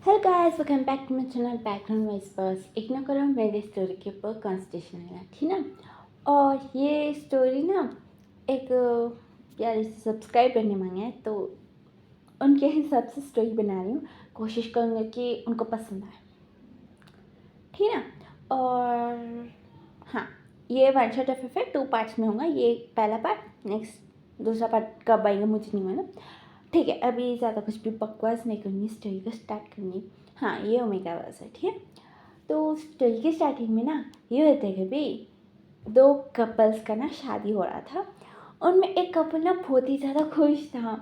Hello guys, welcome back to my channel background wise बस। Ignore करो मेरी story के ऊपर कॉन्स्टिट्यूशन है, ठीक ना। और ये स्टोरी ना एक यार सब्सक्राइबर ने मांगा है, तो उनके हिसाब से स्टोरी बना रही हूँ। कोशिश करूँगी कि उनको पसंद आए, ठीक ना। और हाँ, ये one shot F F 2 parts में होगा। ये पहला पार्ट, नेक्स्ट दूसरा पार्ट कब आएगा मुझे नहीं मालूम। ठीक है, अभी ज़्यादा कुछ भी बकवास नहीं करनी, स्टोरी को स्टार्ट करनी। हाँ, ये ओमेगा वर्स है, ठीक है। तो स्टोरी की स्टार्टिंग में ना ये होता है कि भाई दो कपल्स का ना शादी हो रहा था। उनमें एक कपल ना बहुत ही ज़्यादा खुश था,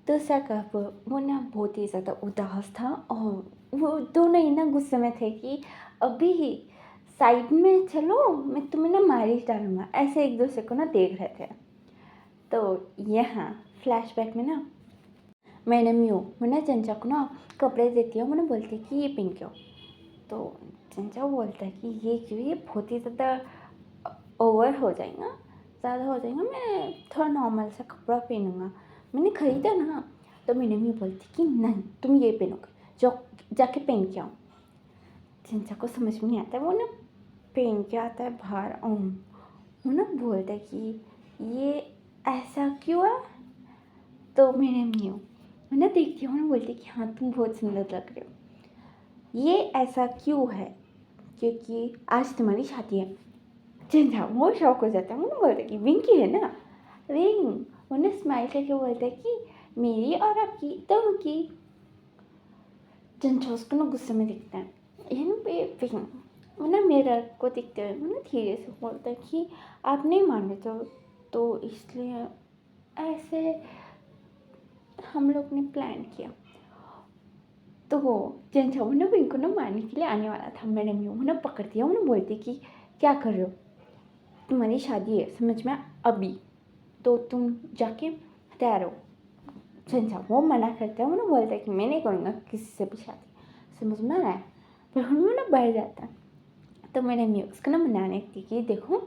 दूसरा कपल वो ना बहुत ही ज़्यादा उदास था। और वो दोनों ही ना गुस्से में थे कि अभी साइड में चलो, मैं तुम्हें ना मार ही डालूंगा, ऐसे एक दूसरे को ना देख रहे थे। तो यहाँ फ्लैशबैक में ना मैंने मैंने चंचा को ना कपड़े देती हूँ, मैंने बोलती है कि ये पहन के आओ। तो चंचा बोलता है कि ये क्यों, ये बहुत ही ज़्यादा ओवर हो जाएगा, ज़्यादा हो जाएगा, मैं थोड़ा नॉर्मल सा कपड़ा पहनूंगा, मैंने ख़रीदा ना। तो मैंने बोलती कि नहीं, तुम ये पहनोगे, जो जाके पहन के आओ। चंचा को समझ में नहीं आता है, वो ना पहन के आता है बाहर। वो ना बोलता है कि ये ऐसा क्यों है। तो मैं ना देखती हूँ ना, बोलती कि हाँ तुम बहुत सुंदर लग रहे हो, ये ऐसा क्यों है क्योंकि आज तुम्हारी शादी है। चंदा वो शौक हो जाता है, वो ना बोलता कि विंकी है ना, विंग। उन्हें स्माइल करके बोलता है कि मेरी और आपकी दोनों की। चंचा उसको ना गुस्से में दिखता है, इन पे विंग वो ना मिरर को दिखते हुए वो ना धीरे से बोलता है कि आप नहीं मान रहे तो इसलिए ऐसे हम लोग ने प्लान किया। तो वो चंचा ना विंग को ना मारने के लिए आने वाला था, मैंने वो ना पकड़ दिया। वो ना बोलती कि क्या कर रहे हो, तुम्हारी शादी है समझ में अभी, तो तुम जाके तैयार हो। चंचा वो मना करता है, वो ना बोलता है कि मैं नहीं करूँगा किसी से भी शादी, समझ में आ रहा है। पर वो ना बढ़ जाता है। तो मैंने उसको ना मनाने की कि देखो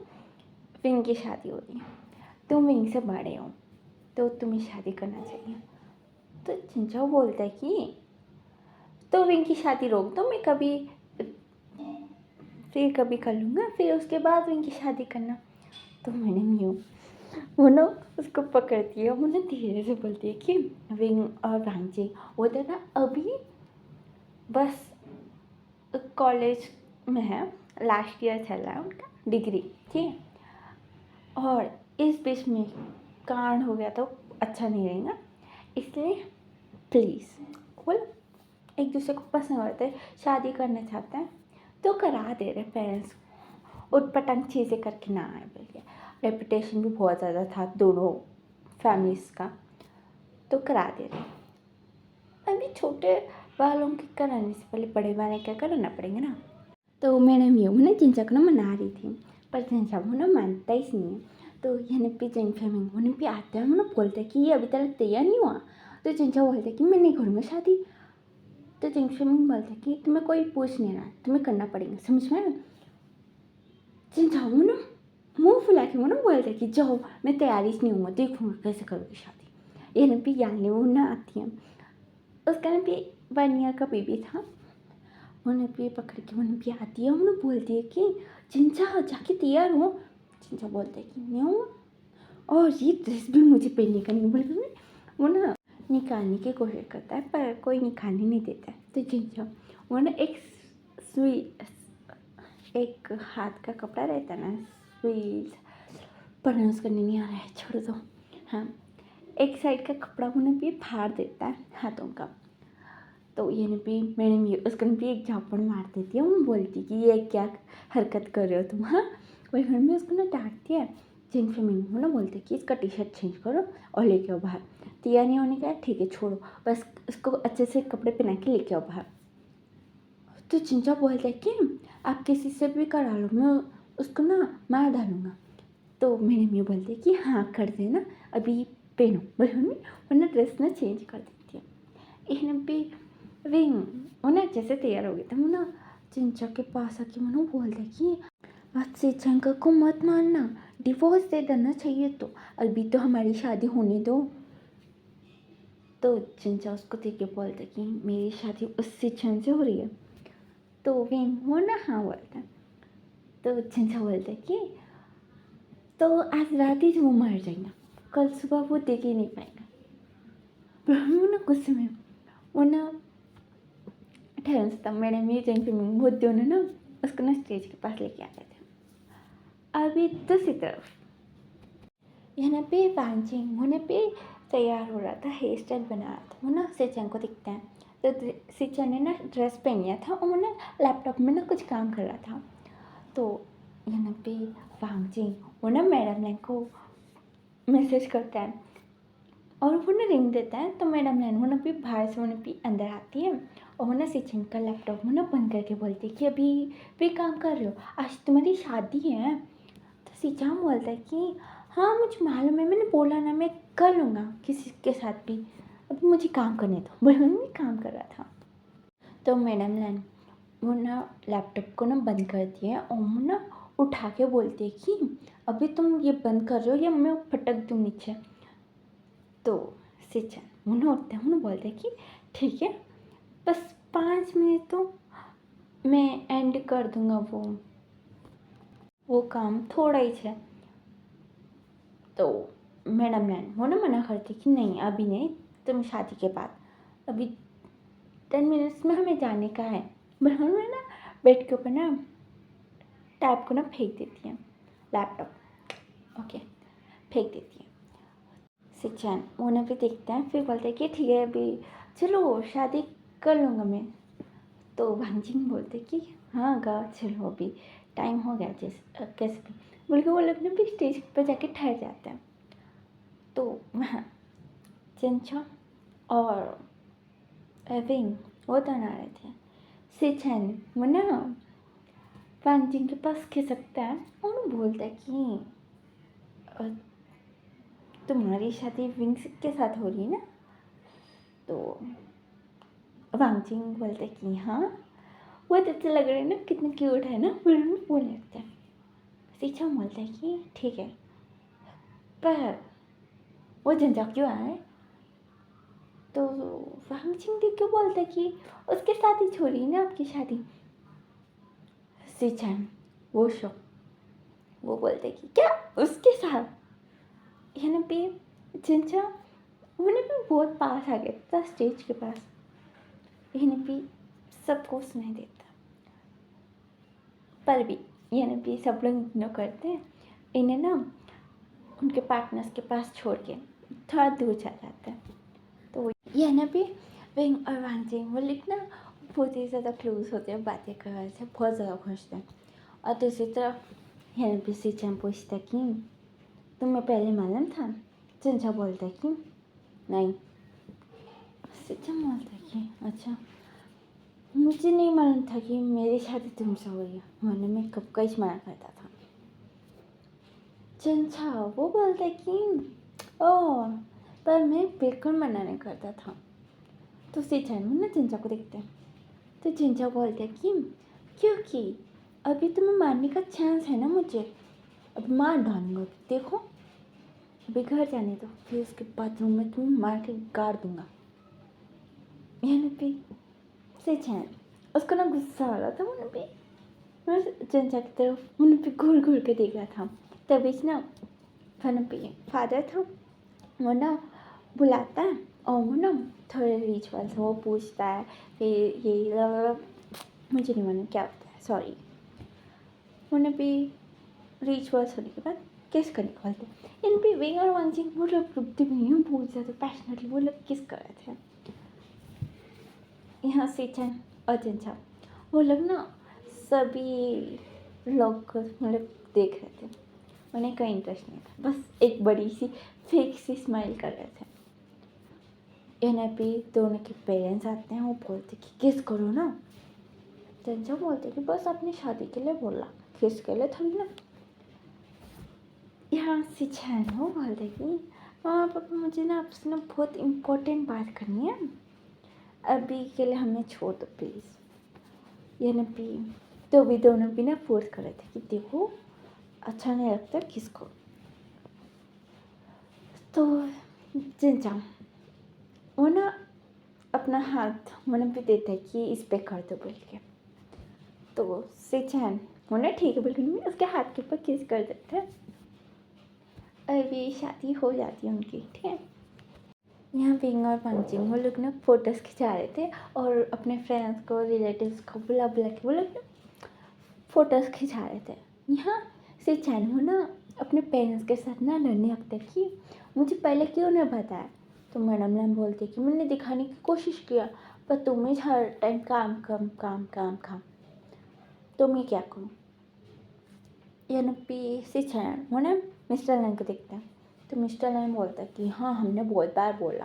विंग की शादी हो रही है, तुम विंग से बड़े हो तो तुम्हें शादी करना चाहिए। तो चंचा बोलता है कि तो विंग की शादी रोक दो, मैं फिर कभी कर लूँगा, फिर उसके बाद विंग की शादी करना। तो मैंने वो ना उसको पकड़ती है, वो ना धीरे से बोलती है कि विंग और भांजी वो तो ना अभी बस कॉलेज में है, लास्ट ईयर चल रहा है उनका डिग्री, ठीक है। और इस बीच में कांड हो गया तो अच्छा नहीं रहेगा, इसलिए प्लीज़ बोल एक दूसरे को पसंद करते हैं, शादी करना चाहते हैं तो करा दे रहे पेरेंट्स, उटपटांग चीज़ें करके ना आए बोलिए। रेपुटेशन भी बहुत ज़्यादा था दोनों फैमिलीज़ का, तो करा दे रहे। अभी छोटे वालों के कराने से पहले बड़े वाले क्या कराना पड़ेगा ना। तो मैंने ना चिंचा को ना मना रही थी, पर चिंचा वो ना मानता ही नहीं है। तो यानी भी जिन फेमिंग उन्हें भी आता है, वो ना बोलते कि ये अभी तक तैयार नहीं हुआ। तो चिंचा बोलते कि मैं नहीं करूँगा शादी। तो जिन फेमिंग बोलते कि तुम्हें कोई पूछ नहीं रहा, तुम्हें करना पड़ेगा, समझ में। चिंचा वो ना मुँह फुला के वो ना बोलते कि जाओ मैं तैयारी से नहीं हूँ, देखूँगा कैसे करोगी शादी। ये ना भी यानी वो ना आती है, उसका ना भी 1 ईयर का बेबी था। उन्हें भी पकड़ के उन्हें भी आती है, उन्हें बोलती है कि चिंचा जाके तैयार हो। चिंचा बोलते है कि नहीं हूँ, और ये ड्रेस भी मुझे पहनने का नहीं बोल। वो ना निकालने की कोशिश करता है पर कोई निकालने नहीं देता है। तो चिंचा वो ना एक हाथ का कपड़ा रहता है ना, सुई प्रोनाउंस करने नहीं आ रहा है, छोड़ दो। हाँ, एक साइड का कपड़ा उन्हें भी फाड़ देता है हाथों का। तो ये भी मैंने उसको भी एक झापड़ मार देती है, वो बोलती कि ये क्या हरकत कर रहे हो तुम। हाँ, वही घर में उसको ना डांटती है। जिन फेमिंग ना बोलते कि इसका टी शर्ट चेंज करो और लेके आओ बाहर। तैयार नहीं होने का ठीक है छोड़ो, बस इसको अच्छे से कपड़े पहना के लेके आओ बाहर। तो चिंचा बोलता है कि आप किसी से भी करा लो, मैं उसको ना मार डालूंगा। तो मैंने बोलते कि हाँ कर देना, अभी पहनो बोलो, वरना ड्रेस ना चेंज कर देती है। इन्हें भी विंग उन्हें अच्छे से तैयार हो गया था। मुना चिंचा के पास आके मुना बोलता कि आज से चंका को मत मारना, डिवोर्स दे देना चाहिए, तो अभी तो हमारी शादी होने दो। तो चिंचा उसको देख के बोलता कि मेरी शादी उस सिचन से हो रही है। तो विंग वो ना हाँ बोलता है। तो चिंचा बोलता है कि तो आज रात ही वो मर जाएगा, कल सुबह वो देख ही नहीं पाएगा। पर वो ना गुस्से में वो ना ठहर था मैडम ये जैन फिल्म वो दोनों ना उसको ना स्टेज के पास लेके आए थे। अभी दूसरी तरफ यहाँ पे वांचिंग होने पे तैयार हो रहा था, हेयर स्टाइल बना रहा था। वो ना सिचन को दिखता है तो सिचन ने ना ड्रेस पहन लिया था और वो ना लैपटॉप में ना कुछ काम कर रहा था। तो यहाँ पे वांचिंग वो ना मैडम लैंग को मैसेज करता है और वो ना रिंग देता है। तो मैडम लैंग वो ना भी बाहर से वो ना भी अंदर आती है और वो ना सिचन का लैपटॉप वो ना बंद करके बोलती है कि अभी भी काम कर रहे हो, आज तुम्हारी शादी है। तो सिचन बोलता है कि हाँ मुझे मालूम है, मैंने बोला ना मैं कर लूँगा किसी के साथ भी, अभी मुझे काम करने दो। बोला मैं काम कर रहा था। तो मैडम लैन वो ना लैपटॉप को ना बंद कर दिया और वो ना उठा के बोलती है कि अभी तुम ये बंद कर रहे हो या मैं फटक दूँ नीचे। तो सिचन वो ना उठता है, वो ना बोलता है कि ठीक है बस 5 मिनट तो मैं एंड कर दूँगा वो काम थोड़ा ही है। तो मैडम लैन वो ना मना करती कि नहीं अभी नहीं, तुम शादी के बाद, अभी 10 मिनट्स में हमें जाने का है। बट हमें ना बेड के ऊपर ना टैब को ना फेंक देती है, लैपटॉप ओके फेंक देती है। सिचन वो ना भी देखता है, फिर बोलता है कि ठीक है अभी चलो शादी कर लूँगा मैं। तो वांजिंग बोलते कि हाँ गा चलो अभी टाइम हो गया कैसे भी बोल के वो लोग ना भी स्टेज पर जाके ठहर जाते हैं। तो वहाँ चिंचा और विंग वो दोनों आ रहे थे। सिचन वो ना वांजिंग के पास खिसकता है और बोलता है कि "अ, तुम्हारी शादी विंग के साथ हो रही है ना। तो वांजिंग बोलता है कि हाँ बहुत अच्छा लग रहा है ना, कितना क्यूट है ना, बोलने लगता है। सिचन बोलता है कि ठीक है पर वो झंझट क्यों आए। तो वांगचिंग देख के बोलता है कि उसके साथ ही छोड़ी ना आपकी शादी। सिचन वो शौक वो बोलते कि क्या उसके साथ, यानी पे झंझा उन्हें भी बहुत पास आ गया था स्टेज के पास, यानी भी सबको सुनाई देता पर भी यानी भी सब लोग इग्नोर करते हैं इन्हें ना, उनके पार्टनर्स के पास छोड़ के थोड़ा दूर चल जाता है। तो यह ना भी विंग और वांजिंग वो लोग ना बहुत ही ज़्यादा क्लोज होते हैं, बातें कर रहे थे, बहुत ज़्यादा खुश थे। और दूसरी तरफ यहाँ पे सिचन पूछता कि तुम्हें पहले मालूम था। चिंचा बोलता कि नहीं। सिचन बोलता कि अच्छा मुझे नहीं मालूम था कि मेरी शादी तुमसे हो रही है, वरना मैं कब का ही मना करता था। चिंचा वो बोलता कि ओह पर मैं बिल्कुल मना नहीं करता था। तो सिचन वो ना चिंचा को देखते हैं। तो चिंचा बोलते हैं कि क्योंकि अभी तुम्हें मारने का चांस है ना मुझे, अब मार डालूंगा देखो, अभी घर जाने दो, फिर उसके बाद रूम में तुम्हें मार के गाड़ दूंगा। यहाँ पे सिचन उसको ना गुस्सा आ रहा था, उन्हें भी मैं चिंचा की तरफ उन्हें भी घूर घूर के देख रहा था। तभी ना फन पे फादर था वो ना बुलाता है और वो ना थोड़े रिचुअल्स वो पूछता है, फिर ये मुझे नहीं मालूम क्या होता है सॉरी। उन्हें भी रिचुअल्स होने के बाद किस करने को बोलते। इन भी विंग और वांजिंग वो लोग रुकते भी नहीं हैं, बहुत ज़्यादा पैशनेटली वो लोग किस कर रहे थे। यहाँ सिचन और चिंचा वो लोग ना सभी लोग को मतलब देख रहे थे, उन्हें कोई इंटरेस्ट नहीं था, बस एक बड़ी सी फेक सी स्माइल कर रहे थे। इन्हें भी दोनों के पेरेंट्स आते हैं, वो बोलते कि किस करो ना। चिंचा बोलते कि बस अपनी शादी के लिए बोला, किस के लिए थोड़ी ना। यहाँ सिचन वो बोलते कि मामा पापा मुझे ना आपसे ना बहुत इम्पोर्टेंट बात करनी है, अभी के लिए हमें छोड़ दो प्लीज़। ये ना भी तो भी दोनों भी ना फोर्स कर रहे थे कि देखो अच्छा नहीं लगता किसको। तो चिंचा वो ना अपना हाथ मैंने भी देता है कि इस पे कर दो बोल के। तो सिचैन वो ना ठीक है बोल के उसके हाथ के ऊपर किस कर देते हैं। अभी शादी हो जाती है उनकी, ठीक है। यहाँ विंग और पंचिंग वो लोग ना फ़ोटोज़ खिंचा रहे थे और अपने फ्रेंड्स को रिलेटिव्स को बुला बुला के वो लोग ना फ़ोटोज़ खिंचा रहे थे। यहाँ से चैन वो ना अपने पेरेंट्स के साथ ना लड़ने लगते कि मुझे पहले क्यों नहीं बताया। तो मैडम मैम बोलते कि मैंने दिखाने की कोशिश किया पर तुम्हें हर टाइम काम काम काम काम काम, तो मैं क्या करूँ। यानी पी से चैन वो ना मिस्टर लैन को देखता है। तो मिस्टर लैन बोलता है कि हाँ हमने बहुत बार बोला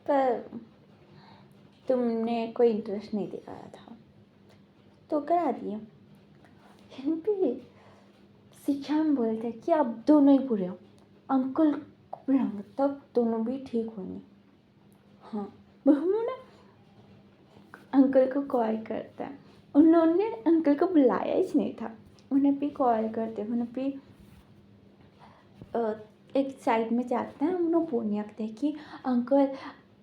पर तुमने कोई इंटरेस्ट नहीं दिखाया था तो करा दिया। यानी पे शिक्षाम बोलते हैं कि आप दोनों ही बुरे हो, अंकल को बुलाऊंगा तब दोनों भी ठीक होंगे। हाँ वो ना अंकल को कॉल करता है। उन्होंने अंकल को बुलाया ही नहीं था। उन्हें भी कॉल करते उन्हें भी एक साइड में जाते हैं। उन्हें बोलने लगते हैं कि अंकल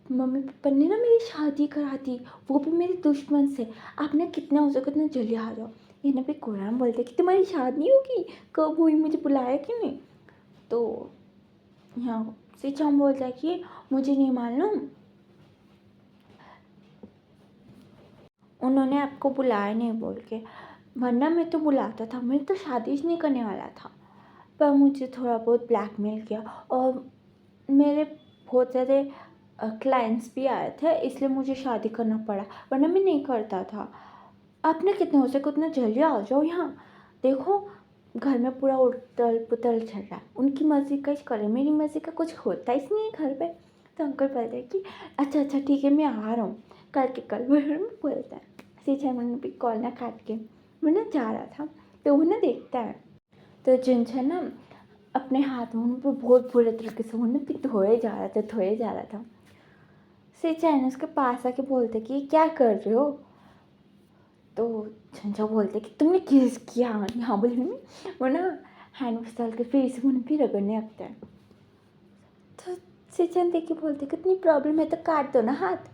मम्मी पापा ने ना मेरी शादी करा दी, वो भी मेरे दुश्मन से, आप ना कितना हो सके उतना जल्दी आ जाओ। इन्हें भी कुरान बोलते कि तुम्हारी शादी होगी, कब हुई, मुझे बुलाया क्यों नहीं। तो यहाँ से हम बोलता है कि मुझे नहीं मालूम, उन्होंने आपको बुलाया नहीं बोल के, वरना मैं तो बुलाता था, मैं तो शादी नहीं करने वाला था। पर मुझे थोड़ा बहुत ब्लैकमेल किया और मेरे बहुत ज़्यादा क्लाइंट्स भी आए थे इसलिए मुझे शादी करना पड़ा, वरना मैं नहीं करता था। आपने कितना हो सके उतना जल्दी आ जाओ यहाँ। देखो घर में पूरा उथल पुथल चल रहा है, उनकी मर्ज़ी का ही करें, मेरी मर्ज़ी का कुछ होता ही नहीं है घर पे। तो अंकल बोलते हैं कि अच्छा अच्छा ठीक है मैं आ रहा हूँ कल के कल। बोलता है सीधा मैंने भी कॉल ना काट के मैं ना जा रहा था। तो वो ना देखता है तो जिनसे ना अपने हाथों पर बहुत बुरे तरीके से वो ना भी धोए जा रहा था। सिचैन उसके पास आके बोलते कि क्या कर रहे हो। तो झंझा बोलते कि तुमने किस किया यहाँ बोले वो ना हैंड फिसल के फिर से उन्हें भी रगड़ने लगता है। तो सिचैन देख के बोलते कितनी प्रॉब्लम है तो काट दो ना हाथ।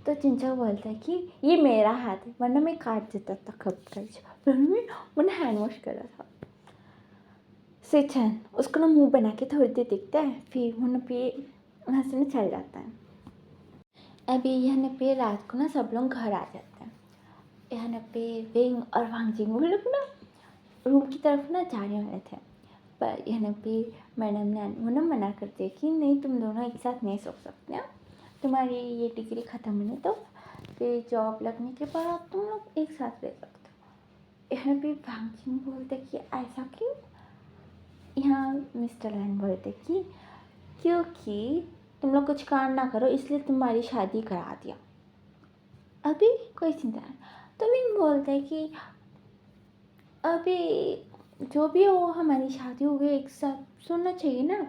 तो चिंचा बोलता है कि ये मेरा हाथ है, वरना मैं काट देता था कब कर मैंने हैंड वॉश करा था। सिचैन उसको ना मुंह बना के थोड़ी देर दिखता है फिर वो पे हंसने चल जाता है। अभी यहाँ पे रात को ना सब लोग घर आ जाते हैं। यहाँ पे विंग और वांगजिंग वो लोग ना रूम की तरफ ना जाने वाले थे पर यहाँ पे मैडम ने वो ना मना करती है कि नहीं तुम दोनों एक साथ नहीं सो सकते हैं, तुम्हारी ये डिग्री ख़त्म होने तो फिर जॉब लगने के बाद तुम लोग एक साथ रह सकते हो। यहाँ पे वांगजिंग बोलते कि ऐसा क्यों। यहाँ मिस्टर लैन बोलते कि क्योंकि तुम लोग कुछ काम ना करो इसलिए तुम्हारी शादी करा दिया, अभी कोई चिंता नहीं। तो विंग बोलते हैं कि अभी जो भी हो हमारी शादी हो गई एक साथ सुनना चाहिए ना।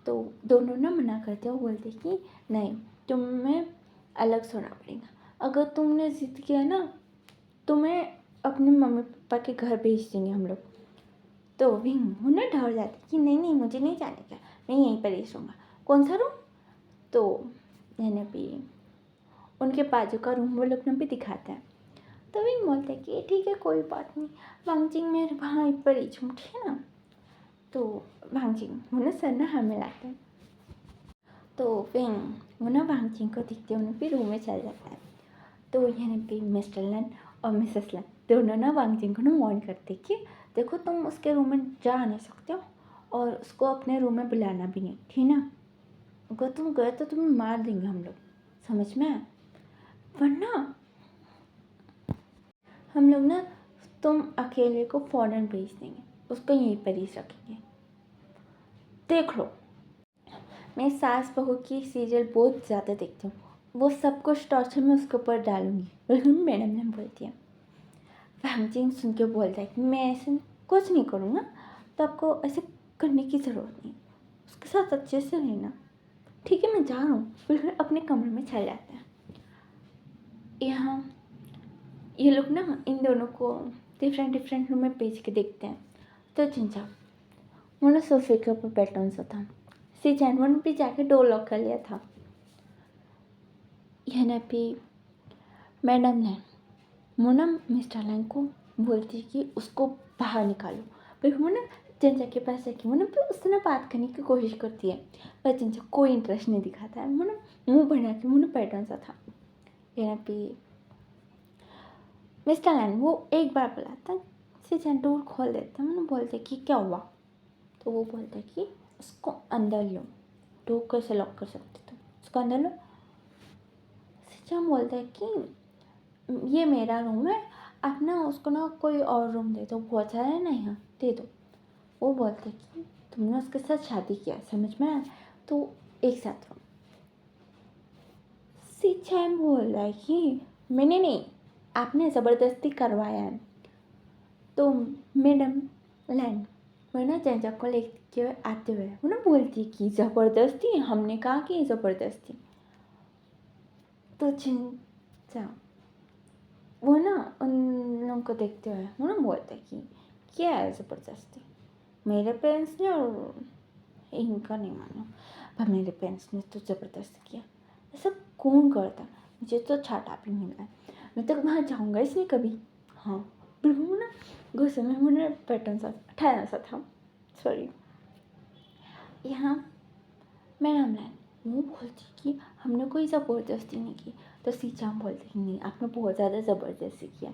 तो दोनों ना मना करते हो, बोलते कि नहीं तुम्हें अलग सोना पड़ेगा, अगर तुमने ज़िद किया ना तुम्हें अपने मम्मी पापा के घर भेज देंगे हम लोग। तो विंग वो ना डर जाती कि नहीं नहीं मुझे नहीं जाने का, मैं यहीं पर ही रहूँगा। कौन सा रूम। तो मैंने भी उनके बाजू का रूम वो लोग ने भी दिखाता है। तो विंग बोलते हैं कि ठीक है कोई बात नहीं, वांगजिंग में वहाँ पर ही झूठ है ना। तो वांगजिंग वो ना सर ना हमें लाते हैं। तो विंग वो ना वांगजिंग को दिखते हैं उन्हें भी रूम में चल जाता है। तो यहाँ पे मिस्टर लन और मिसेस लन दोनों ना वांगजिंग को ना वार्न करते कि देखो तुम उसके रूम में जा नहीं सकते हो और उसको अपने रूम में बुलाना भी नहीं, ठीक ना। अगर तुम गए तो तुम्हें मार देंगे हम लोग, समझ में आया, वरना हम लोग ना तुम अकेले को फौरन भेज देंगे, उसको यहीं पर ही रखेंगे। देख लो मैं सास बहू की सीरियल बहुत ज़्यादा देखती हूँ, वो सब कुछ टॉर्चर में उसके ऊपर डालूंगी। मैडम ने बोलती है। वांगजिंग सुन के बोलता है कि मैं ऐसे कुछ नहीं करूँगा, तो आपको ऐसे करने की ज़रूरत नहीं, उसके साथ अच्छे से रहना, ठीक है मैं जा रहा हूँ। फिर अपने कमरे में चल जाता है। यहाँ ये लोग ना इन दोनों को डिफरेंट डिफरेंट रूम में भेज के देखते हैं। तो चिंचा वो ना सोफे के ऊपर बैठा सा था। सिचैन भी जाके डोर लॉक कर लिया था। यहाँ पे मैडम लैन मोना मिस्टर लैन को बोलती है कि उसको बाहर निकालो। फिर वो ना चंचा के पास जाके वो ना फिर उससे ना बात करने की कोशिश करती है, पर चंचा कोई इंटरेस्ट नहीं दिखाता है। वो ना मुँह बना के मुँह ना पैटर्न सा था। यहाँ पे मिस्टर लैन वो एक बार बुलाता सिचन डोर खोल देता है। मैंने बोलते कि क्या हुआ, तो वो बोलता है कि उसको अंदर लो। डोर कैसे लॉक कर सकते तुम, उसको अंदर लो। सिचन बोलता है कि ये मेरा रूम है, आप ना उसको ना कोई और रूम दे दो, बहुत सारा है ना यहाँ, दे दो। वो बोलते कि तुमने उसके साथ शादी किया, समझ में आया, तो एक साथ रहो। सिचन बोल रहा है कि मैंने नहीं, आपने ज़बरदस्ती करवाया है। तो मैडम लैन वरना चंचा को लेके आते हुए वो ना बोलती कि ज़बरदस्ती, हमने कहा कि ज़बरदस्ती। तो चंचा वो ना उन लोगों को देखते हुए वो ना बोलता कि क्या है ज़बरदस्ती, मेरे पेरेंट्स ने और इनका नहीं मानो, पर मेरे पेरेंट्स ने तो ज़बरदस्ती किया। ऐसा कौन करता, मुझे तो छाटा भी मिला है, मैं तो वहाँ जाऊँगा इसलिए कभी। हाँ बिल्कुल ना गुस्से में मुझे पैटर्न सा ठहरा सा था, सॉरी। यहाँ मैडम लैन वो बोलती कि हमने कोई ज़बरदस्ती नहीं की। तो सीचाम बोलती कि नहीं, आपने बहुत ज़्यादा ज़बरदस्ती किया,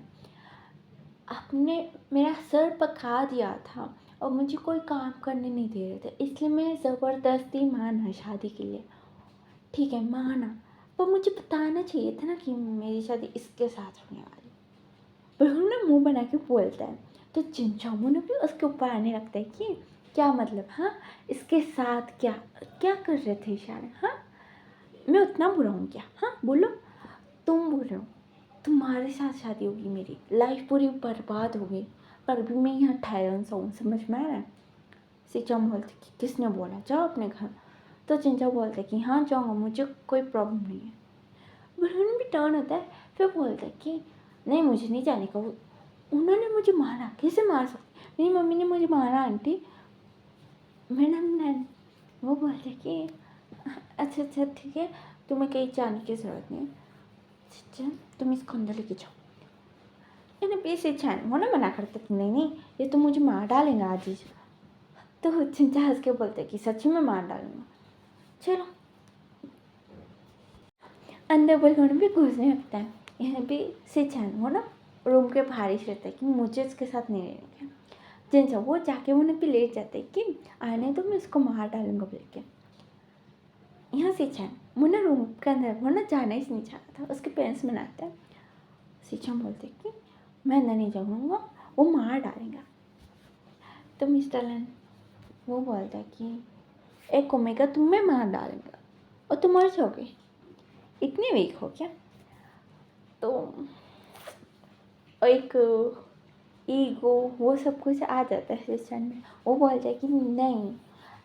आपने मेरा सर पका दिया था और मुझे कोई काम करने नहीं दे रहे थे, इसलिए मैं ज़बरदस्ती माना शादी के लिए। ठीक है माना, पर मुझे बताना चाहिए था ना कि मेरी शादी इसके साथ होने वाली। बिल्कुल ना मुंह बना के बोलता है। तो चिंचामू ने भी उसके ऊपर आने लगता है कि क्या मतलब, हाँ इसके साथ क्या क्या कर रहे थे इशारे, हाँ मैं उतना बुरा हूँ क्या, हाँ बोलो, तुम बोल रहे हो तुम्हारे साथ शादी होगी, मेरी लाइफ पूरी बर्बाद हो गई, पर अभी मैं यहाँ ठहरन सा हूँ, समझ में आ रहा है। सिंचाम बोलते कि किसने बोला जाओ अपने घर। तो चिंचा बोलते कि हाँ जाऊँगा, मुझे कोई प्रॉब्लम नहीं है। बुलबुल भी टर्न होता है, फिर बोलता है कि नहीं मुझे नहीं जाने का, उन्होंने मुझे मारा, कैसे मार सकते, मेरी मम्मी ने मुझे मारा आंटी। मैडम नैन वो बोलते कि अच्छा अच्छा ठीक है, तुम्हें कहीं जाने की ज़रूरत नहीं है, अच्छा तुम इसको अंदर लेके जाओ। मैंने पीछे छान वो ना मना करते कि नहीं नहीं ये तो मुझे मार डालेंगे आज ही। तो चिंचा हंस के बोलते कि सच्ची में मार डालूंगा, चलो। अंदर बुलबुल भी घुसने लगता है। यहाँ भी सिंचान वो ना रूम के बाहर ही रहता है कि मुझे इसके साथ नहीं रहने का। चिंचा वो जाके वो ना भी लेट जाता है कि आने तो मैं इसको मार डालूंगा बोल के। यहाँ सिंचान वो ना रूम के अंदर वो ना जाना ही नहीं चाहता था, उसके पेरेंट्स मनाते हैं। सिंचान बोलते कि मैं अंदर नहीं जाऊँगा, वो मार डालेगा। तो मिस्टर लैन वो बोलता है कि एक ओमेगा तुम्हें मार डालेगा और तुम मर जाओगे, इतने वीक हो क्या। तो एक ईगो वो सब कुछ आ जाता है सिस्टम में। वो बोलता है कि नहीं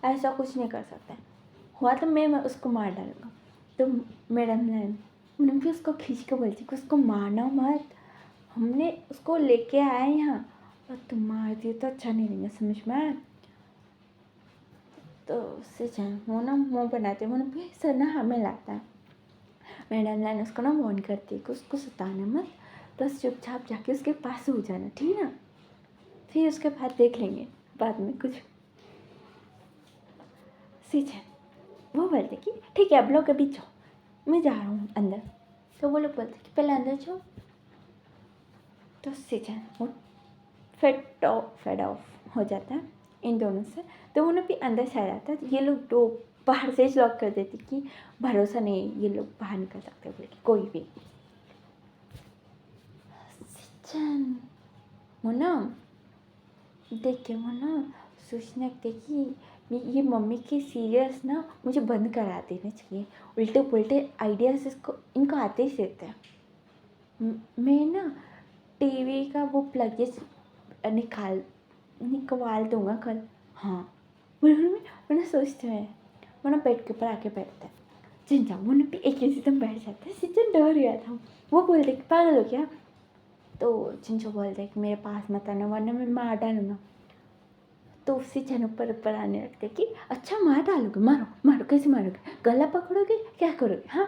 ऐसा कुछ नहीं कर सकता, हुआ तो मैं उसको मार डालूंगा। तो मैडम ने उन्होंने भी उसको खींच के बोलती कि उसको मारना मत, हमने उसको लेके आए यहाँ और तुम मार दिए तो अच्छा नहीं लगेगा, समझ में आया। तो उससे वो ना मुँह बनाते वो भी सर ना हमें लाता है। मैडम ने उसको ना वार्न करती है कि उसको सताना मत, बस चुपचाप जाके उसके पास हो जाना, ठीक है ना, फिर उसके बाद देख लेंगे बाद में कुछ। सीचन वो बोलते कि ठीक है अब लोग अभी जाओ, मैं जा रहा हूँ अंदर। तो वो लोग बोलते कि पहले अंदर जाओ। तो सीचन वो फेड ऑफ हो जाता है इन दोनों से। तो वो भी अंदर से आ जाता है। ये लोग दो बाहर से लॉक कर देती कि भरोसा नहीं ये लोग बाहर निकल सकते बोल के कोई भी। सीचन वो ना देख के वो ना सोचने लगते कि ये मम्मी के सीरियल्स ना मुझे बंद करा देने चाहिए, उल्टे पुल्टे आइडियाज़ इसको इनको आते ही रहते हैं। मैं ना टीवी का वो प्लग निकलवा दूँगा कल। हाँ वो ना सोचते हैं, वो ना बेड के ऊपर आके बैठता है। चिंचा वो ना भी एक ही सीधम बैठ जाता है। सिंचन डर गया था, वो बोलते कि पागल हो क्या। तो चिंचो बोलते कि मेरे पास मत आना वरना मैं मार डालूंगा। तो उससे जन ऊपर आने लगते कि अच्छा मार डालोगे, मारो मारो, कैसे मारोगे, गला पकड़ोगे क्या करोगे, हाँ।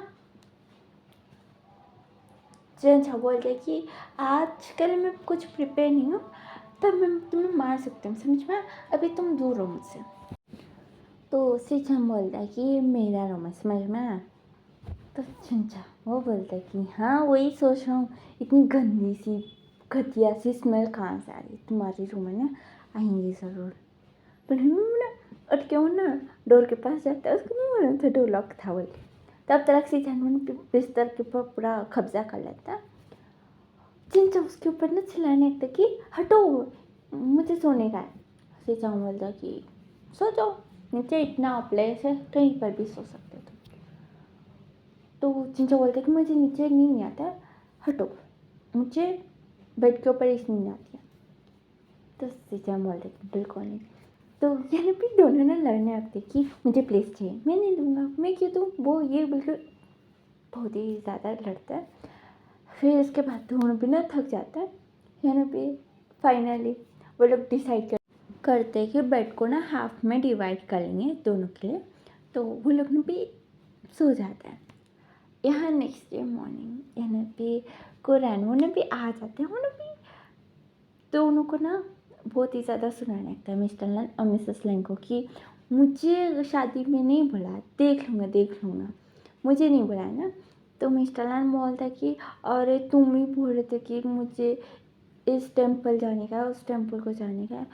चिंचा बोलते कि आजकल मैं कुछ प्रिपेयर नहीं हूँ, तब मैं तुम्हें मार सकती हूँ, समझ में, अभी तुम दूर रहो मुझसे। तो चिंचा बोलता है कि ये मेरा रूम है, समझ में आया। तो चिंचा वो बोलता है कि हाँ वही सोच रहा हूँ, इतनी गंदी सी घटिया सी स्मेल कहाँ से आ रही, तुम्हारे रूम में ना आएंगी ज़रूर। पर हम ना और क्यों ना डोर के पास जाता है, उसको नहीं मालूम था डोर लॉक था बोल के। तब तक से जानवर बिस्तर के ऊपर पूरा कब्जा कर लेता है। चिंचा उसके ऊपर ना चिल्लाने लगता कि हटो, मुझे सोने का है। चिंचा बोलता कि सो जाओ, नीचे इतना प्लेस है, कहीं पर भी सो सकते हो तुम। तो चिंचा बोलता कि मुझे नीचे नींद नहीं आता, हटो, मुझे बेड के ऊपर इस नींद आती है। तो चिंचा बोलता कि बिल्कुल नहीं। तो यानी भी दोनों ना लड़ने लगते कि मुझे प्लेस चाहिए, मैं नहीं दूंगा, मैं क्यों दूँ, वो ये बिल्कुल बहुत ही ज़्यादा लड़ता है। फिर इसके बाद दोनों भी ना थक जाता है। यानी भी फाइनली वो लोग डिसाइड करते हैं कि बेड को ना हाफ में डिवाइड कर लेंगे दोनों के लिए। तो वो लोग ना भी सो जाता है। यहाँ नेक्स्ट डे मॉर्निंग यहाँ पे कुरैन वो ना भी आ जाते हैं। वो ना भी दोनों को ना बहुत ही ज़्यादा सुनाने लगता है मिस्टर लैन और मिसेस लैन को कि मुझे शादी में नहीं बुलाया, देख लूँगा, मुझे नहीं बुलाया ना। तो मिस्टर लैन बोलता है कि अरे तुम ही बोल रहे थे कि मुझे इस टेम्पल जाने का है, उस टेम्पल को जाने का है,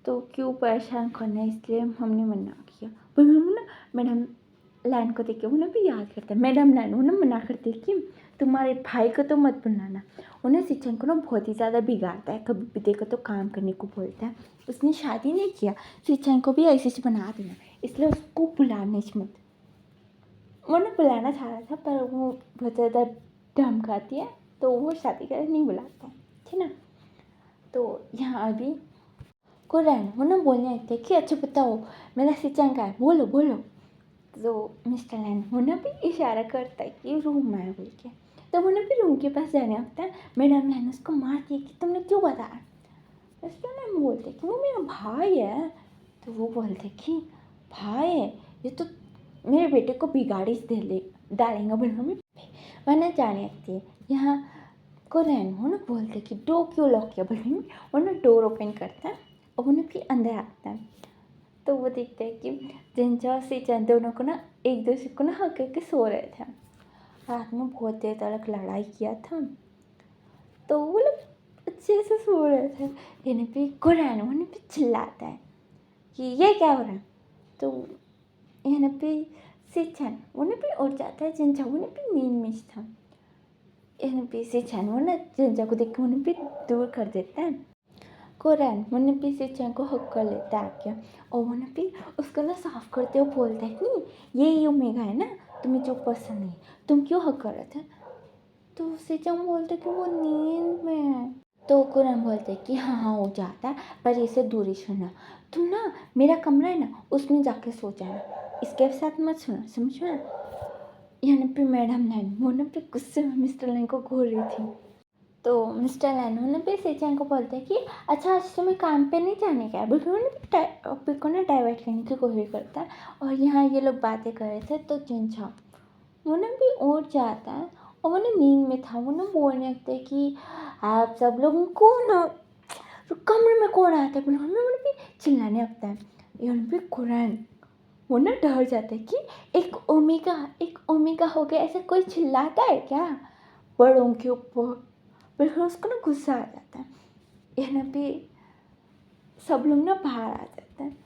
तो क्यों परेशान करना है, इसलिए हमने मना किया। पर ना मैडम लैन को देख के वो ना भी याद करता है, मैडम लैन वो ना मना करती है कि तुम्हारे भाई को तो मत बुलाना, उन्हें शिक्षण को ना बहुत ही ज़्यादा बिगाड़ता है, कभी भी देखो तो काम करने को बोलता है, उसने शादी नहीं किया, शिक्षण को भी ऐसे बना देना, इसलिए उसको बुलाना मत। वो ना बुलाना चाह रहा था पर वो बहुत ज़्यादा धमकाती है, तो वो शादी कर नहीं बुलाता है, ठीक ना। तो यहाँ अभी कुरैन वो ना बोलने लगते कि अच्छा बताओ मेरा शिक्षण का है, बोलो बोलो। तो मिस्टर लैन वो ना भी इशारा करता है कि रूम में बोल के। तो वो ना भी रूम के पास जाने लगता है। मैडम लैन उसको मारती है कि तुमने क्यों बताया। मिस्टर लैन बोलते कि वो मेरा भाई है। तो वो बोलते कि भाई है, ये तो मेरे बेटे को बिगाड़ी दे डालेंगे बोलो में वरना जाने लगती है। यहाँ कुरैन वो ना बोलते कि डोर क्यों लॉक किया बोलो में, वो ना डोर ओपन करता है और वो ना भी अंदर आता है। तो वो देखते हैं कि जिंचा और सीचन दोनों को ना एक दूसरे को ना हक के सो रहे थे। रात में बहुत देर तक लड़ाई किया था, तो वो लोग अच्छे से सो रहे थे। यानी भी कुरैन वो भी चिल्लाता है कि ये क्या हो रहा है। तो यानी भी सीचन वो भी उठ जाता है, जिंचा वो भी नींद में था। यानी भी सीचन वो ना जिंचा को देख के उन्हें भी दूर कर देता है। कुरैन वो भी सीचन को हक कर लेता है क्या, और वो भी उसको ना साफ करते हुए बोलता है कि ये ओमेगा है ना, तुम्हें जो पसंद नहीं, तुम क्यों हक कर रहे थे। तो सीचन बोलते कि वो नींद में है। तो कुरैन बोलते कि हाँ हाँ हो जाता है, पर इसे दूरी सुनना, तुम ना मेरा कमरा है ना उसमें जाके सो जाना, इसके साथ मत सुना, समझ में। यहाँ पे मैडम लैन वो भी गुस्से में मिस्टर लैन को घूर रही थी। तो मिस्टर लैन ने भी सीचन को बोलते हैं कि अच्छा आज तुम्हें काम पे नहीं जाने का है, बिल्कुल टॉपिक को ना डाइवर्ट करने की कोशिश करता है। और यहाँ ये लोग बातें कर रहे थे तो जिंचा वो भी उठ जाता है और वो नींद में था। वो बोलने लगते कि आप सब लोगों को ना कमरे में कौन आता है, बोले भी चिल्लाने लगता है। यहाँ भी कुरैन वो डर जाता है कि एक ओमेगा हो गया, ऐसा कोई चिल्लाता है क्या बड़ों के ऊपर। बिल्कुल उसको गुस्सा आ जाता है। यहाँ पे सब लोग बाहर आ जाते हैं।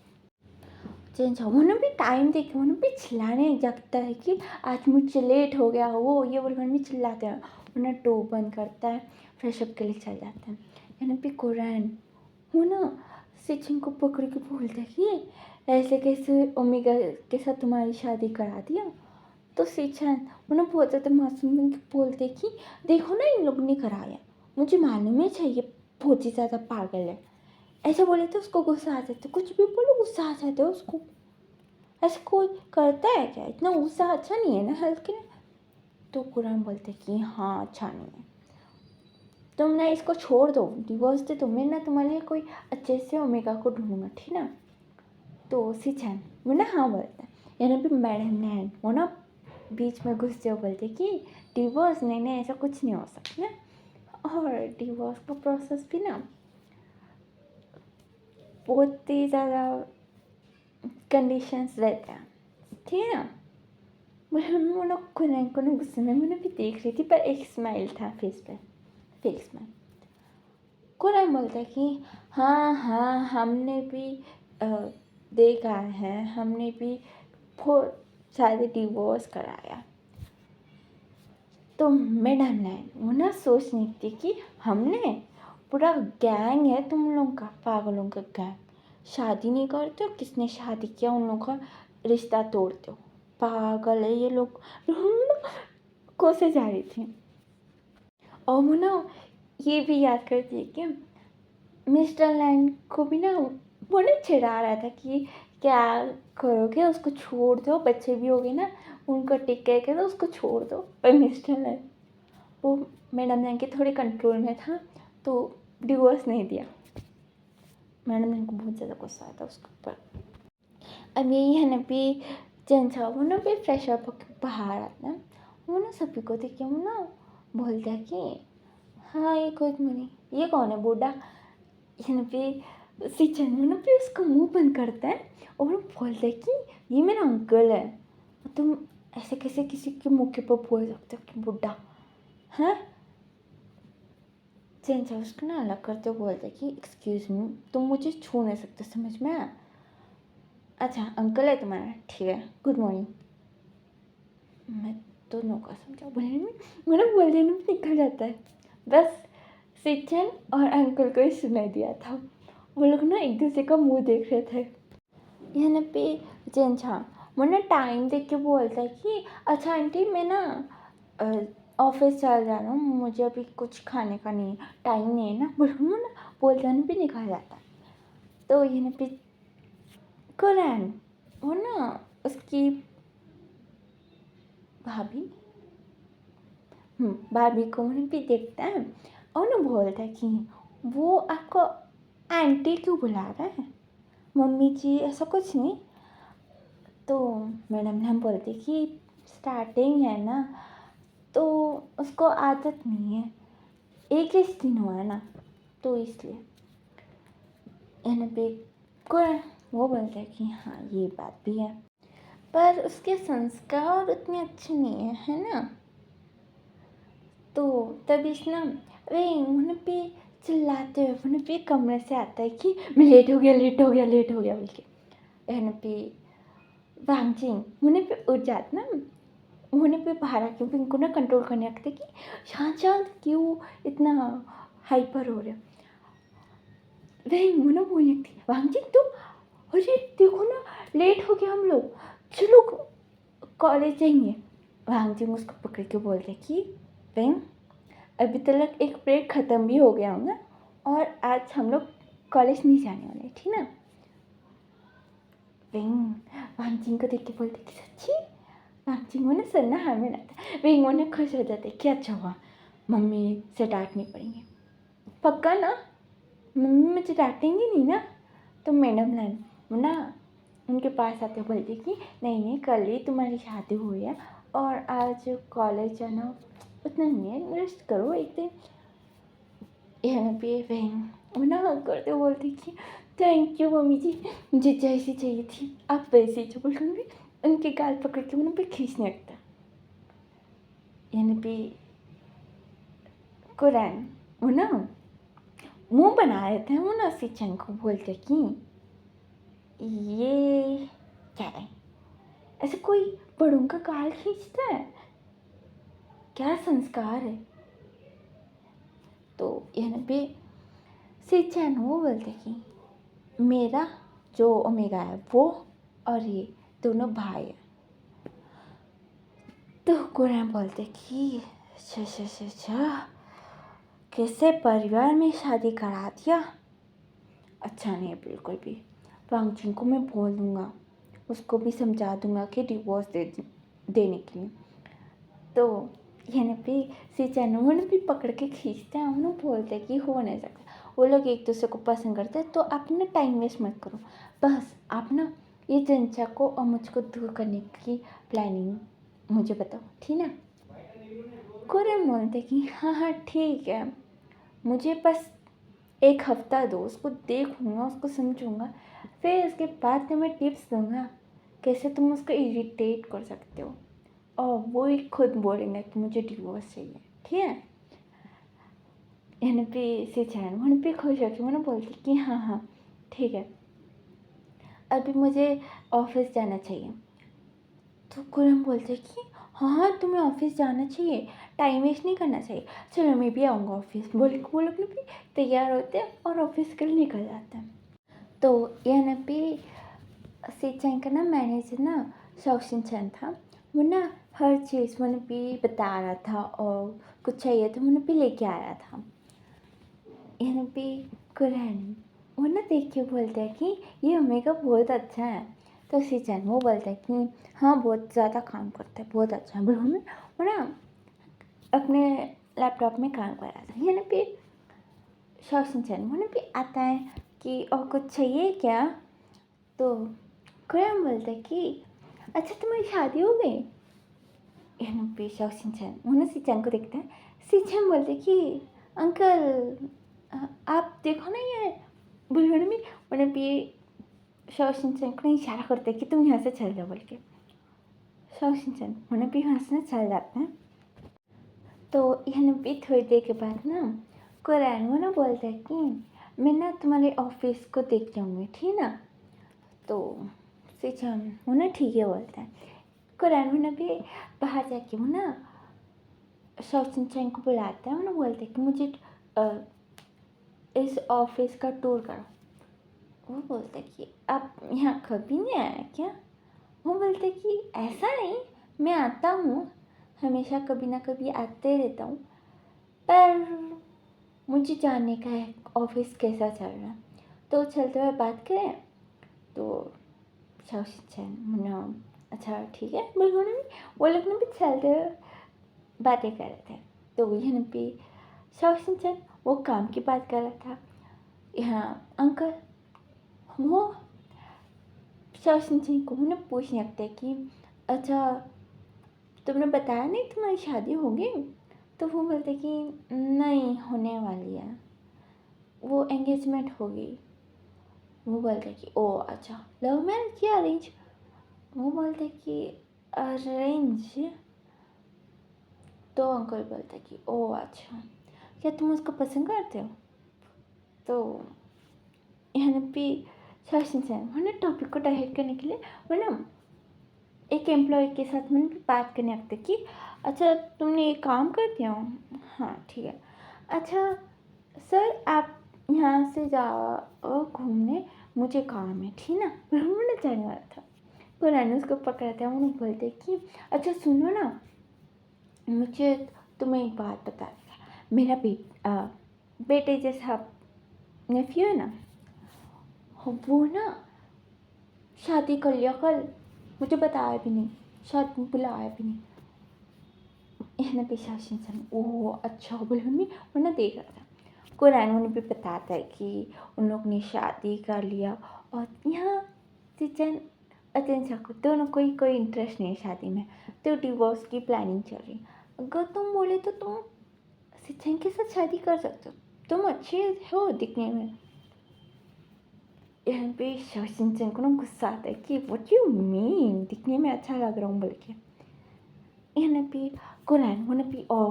चेंज हो भी टाइम देख के भी चिल्लाने लगता है कि आज मुझसे लेट हो गया, वो ये बोल भी चिल्लाते हैं। वो टो बंद करता है, फ्रेशअप के लिए चल जाता है। यहाँ पे कुरैन वो सिचिन को पकड़ के बोलता है कि ऐसे कैसे ओमेगा के साथ तुम्हारी शादी करा दिया। तो सिचन वो बहुत ज़्यादा मासूम बोलते कि देखो ना इन लोग ने कराया, मुझे मालूम है चाहिए, बहुत ही ज़्यादा पागल है। ऐसे बोले तो उसको गुस्सा आ जाता, कुछ भी बोलो गुस्सा आ जाता है उसको। ऐसे कोई करता है क्या, इतना गुस्सा अच्छा नहीं है ना हेल्थ के लिए। तो कुरान बोलते कि हाँ अच्छा नहीं है, तुम ना इसको छोड़ दो, डिवोर्स दे दो, मैं ना तुम्हारे लिए कोई अच्छे से ओमेगा को ढूंढूंगा, ठीक ना। तो सिचन वो हाँ बोलता है। यानी भी मैडम नैन वो बीच में घुसते हुए बोलते कि डिवोर्स नहीं नहीं ऐसा कुछ नहीं हो सकता ना। और डिवोर्स का प्रोसेस भी ना बहुत ही ज़्यादा कंडीशंस रहते हैं, ठीक है ना। मैंने को ना गुस्से में मैंने भी देख रही थी, पर एक स्माइल था फेस पे, फेक स्माइल। कुरैन बोलता है कि हाँ हाँ हमने भी देखा है, हमने भी बहुत सारे डिवोर्स कराया। तो मैडम ने वो ना सोच रही थी कि हमने पूरा गैंग है तुम लोग का, पागलों का गैंग, शादी नहीं करते हो, किसने शादी किया उन लोगों का रिश्ता तोड़ते हो, पागल है ये लोग। कोसे जा रही थी और वो ना ये भी याद करती है कि मिस्टर लैंड को भी ना वो ना चिढ़ा रहा था कि क्या करोगे, उसको छोड़ दो, बच्चे भी हो गए ना, उनको टेक केयर करो, उसको छोड़ दो। पर मिस्टर लैंड वो मैडम लैंड के थोड़े कंट्रोल में था तो डिवोर्स नहीं दिया। मैडम लैंड को बहुत ज़्यादा गुस्सा आया था उसके ऊपर। अब यही है ना भी जेंट्स वो ना भी फ्रेश अप होकर बाहर आता है, वो ना सभी को देख के वो ना बोलता है कि हाँ ये कोई नहीं, ये कौन है बूढ़ा। यहाँ पे सिचन में ना भी उसका मुंह बंद करता है और वो बोलता है कि ये मेरा अंकल है, तुम ऐसे कैसे किसी के मुँह के ऊपर बोल सकते हो कि बूढ़ा है। चेंज उसको ना अलग करते हुए बोलते कि एक्सक्यूज़ मी, तुम मुझे छू नहीं सकते, समझ में आया। अच्छा अंकल है तुम्हारा, ठीक है, गुड मॉर्निंग। मैं दोनों का समझा बोलने में मेरा बोलने में निकल जाता है। बस सिचन और अंकल को ही सुनाई दिया था, वो लोग ना एक दूसरे का मुंह देख रहे थे। यहाँ पे जेंस हाँ वो ना टाइम देख के बोलता है कि अच्छा आंटी मैं ना ऑफिस चल जा रहा हूँ, मुझे अभी कुछ खाने का नहीं टाइम नहीं है ना, बोलूँ ना बोलते भी निकल जाता। तो यहाँ पे कुरैन वो ना उसकी भाभी भाभी को भी देखता है और ना बोलता है कि वो आपको आंटी क्यों बुला रहा है, मम्मी जी ऐसा कुछ नहीं। तो मैडम ने हम बोलते कि स्टार्टिंग है ना तो उसको आदत नहीं है, एक ही दिन हुआ है ना तो इसलिए। एन पे को वो बोलता है कि हाँ ये बात भी है, पर उसके संस्कार उतने अच्छे नहीं है ना। तो तभी ना वे उन्हें पे चिल्लाते हुए उन्हें पे कमरे से आता है कि मैं लेट हो गया लेट हो गया लेट हो गया बोल के। एन पे वांगजिंग उन्हें पे उठ जाते ना, उन्हें पे बाहर आके उनको ना कंट्रोल करने लगते कि शांत शांत क्यों इतना हाइपर हो रहे हो। वही मुना बोलने लगती वांगजिंग तुम, अरे देखो ना लेट हो गया हम लोग, चलो कॉलेज जाएंगे। वांगजिंग उसको पकड़ के बोलते कि वेंग अभी तक एक पीरियड ख़त्म भी हो गया होगा और आज हम लोग कॉलेज नहीं जाने वाले, ठीक ना। वेंग वांगजिंग को देख के बोलते कि सच्ची। वांगजिंग ने सन्ना हाँ में लाता, वेंग ने खुश हो जाते कि अच्छा हुआ मम्मी से डांटनी पड़ेंगे, पक्का ना मम्मी मुझे डांटेंगी नहीं ना। तो मैडम लैंड ना उनके पास आते बोलते कि नहीं नहीं कल ही तुम्हारी शादी हुई है और आज कॉलेज जाना उतना नहीं है, रेस्ट करो एक दिन। यहाँ पे बहन ना करते बोलती कि थैंक यू मम्मी जी, मुझे जैसी चाहिए थी आप वैसे ही जो बोल भी उनके गाल पकड़ के उन्हें पे खींचने लगता। यहाँ पे कुरैन वो ना मुँह बना रहे थे, वो ना सिचन को बोलते कि ये क्या है, ऐसे कोई बड़ों का गाल खींचता है, क्या संस्कार है। तो यहाँ पे सिचन वो बोलते कि मेरा जो ओमेगा है वो और ये दोनों भाई है। तो कुरैन बोलते कि अच्छा कैसे परिवार में शादी करा दिया, अच्छा नहीं है बिल्कुल भी। वांगजिंग को मैं बोल दूँगा, उसको भी समझा दूँगा कि डिवोर्स देने के लिए। तो यहाँ पे सिचन उन्होंने भी पकड़ के खींचते हैं, उन्होंने बोलते कि हो नहीं सकता, वो लोग एक दूसरे को पसंद करते हैं, तो आप ना टाइम वेस्ट मत करो, बस आप ना ये जनचा को और मुझको दूर करने की प्लानिंग मुझे बताओ, ठीक ना। कुरन बोलते कि हाँ हाँ ठीक है, मुझे बस 1 हफ्ता दो, उसको देखूँगा, उसको समझूँगा, फिर उसके बाद मैं टिप्स दूँगा कैसे तुम उसको इरिटेट कर सकते हो, और वो ही खुद बोलेंगे कि मुझे डिवोर्स चाहिए। ठीक है, एन पे से चैन वहाँ पे खुश होकर मैंने बोलती कि हाँ हाँ ठीक है, अभी मुझे ऑफिस जाना चाहिए। तो कुरम बोलते कि हाँ तुम्हें ऑफिस जाना चाहिए, टाइम वेस्ट नहीं करना चाहिए, चलो मैं भी आऊँगा ऑफिस, बोल के वो लोग भी तैयार होते हैं और ऑफिस के लिए निकल जाते हैं। तो यह ना भी सिंचन का ना मैनेजर ना शौशिन था, वो ना हर चीज़ मैंने भी बता रहा था और कुछ चाहिए तो मैंने भी लेके आ रहा था। यह भी कुरैन वो ना देख के बोलते हैं कि ये ओमेगा बहुत अच्छा है। तो सिंचन वो बोलता है कि हाँ बहुत ज़्यादा काम करता है, बहुत अच्छा है। बोलो में वो ना अपने लैपटॉप में काम कर रहा था। यानी भी शौशिन वो ना भी आता है कि और कुछ चाहिए क्या। तो कुरैन बोलता है कि अच्छा तुम्हारी शादी हो गई। यानी भी शौशिन वो ना सिंचन को देखता है। सिंचन बोलते कि अंकल आप देखो ना ये बुलहन में उन्हें भी शौशिन को इशारा करते कि तुम यहाँ से चल जाओ बोल के। शौशिन उन्हें भी यहाँ से चल जाते हैं। तो यहाँ भी थोड़ी देर के बाद ना कुरैन वो ना बोलता है कि मैं ना तुम्हारे ऑफिस को देख जाऊँगी, ठीक ना। तो सिंचन वो ना ठीक है बोलता है। कुरैन वो ना भी बाहर जाके वो ना शौशिन को बुलाता है। वो ना बोलते हैं कि मुझे इस ऑफिस का टूर करो। वो बोलते कि आप यहाँ कभी नहीं आया क्या। वो बोलते कि ऐसा नहीं, मैं आता हूँ, हमेशा कभी ना कभी आते रहता हूँ, पर मुझे जानने का है ऑफिस कैसा चल रहा है, तो चलते हुए बात करें। तो शौशिन अच्छा ठीक है बिल्कुल। वो लोग ने भी चलते हुए बातें कर रहे थे। तो यहाँ भी शौशिन वो काम की बात कर रहा था। यहाँ अंकल वो शौशिन को ना पूछने लगते हैं कि अच्छा तुमने बताया नहीं तुम्हारी शादी हो गई। तो वो बोलते कि नहीं होने वाली है, वो एंगेजमेंट हो गई। वो बोलते कि ओ अच्छा, लव मैरिज या अरेंज। वो बोलते कि अरेंज। तो अंकल बोलते कि ओ अच्छा, क्या तुम उसको पसंद करते हो। तो यहाँ पे शौशिन मैंने टॉपिक को डाइवर्ट करने के लिए मतलब एक एम्प्लॉय के साथ मैंने बात करने लगते कि अच्छा तुमने ये काम कर दिया हो। हाँ ठीक है, अच्छा सर आप यहाँ से जाओ घूमने, मुझे काम है, ठीक ना। मैंने जाने वाला था। कुरैन उसको पकड़ाते हैं। उन्होंने बोलते कि अच्छा सुनो ना, मुझे तुम्हें एक बात बता देगा, मेरा बेटे जैसा नेफ्यू है ना, वो ना शादी कर लिया कल, मुझे बताया भी नहीं, शादी में बुलाया भी नहीं। यहाँ पे शौशिन ओह अच्छा बोले उन्हें वरना देख रहा था। कुरैन उन्हें भी बताता है कि उन लोग ने शादी कर लिया और यहाँ सिंचन अतेंशा को दोनों कोई इंटरेस्ट नहीं है शादी में, तो डिवोर्स की प्लानिंग चल रही। अगर तुम बोले तो तुम सिंचन के साथ शादी कर सकते हो, तुम अच्छे हो दिखने में। यहाँ पे शौशिन को ना गुस्सा आता है कि व्हाट यू मीन दिखने में अच्छा लग रहा हूँ बोल के। यहाँ पे कुरैन वो ना भी और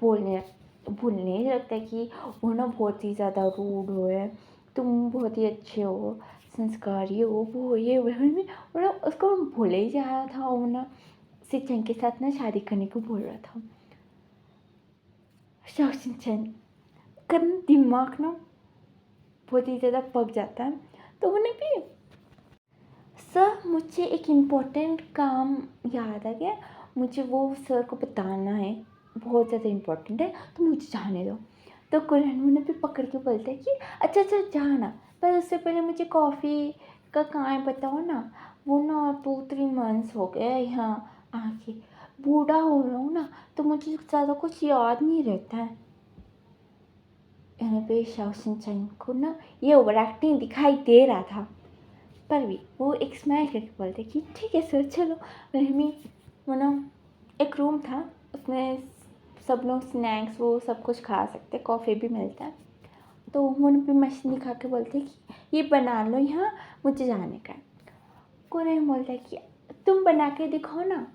बोलने लगता है कि वो ना बहुत ही ज़्यादा रूड हो है, तुम बहुत ही अच्छे हो, संस्कारी हो, वो ये वो ना उसको भूल ही जा रहा था। वो ना सिंचन के साथ ना शादी करने को बोल रहा था। शौशिन का दिमाग ना बहुत ही ज़्यादा पक जाता है। तो उन्हें भी सर मुझे एक इम्पोर्टेंट काम याद आ गया, मुझे वो सर को बताना है, बहुत ज़्यादा इम्पोर्टेंट है, तो मुझे जाने दो। तो कुरैन मुझे भी पकड़ के बोलते हैं कि अच्छा अच्छा जाना, पर उससे पहले मुझे कॉफ़ी का कहाँ बताओ ना। वो ना 2-3 मंथ्स हो गए यहाँ आके, बूढ़ा हो रहा हूँ ना, तो मुझे ज़्यादा कुछ याद नहीं रहता है। यहाँ पे शौशिन को ना ये ओवर एक्टिंग दिखाई दे रहा था, पर भी वो एक स्माइल करके बोलते कि ठीक है सर चलो। में वो ना एक रूम था, उसमें सब लोग स्नैक्स वो सब कुछ खा सकते हैं, कॉफ़ी भी मिलता है। तो उन्होंने भी मशीन दिखा के बोलते कि ये बना लो यहाँ, मुझे जाने का है। कोरियन बोलता है कि तुम बना के दिखाओ ना,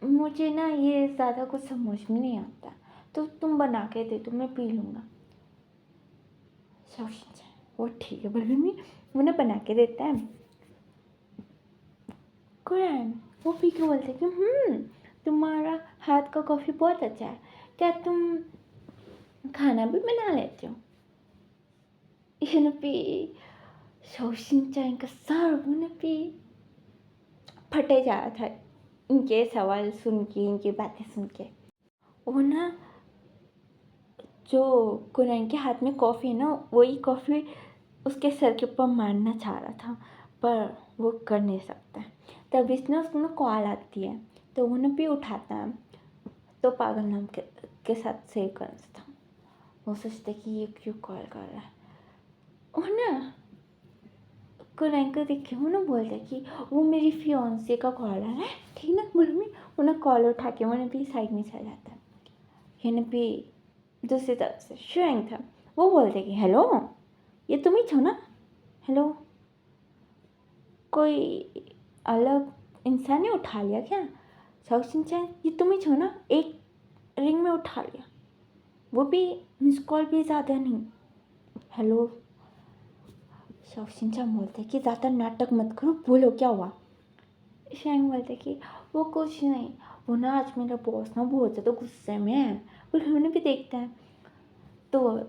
मुझे ना ये ज़्यादा कुछ समझ में नहीं आता, तो तुम बना के दे दो, मैं पी लूँगा। वो ठीक है बोले मैं, उन्हें बना के देता है। कोरियन वो पी के बोलते कि तुम्हारा हाथ का कॉफ़ी बहुत अच्छा है, क्या तुम खाना भी बना लेते हो? शौशिन का सर फटे जा रहा था इनके सवाल सुन के, इनकी बातें सुन के। वो ना जो कुरैन के हाथ में कॉफ़ी है ना, वही कॉफ़ी उसके सर के ऊपर मारना चाह रहा था, पर वो कर नहीं सकता। तब इसने उसको कॉल आती है, तो वो भी उठाता है। तो पागल नाम के साथ सेव करता था। वो सोचते कि ये क्यों कॉल कर रहा है। वो ना कुरैन को देख के वो ना बोलते कि वो मेरी फियांसे का कॉल आ रहा है, ठीक ना। बोले उन्हें कॉल उठा के उन्हें भी साइड में चला जाता है। ये भी दूसरी तरफ से शुएंग था, वो बोलते कि हेलो, ये तुम ही छो ना? हेलो, कोई अलग इंसान ने उठा लिया क्या? शौशिन-चैन, ये तुम ही छो ना? एक रिंग में उठा लिया, वो भी मिस कॉल भी ज़्यादा नहीं। हेलो। शौशिन-चैन बोलते कि ज़्यादा नाटक मत करो, बोलो क्या हुआ? शैंग बोलते कि वो कुछ नहीं, वो ना आज मेरा बॉस ना बहुत ज़्यादा गुस्से में है, उन्होंने भी देखता है। तो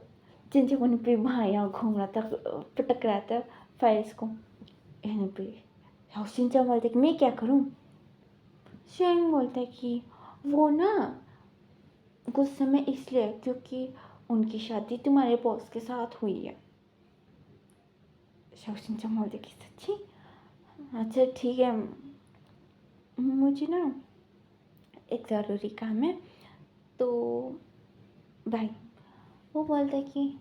जिन उन पे वहाँ यहाँ घूम रहा था, पटक रहा था फाइल्स को। यहाँ पे शौशिन-चैन बोलते कि मैं क्या करूँ? शैंग बोलता है कि वो ना गुस्से में इसलिए क्योंकि उनकी शादी तुम्हारे बॉस के साथ हुई है। शौशिन-चैन बोलते कि सच्ची? अच्छा ठीक है, मुझे ना एक ज़रूरी काम है, तो बाय। वो बोलता है कि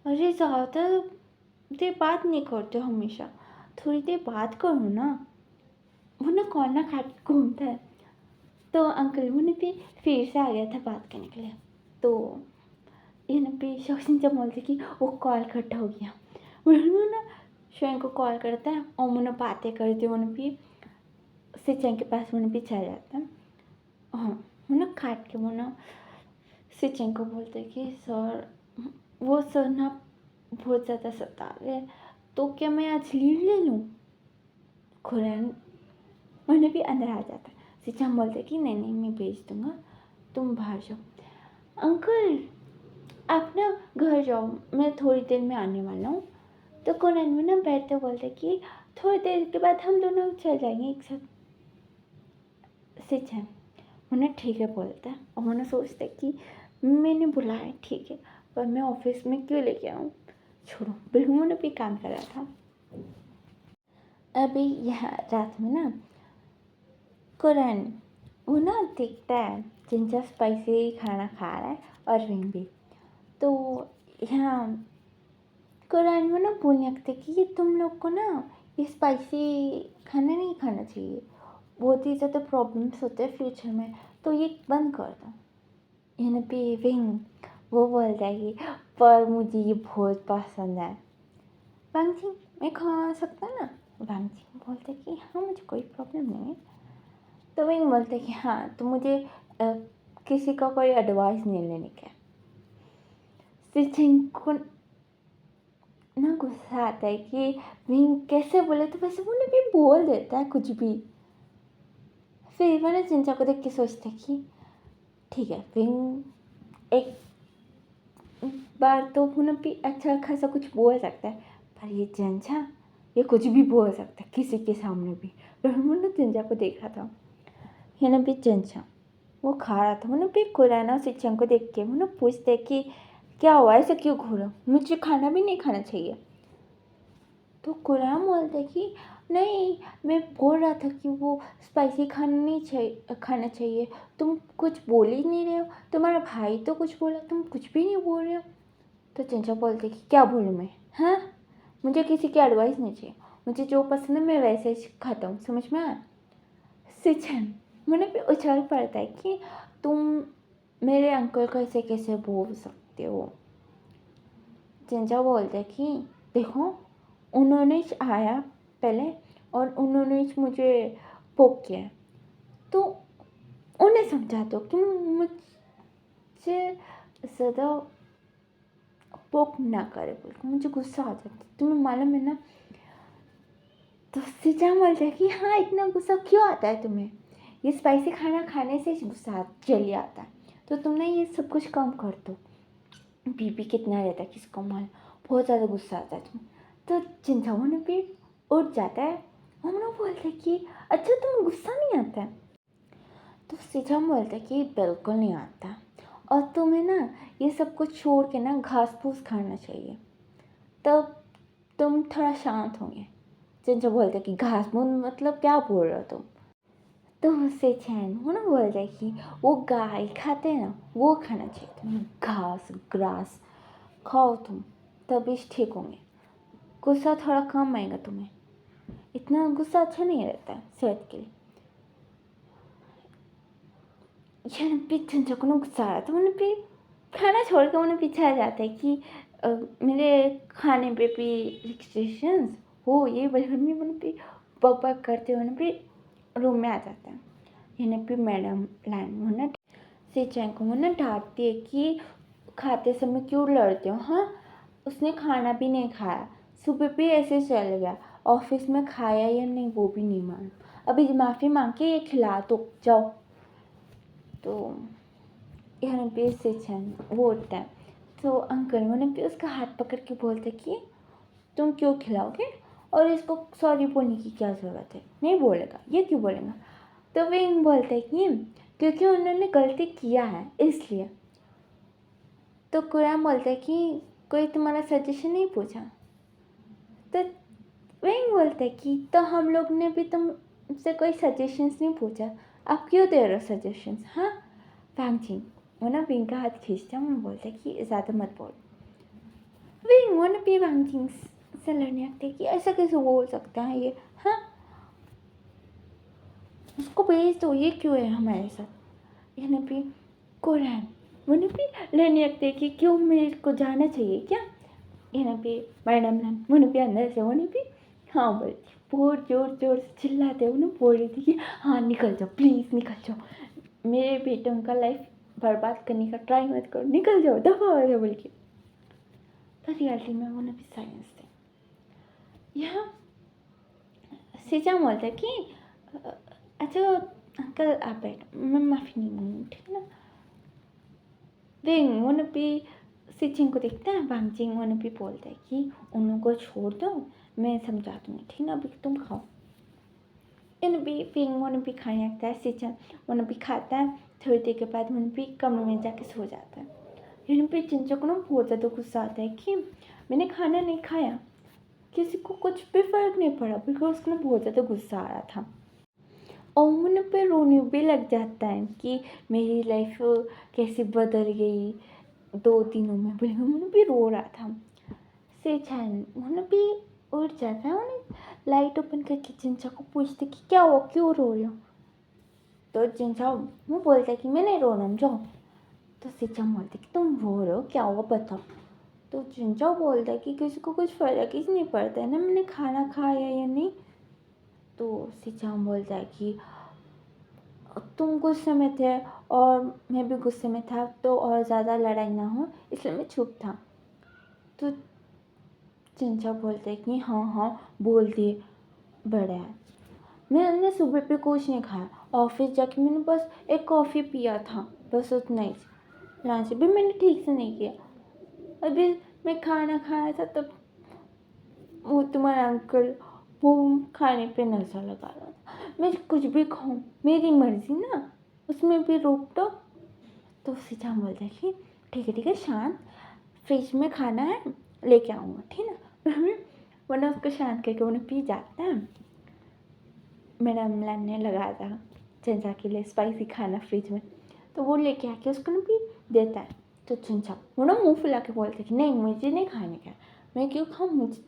अरे ज़्यादा देर बात नहीं करते हमेशा, थोड़ी देर बात करो ना। वो ना कॉल ना काट के घूमता है। तो अंकल वो ने भी फिर से आ गया था बात करने के लिए। तो ये ना भी शौशिन-चैन बोलते कि वो कॉल कट हो गया। उन्होंने ना शुएंग को कॉल करता है और उन्होंने बातें करते, उन्होंने भी सिचेंग के पास उन्हें भी चला जाता है। हाँ, वो ना काट के वो ना सिचेंग को बोलते कि सर, वो सर ना बहुत ज़्यादा सता रहे हैं, तो क्या मैं आज लीव ले लूँ? खुरैन उन्हें भी अंदर आ जाता है। सिचेंग बोलते कि नहीं नहीं, मैं भेज दूँगा, तुम बाहर जाओ। अंकल आप ना घर जाओ, मैं थोड़ी देर में आने वाला हूँ। तो कुरैन में ना बैठते बोलते कि थोड़ी देर के बाद हम दोनों चल जाएंगे एक साथ। सिचेंग उन्हें ठीक है बोलता है और उन्हें सोचता है कि मैंने बुलाया ठीक है, पर मैं ऑफिस में क्यों लेके आऊँ, छोड़ो। बिल्कुल ने भी काम कर रहा था। अभी यहाँ रात में ना कुरैन वो ना देखता है जिनचा स्पाइसी खाना खा रहा है और रिंग भी। तो यहाँ कुरैन में ना बोलने लगते कि ये तुम लोग को ना ये स्पाइसी खाना नहीं खाना चाहिए, बहुत ही ज़्यादा प्रॉब्लम्स होते हैं फ्यूचर में, तो ये बंद कर दो। यहाँ पे विंग वो बोलता है कि पर मुझे ये बहुत पसंद है। वांगजिन मैं खा सकता ना? वांगजिन बोलता है कि हाँ, मुझे कोई प्रॉब्लम नहीं है। तो विंग बोलता है कि हाँ, तो मुझे किसी का कोई एडवाइस नहीं लेने का। सिचिंग को ना गुस्सा आता है कि विंग कैसे बोले, तो वैसे वो भी बोल देता है कुछ भी। फिर वो ना चिंचा को देख के सोचता है कि ठीक है, विंग एक बार तो उन्हें भी अच्छा खासा कुछ बोल सकता है, पर ये चिंचा ये कुछ भी बोल सकता है किसी के सामने भी। पर उन्होंने चिंचा को देखा था, ये भी चिंचा वो खा रहा था। उन्हें भी कुरैन और सिचेंग को देख के उन्हें पूछते कि क्या हुआ, ऐसे क्यों घूरा, मुझे खाना भी नहीं खाना चाहिए। तो कुरैन बोलते कि नहीं, मैं बोल रहा था कि वो स्पाइसी खाना चाहिए, तुम कुछ बोल ही नहीं रहे हो, तुम्हारा भाई तो कुछ बोला, तुम कुछ भी नहीं बोल रहे हो। तो चिंचा बोलते कि क्या बोलूँ मैं, हाँ, मुझे किसी की एडवाइस नहीं चाहिए, मुझे जो पसंद है मैं वैसे ही खाता हूँ, समझ में आया? सिचन मुझे भी उछल पड़ता है कि तुम मेरे अंकल को ऐसे कैसे बोल सकते हो। चिंचा बोलते कि देखो, उन्होंने आया पहले और उन्होंने मुझे पोक किया, तो उन्हें समझा दो कि मुझे ज़्यादा पोक ना करे, बोल के मुझे गुस्सा आ जाता है, तुम्हें मालूम है ना। तो सिंचा बोलता है कि हाँ, इतना गुस्सा क्यों आता है तुम्हें, ये स्पाइसी खाना खाने से गुस्सा चली आता है, तो तुमने ये सब कुछ कम कर दो। बीपी कितना रहता है किसको मालूम, बहुत ज़्यादा गुस्सा आता है तुम्हें। तो चिंचाओं ने भी उठ जाता है। हम लोग बोलते हैं कि अच्छा, तुम्हें गुस्सा नहीं आता है। तो सिंचाओं बोलते हैं कि बिल्कुल नहीं आता, और तुम्हें ना ये सब कुछ छोड़ के ना घास फूस खाना चाहिए, तब तुम थोड़ा शांत होंगे। चिंचा बोलते हैं कि घास फूस मतलब क्या बोल रहे हो तुम। तो उससे चैन वो ना बोलता है कि वो गाय खाते हैं ना, वो खाना चाहिए तुम्हें, घास ग्रास खाओ तुम, तभी ठीक होंगे, गुस्सा थोड़ा कम आएगा तुम्हें, इतना गुस्सा अच्छा नहीं रहता है सेहत के लिए। यानी भी चिंचा को ना गुस्सा आया, तो उन्हें भी खाना छोड़ के उन्हें पीछे आ जाता है कि मेरे खाने पे भी रिस्ट्रिक्शंस हो, ये बचपन में भी बक बक करते हुए भी रूम में आ जाता है। यानी भी मैडम लाइन वो ना सिंचाई को वो ना डांटती है कि खाते समय क्यों लड़ते हो। हाँ, उसने खाना भी नहीं खाया, सुबह भी ऐसे चल गया, ऑफिस में खाया या नहीं वो भी नहीं मालूम, अभी माफ़ी मांग के ये खिला तो जाओ। तो यहाँ पे सिंचाई वो उठता है, तो अंकल वो भी उसका हाथ पकड़ के बोलते कि तुम क्यों खिलाओगे, और इसको सॉरी बोलने की क्या ज़रूरत है, नहीं बोलेगा, ये क्यों बोलेगा। तो वे बोलते कि क्योंकि उन्होंने गलती किया है इसलिए। तो कुरान बोलता है कि कोई तुम्हारा सजेशन नहीं पूछा। तो वही बोलते कि तो हम लोग ने भी तुमसे कोई सजेशंस नहीं पूछा, आप क्यों दे रहे हो सजेशंस। हाँ, फैंगचिंग वो ना विंग का हाथ खींचता है, वो बोलते कि ज़्यादा मत बोल। विंग वो ना भी फैंगचिंग से लड़ने लगते कि ऐसा कैसे बोल सकता है ये। हाँ, उसको भेज दो, ये क्यों है हमारे साथ। यानी भी कुरान वो भी लड़ने लगते कि क्यों मेरे को जाना चाहिए क्या। यहाँ पे मैडम मैम वो भी अंदर से वो भी हाँ बोलती, बहुत जोर जोर से चिल्लाते उन्हें बोल रही थी कि हाँ निकल जाओ, प्लीज़ निकल जाओ, मेरे बेटों का लाइफ बर्बाद करने का ट्राई मत करो, निकल जाओ, दफा हो जाओ बोल के। पर रियलिटी में वो भी साइंस थे। यहाँ सीचा बोलता है कि अच्छा अंकल आप बैठ, मैं माफ़ी नहीं मांगूंगी, ठीक है ना। वेंग वो भी सिचिंग को देखता है, वांगजिंग वो भी बोलता है कि उन को छोड़ दो, मैं समझा दूँगी, ठीक ना, अभी तुम खाओ। इन भी फिंग वो भी खाने लगता है, सिचन वो भी खाता है, थोड़ी देर के बाद वो भी कमरे में जाके सो जाता है। इन भी चिंचो को ना बहुत ज़्यादा गुस्सा आता है कि मैंने खाना नहीं खाया, किसी को कुछ भी फर्क नहीं पड़ा, बिकॉज उसको ना बहुत ज़्यादा गुस्सा आ रहा था। और मुझे पे रोने भी लग जाता है कि मेरी लाइफ कैसे बदल गई 2 दिनों में, बोले मुझे भी रो रहा था। सेचैन मुझे भी उठ जाता है, उन्हें लाइट ओपन करके चिंचा को पूछते कि क्या हुआ, क्यों रो रहे हो। तो चिंचा वो बोलता है कि मैं नहीं रो रहा हूँ, जाओ। तो सिंचा बोलते कि तुम रो रहे हो, क्या हुआ बताओ। तो चिंचा बोलता है कि किसी को कुछ फर्क ही नहीं पड़ता है ना, मैंने खाना खाया या नहीं। तो सिंचा बोलता है कि तुम गुस्से में थे और मैं भी गुस्से में था, तो और ज़्यादा लड़ाई ना हो इसलिए मैं चुप था। तो चिंचा बोलते हैं कि हाँ हाँ बोल दिए, बड़ा है। मैंने सुबह पे कुछ नहीं खाया, ऑफिस जाके मैंने बस एक कॉफ़ी पिया था, बस उतना ही। लंच भी मैंने ठीक से नहीं किया, अभी मैं खाना खाया था तब वो तुम्हारा अंकल वो खाने पे नज़र लगा रहा था। मैं कुछ भी खाऊं, मेरी मर्जी ना, उसमें भी रोक दो। तो सीधा बोलता है कि ठीक है शांत, फ्रिज में खाना है लेके आऊँगा, ठीक ना। वरना उसको शांत करके उन्हें पी जाता है। मेरा अम्लान ने लगाया था चिंचा के लिए स्पाइसी खाना फ्रिज में, तो वो लेके आके उसको ना भी देता है। तो चिंचा वो ना मुँह फुला के बोलते कि नहीं मुझे नहीं खाने का, मैं क्यों खाऊँ, मुझे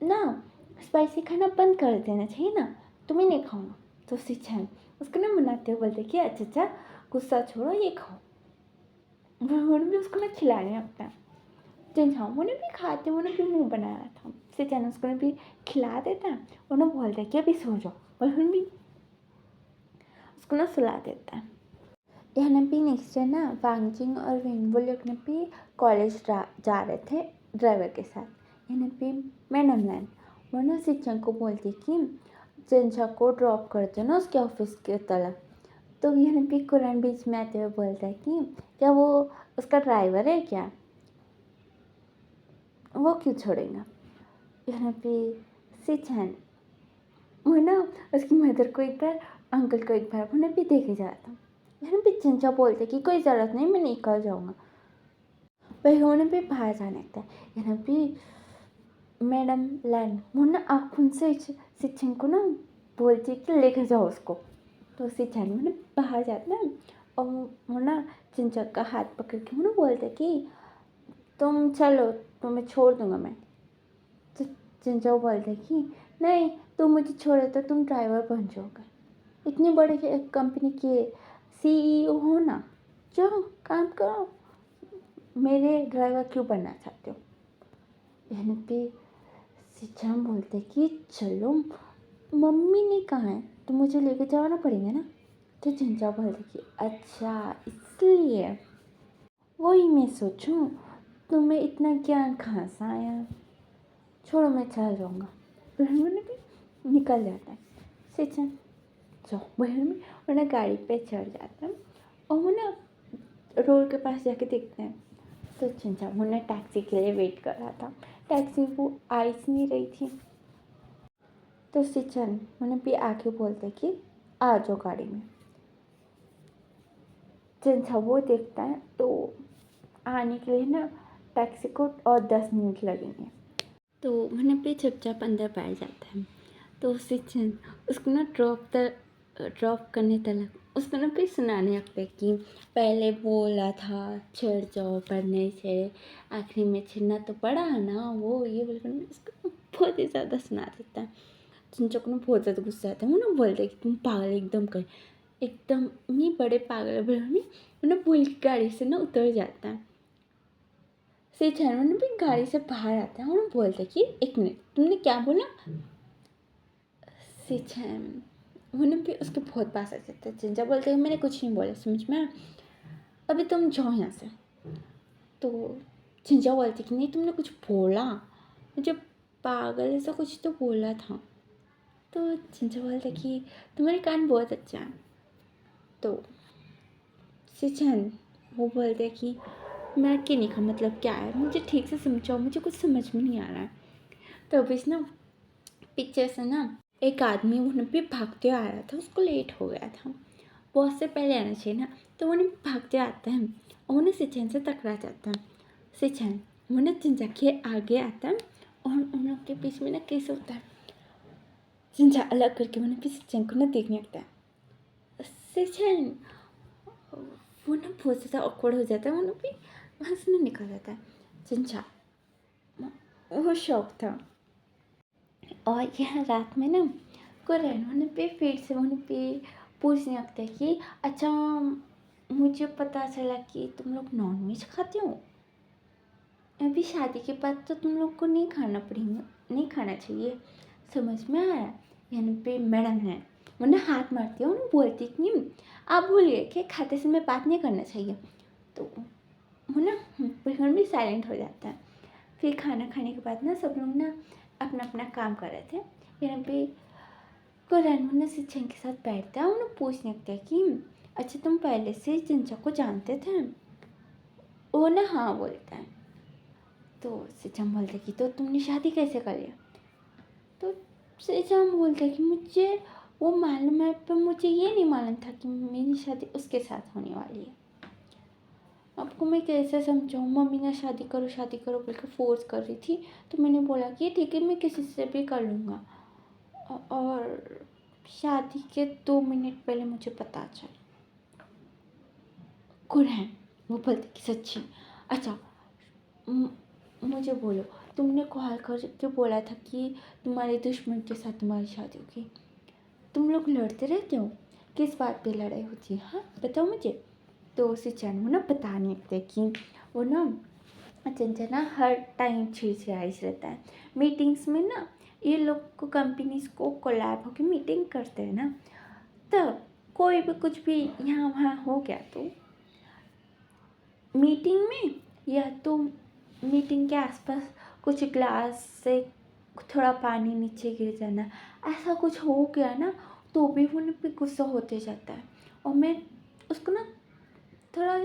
ना स्पाइसी खाना बंद कर देना चाहिए ना, तुम्हें नहीं खाऊंगा। तो सिंचाई उसको ना मनाते हुए बोलते कि अच्छा गुस्सा छोड़ो, ये खाओ। उन्होंने भी उसको ना खिलाने लगता है। जिनछा उन्हें भी खाते, उन्हें भी मुँह बनाया था, सिचन उसको भी खिला देता है। उन्हें बोलता है कि अभी सो जाओ, और उन्हें भी उसको ना सुला देता है। यहाँ भी नेक्स्ट डे ना वांगजिंग और विंग वो लोग ने भी कॉलेज जा रहे थे ड्राइवर के साथ। यहाँ पे मैडम लैन वो ना सिचन को बोलती कि जिनछा को ड्रॉप कर दो ना उसके ऑफिस की तरफ। तो यहाँ पे कुरान बीच में आते हुए बोलता है कि क्या वो उसका ड्राइवर है क्या, वो क्यों छोड़ेगा। यहाँ पे सिचन वो ना उसकी मदर को एक बार, अंकल को एक बार उन्हें भी देखे जाता। यहाँ पे जिनछा बोलते कि कोई ज़रूरत नहीं, मैं निकल जाऊँगा। वही उन्हें भी बाहर जाने लगता है। यहाँ पे मैडम लैन वो ना आँखों से सिचन को ना बोलती है कि लेकर जाओ उसको। तो सिचन मैंने बाहर जाता है और वो ना जिनछा का हाथ पकड़ के वो ना बोलते कि तुम चलो, तुम्हें छोड़ दूंगा मैं। तो जिनछा बोलते कि नहीं, तुम मुझे छोड़े तो तुम ड्राइवर बन जाओगे, इतनी बड़ी कंपनी के CEO हो ना, जाओ काम करो, मेरे ड्राइवर क्यों बनना चाहते हो। यहाँ पे सिचन बोलते कि चलो, मम्मी ने कहा है तो मुझे लेके जाना पड़ेगा ना। तो जिनछा बोलते कि अच्छा इसलिए, वही मैं सोचूं तुम्हें इतना ज्ञान कहाँ से आया, छोड़ो मैं चल जाऊँगा। बहन भी निकल जाता है। सिचन जाओ, बहन में उन्हें गाड़ी पे चढ़ जाता है और वो ना रोड के पास जाके देखते हैं। तो जिनछा उन्हें टैक्सी के लिए वेट कर रहा था, टैक्सी वो आ ही नहीं रही थी। तो सिचन उन्हें भी आके बोलते कि आ जाओ गाड़ी में। जिनछा वो देखता है तो आने के लिए ना टैक्सी को और 10 मिनट लगेंगे। तो उन्हें भी चुपचाप अंदर बैठ जाता है। तो सिचन उसको ना ड्रॉप करने तक उसको ना भी सुनाने लगता है कि पहले बोला था छिड़ जाओ पढ़ने से, आखिरी में छिड़ना तो पड़ा ना, वो ये बोलकर उसको बहुत ही ज़्यादा सुना देता है। जिनछा को ना बहुत ज़्यादा गुस्सा आता है। वो ना बोलते कि तुम पागल एकदम कर, एकदम नहीं बड़े पागल है। वो ना पुल की गाड़ी से ना उतर जाता है। सिचन ने भी गाड़ी से बाहर आता है और बोलते कि एक मिनट, तुमने क्या बोला। सिचन उन्हें भी उसके बहुत पास आ जाता है। जिनछा बोलते हैं मैंने कुछ नहीं बोला, समझ में, अभी तुम जाओ यहाँ से। तो जिनछा बोलती कि नहीं तुमने कुछ बोला, मुझे पागल ऐसा कुछ तो बोला था। तो जिनछा बोलते कि तुम्हारे कान बहुत अच्छा है। तो सिचन वो बोलते कि मैं कि नहीं का मतलब क्या है, मुझे ठीक से समझाओ, मुझे कुछ समझ में नहीं आ रहा है। तो अभी ना पीछे से ना एक आदमी उन्हें भी भागते आ रहा था, उसको लेट हो गया था, बहुत से पहले आना चाहिए ना। तो उन्हें भागते आता है और उन्हें सिचन से टकरा जाता है। सिचन उन्हें जिनछा के आगे आता है और उन लोग के बीच में ना किस होता है। जिनछा अलग करके उन्हें भी सिचन को ना देखने लगता है। सिचन वो ना बहुत ज़्यादा ऑकवर्ड हो जाता है, उन्हें भी वहाँ से ना निकल जाता है। जिनछा वो शौक था। और यह रात में ना कुरैन उन्हें पे फिर से उन्हें पे पूछने लगता है कि अच्छा मुझे पता चला कि तुम लोग नॉनवेज खाते हो, अभी शादी के बाद तो तुम लोग को नहीं खाना पड़ेगा, नहीं खाना चाहिए, समझ में आ रहा है। यहाँ पे मैडम है, उन्हें हाथ मारती है, उन्हें बोलती कि आप भूल गए कि खाते समय बात नहीं करना चाहिए। तो वो ना बिल्कुल भी साइलेंट हो जाता है। फिर खाना खाने के बाद ना सब लोग ना अपना अपना काम कर रहे थे। यहाँ पे कुरैन ना सिचन के साथ बैठता है, उन्हें पूछने लगता है कि अच्छा तुम पहले से जिनछा को जानते थे। वो ना हाँ बोलता है। तो सिचन बोलता है कि तो तुमने शादी कैसे कर लिया। तो सिचन बोलता है कि मुझे वो मालूम है पर मुझे ये नहीं मालूम था कि मेरी शादी उसके साथ होने वाली है। आपको मैं कैसे समझाऊँ, मम्मी ने शादी करो बोलकर फोर्स कर रही थी, तो मैंने बोला कि ठीक है मैं किसी से भी कर लूँगा। और शादी के 2 मिनट पहले मुझे पता चला। कुरैन वो बोलते कि सच्ची, अच्छा मुझे बोलो, तुमने कॉल करके बोला था कि तुम्हारे दुश्मन के साथ तुम्हारी शादी होगी, तुम लोग लड़ते रहते हो, किस बात पे लड़ाई होती है, हाँ बताओ मुझे। तो सिचन वो ना पता नहीं लगता कि वो ना चंचल ना हर टाइम चिड़चिड़ाई रहता है। मीटिंग्स में ना ये लोग को कंपनीज को कोलैब होकर मीटिंग करते हैं ना, तब कोई भी कुछ भी यहाँ वहाँ हो गया तो मीटिंग में या तो मीटिंग के आसपास कुछ ग्लास से थोड़ा पानी नीचे गिर जाना, ऐसा कुछ हो गया ना तो भी वो ना पे गुस्सा होते जाता है। और मैं उसको ना थोड़ा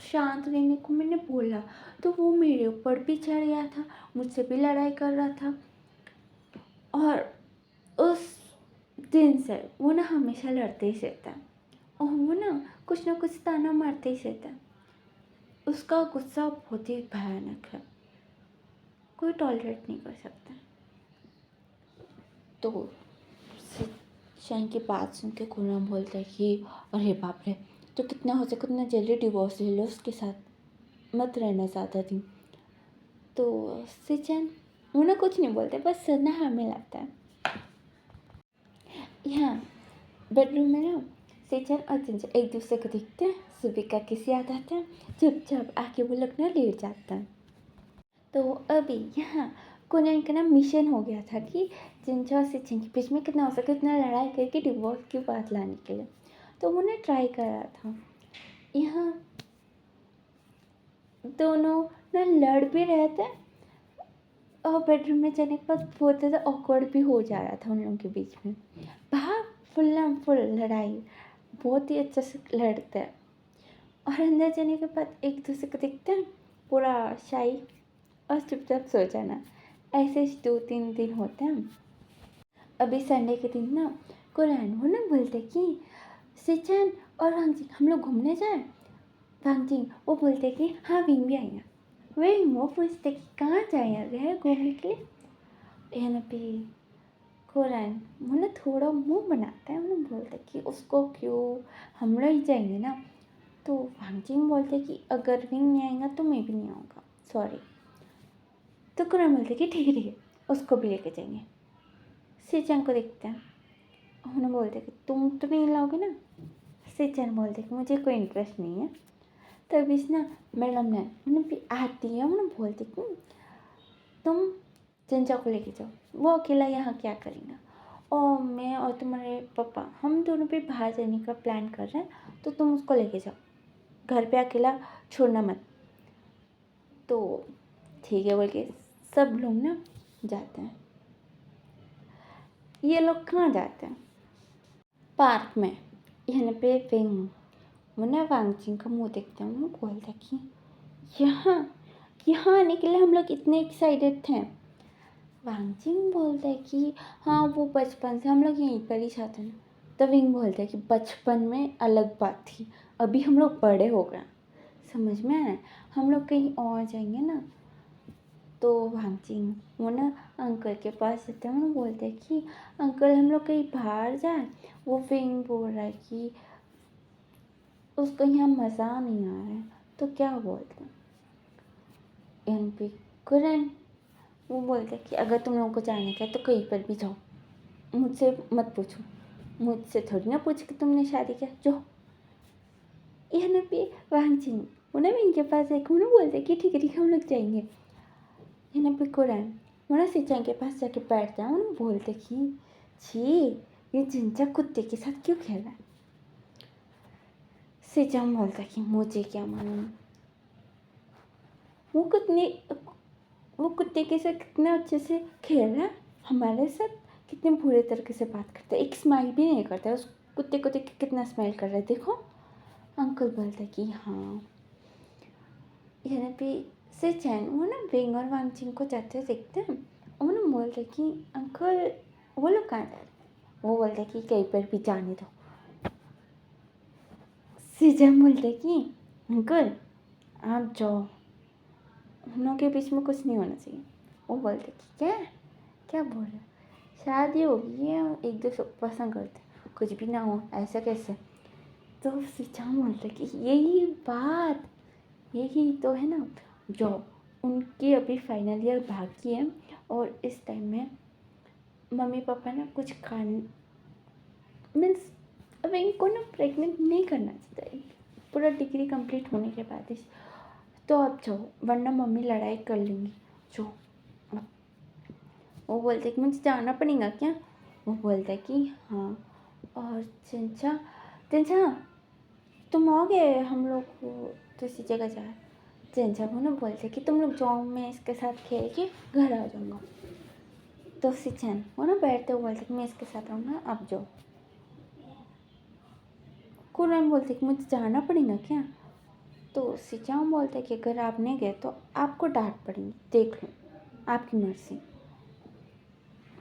शांत रहने को मैंने बोला तो वो मेरे ऊपर भी चढ़ गया था, मुझसे भी लड़ाई कर रहा था। और उस दिन से वो ना हमेशा लड़ते ही रहता है और वो ना कुछ ताना मारते ही रहता है। उसका गुस्सा बहुत ही भयानक है, कोई टॉलरेट नहीं कर सकता। तो शाइन की बात सुन के कुणाल बोलता है कि अरे बाप रे, तो कितना हो सके उतना जल्दी डिवोर्स ले लो, उसके साथ मत रहना ज़्यादा दिन। तो सिचन वो ना कुछ नहीं बोलते, बस सुनना हमें लगता है। यहाँ बेडरूम में ना सिचन और चंचल एक दूसरे को देखते हैं, सुबह का किसी याद आता है, चुपचाप आके वो लोग ना लेट जाता है। तो अभी यहाँ कुनाल का ना मिशन हो गया था कि चंचल और सिचन के बीच में कितना हो सके इतना लड़ाई करके डिवोर्स की बात लाने के लिए। तो वो ना ट्राई कर रहा था। यहाँ दोनों ना लड़ भी रहे थे और बेडरूम में जाने के बाद बहुत ज़्यादा ऑकवर्ड भी हो जा रहा था उन लोगों के बीच में। बाहर फुल लड़ाई, बहुत ही अच्छे से लड़ते हैं और अंदर जाने के बाद एक दूसरे को देखते हैं, पूरा शाई और चुपचाप सो जाना। ऐसे 2-3 दिन होते हैं। अभी संडे के दिन ना कुरान वो ना बोलते कि सिचन और वांगजिंग हम लोग घूमने जाएं। वांगजिंग वो बोलते कि हाँ विंग भी आएगा। विंग वो पूछते कि कहाँ जाएंगे घूमने के लिए। यहाँ पे कुरान वो ना थोड़ा मुंह बनाता है, वो बोलते कि उसको क्यों, हम लोग ही जाएंगे ना। तो वांगजिंग बोलते कि अगर विंग नहीं आएगा तो मैं भी नहीं आऊँगा, सॉरी। तो कुरान बोलते कि ठीक है उसको भी लेके जाएंगे। सिचन को देखते हैं, उन्होंने बोलते कि तुम तो नहीं लाओगे ना। सिचन बोलते कि मुझे कोई इंटरेस्ट नहीं है। तभी ना मैडम ने उन्हें भी आती है, उन्हें बोलती कि तुम चंचा को लेके जाओ, वो अकेला यहाँ क्या करेगा, और मैं और तुम्हारे पापा हम दोनों भी बाहर जाने का प्लान कर रहे हैं, तो तुम उसको लेके जाओ, घर पे अकेला छोड़ना मत। तो ठीक है बोल के सब लोग ना जाते हैं। ये लोग कहाँ जाते हैं, पार्क में। यहाँ पे विंग वो ना वांगजिंग का मुँह देखते हैं, वो बोलता कि यहाँ यहाँ आने के लिए हम लोग इतने एक्साइटेड थे। वांगजिंग बोलता है कि हाँ वो बचपन से हम लोग यहीं पर ही जाते हैं। तो विंग बोलता है कि बचपन में अलग बात थी, अभी हम लोग बड़े हो गए, समझ में आया, हम लोग कहीं और जाएंगे ना। तो वांगजिंग वो ना अंकल के पास जाते हैं, वो बोलते हैं कि अंकल हम लोग कहीं बाहर जाए। वो विंग बोल रहा है कि उसको यहाँ मज़ा नहीं आ रहा है, तो क्या बोलते हैं। एन पी कुरन वो बोलते कि अगर तुम लोगों को जाने का है तो कहीं पर भी जाओ, मुझसे मत पूछो, मुझसे थोड़ी ना पूछ के तुमने शादी किया, जो यहाँ पे वांगजिंग उन्हें भी इनके पास एक उन्हें बोलते कि ठीक है हम लोग जाएंगे। यहाँ पे कुरन उन्हें सिंचाई के पास जाके बैठ जाए, उन्हें बोलते कि छी ये जिंचा कुत्ते के साथ क्यों खेल रहा है। सिंचाई बोलता कि मुझे क्या मालूम, वो कुत्ते के साथ कितना अच्छे से खेल रहा है, हमारे साथ कितने बुरे तरीके से बात करता है, एक स्माइल भी नहीं करता है। उस कुत्ते को देख के कितना स्माइल कर रहा है, देखो। अंकल बोलता है कि हाँ। यहाँ पे से चैन वो ना विंग और वांगजिंग को जाते हुए देखते हैं, और ना बोलते कि अंकल वो लोग कहाँ जा रहे हैं। वो बोलते कि कहीं पर भी जाने दो। सीजन बोलते कि अंकल आप जाओ, हम लोग के बीच में कुछ नहीं होना चाहिए। वो बोलते कि क्या क्या बोल रहे, शादी हो गई है, एक दूसरे को पसंद करते, कुछ भी ना हो ऐसा कैसे। तो सिचाम बोलते कि यही तो है ना, जो उनकी अभी फाइनल ईयर बाकी है और इस टाइम में मम्मी पापा ना कुछ खान मीन्स अब इनको ना प्रेग्नेंट नहीं करना चाहिए। पूरा डिग्री कंप्लीट होने के बाद ही, तो अब जाओ वरना मम्मी लड़ाई कर लेंगी। जो अब वो बोलते कि मुझे जाना पड़ेगा क्या? वो बोलता है कि हाँ। और चंचा चंचा तुम आओगे, हम लोग दूसरी जगह जाए। चंचा को ना बोलते कि तुम लोग जाओ, मैं इसके साथ खेल के घर आ जाऊँगा। तो सिचन वो ना बैठते हुए बोलते कि मैं इसके साथ रहूँगा, आप जाओ। कुरन बोलते कि मुझे जाना पड़ेगा क्या? तो सिचाओ बोलते कि अगर आप नहीं गए तो आपको डांट पड़ेगी, देख लो आपकी मर्जी।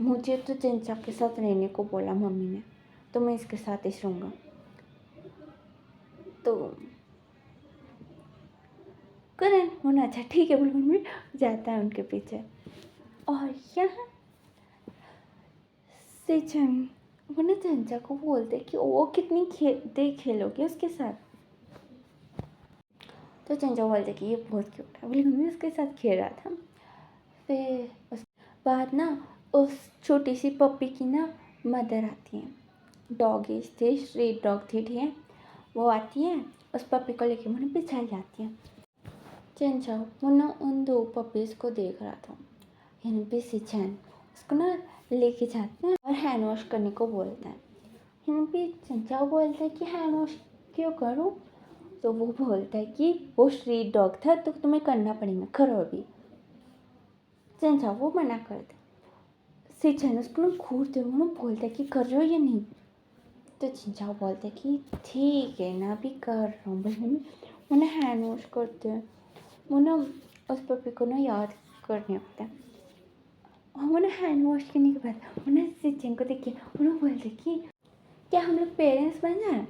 मुझे तो चंचा के साथ रहने को बोला मम्मी ने, तो मैं इसके साथ ही रहूँगा। तो करण होना अच्छा ठीक है बोल, मम्मी जाता है उनके पीछे। और यहाँ सिचन वो ना चंचा को बोलते कि वो कितनी देर खेलोगे उसके साथ। तो चंचा बोलते कि ये बहुत क्यूट है, बोली मम्मी उसके साथ खेल रहा था। फिर उस बाद ना उस छोटी सी पप्पी की ना मदर आती है, डॉगीज थे, स्ट्रीट डॉग थे, ठीक है। वो आती है, उस पप्पी को लेके मुझे पिछाई जाती है। चंचा वो ना उन दो पपीज़ को देख रहा था, यानी भी सिचन उसको ना लेके जाते हैं और हैंड वॉश करने को बोलते हैं। यानी भी चंचा बोलता है कि हैंड वॉश क्यों करूँ? तो वो बोलता है कि वो स्ट्रीट डॉग था तो तुम्हें करना पड़ेगा, करो अभी। चंचा वो मना कर दे। सिचन उसको ना घूरते हुए ना बोलता है कि कर रहे हो या नहीं? तो चिंचाओ बोलते हैं कि ठीक है ना, अभी कर रहा हूँ। बहन उन्हें हैंड वॉश करते हैं, वो ना उस पपी को ना याद करने लगता है। और वो ना हैंड वॉश करने के बाद उन्हें सिचन को देख के उन्हें बोलते कि क्या हम लोग पेरेंट्स बन जाए?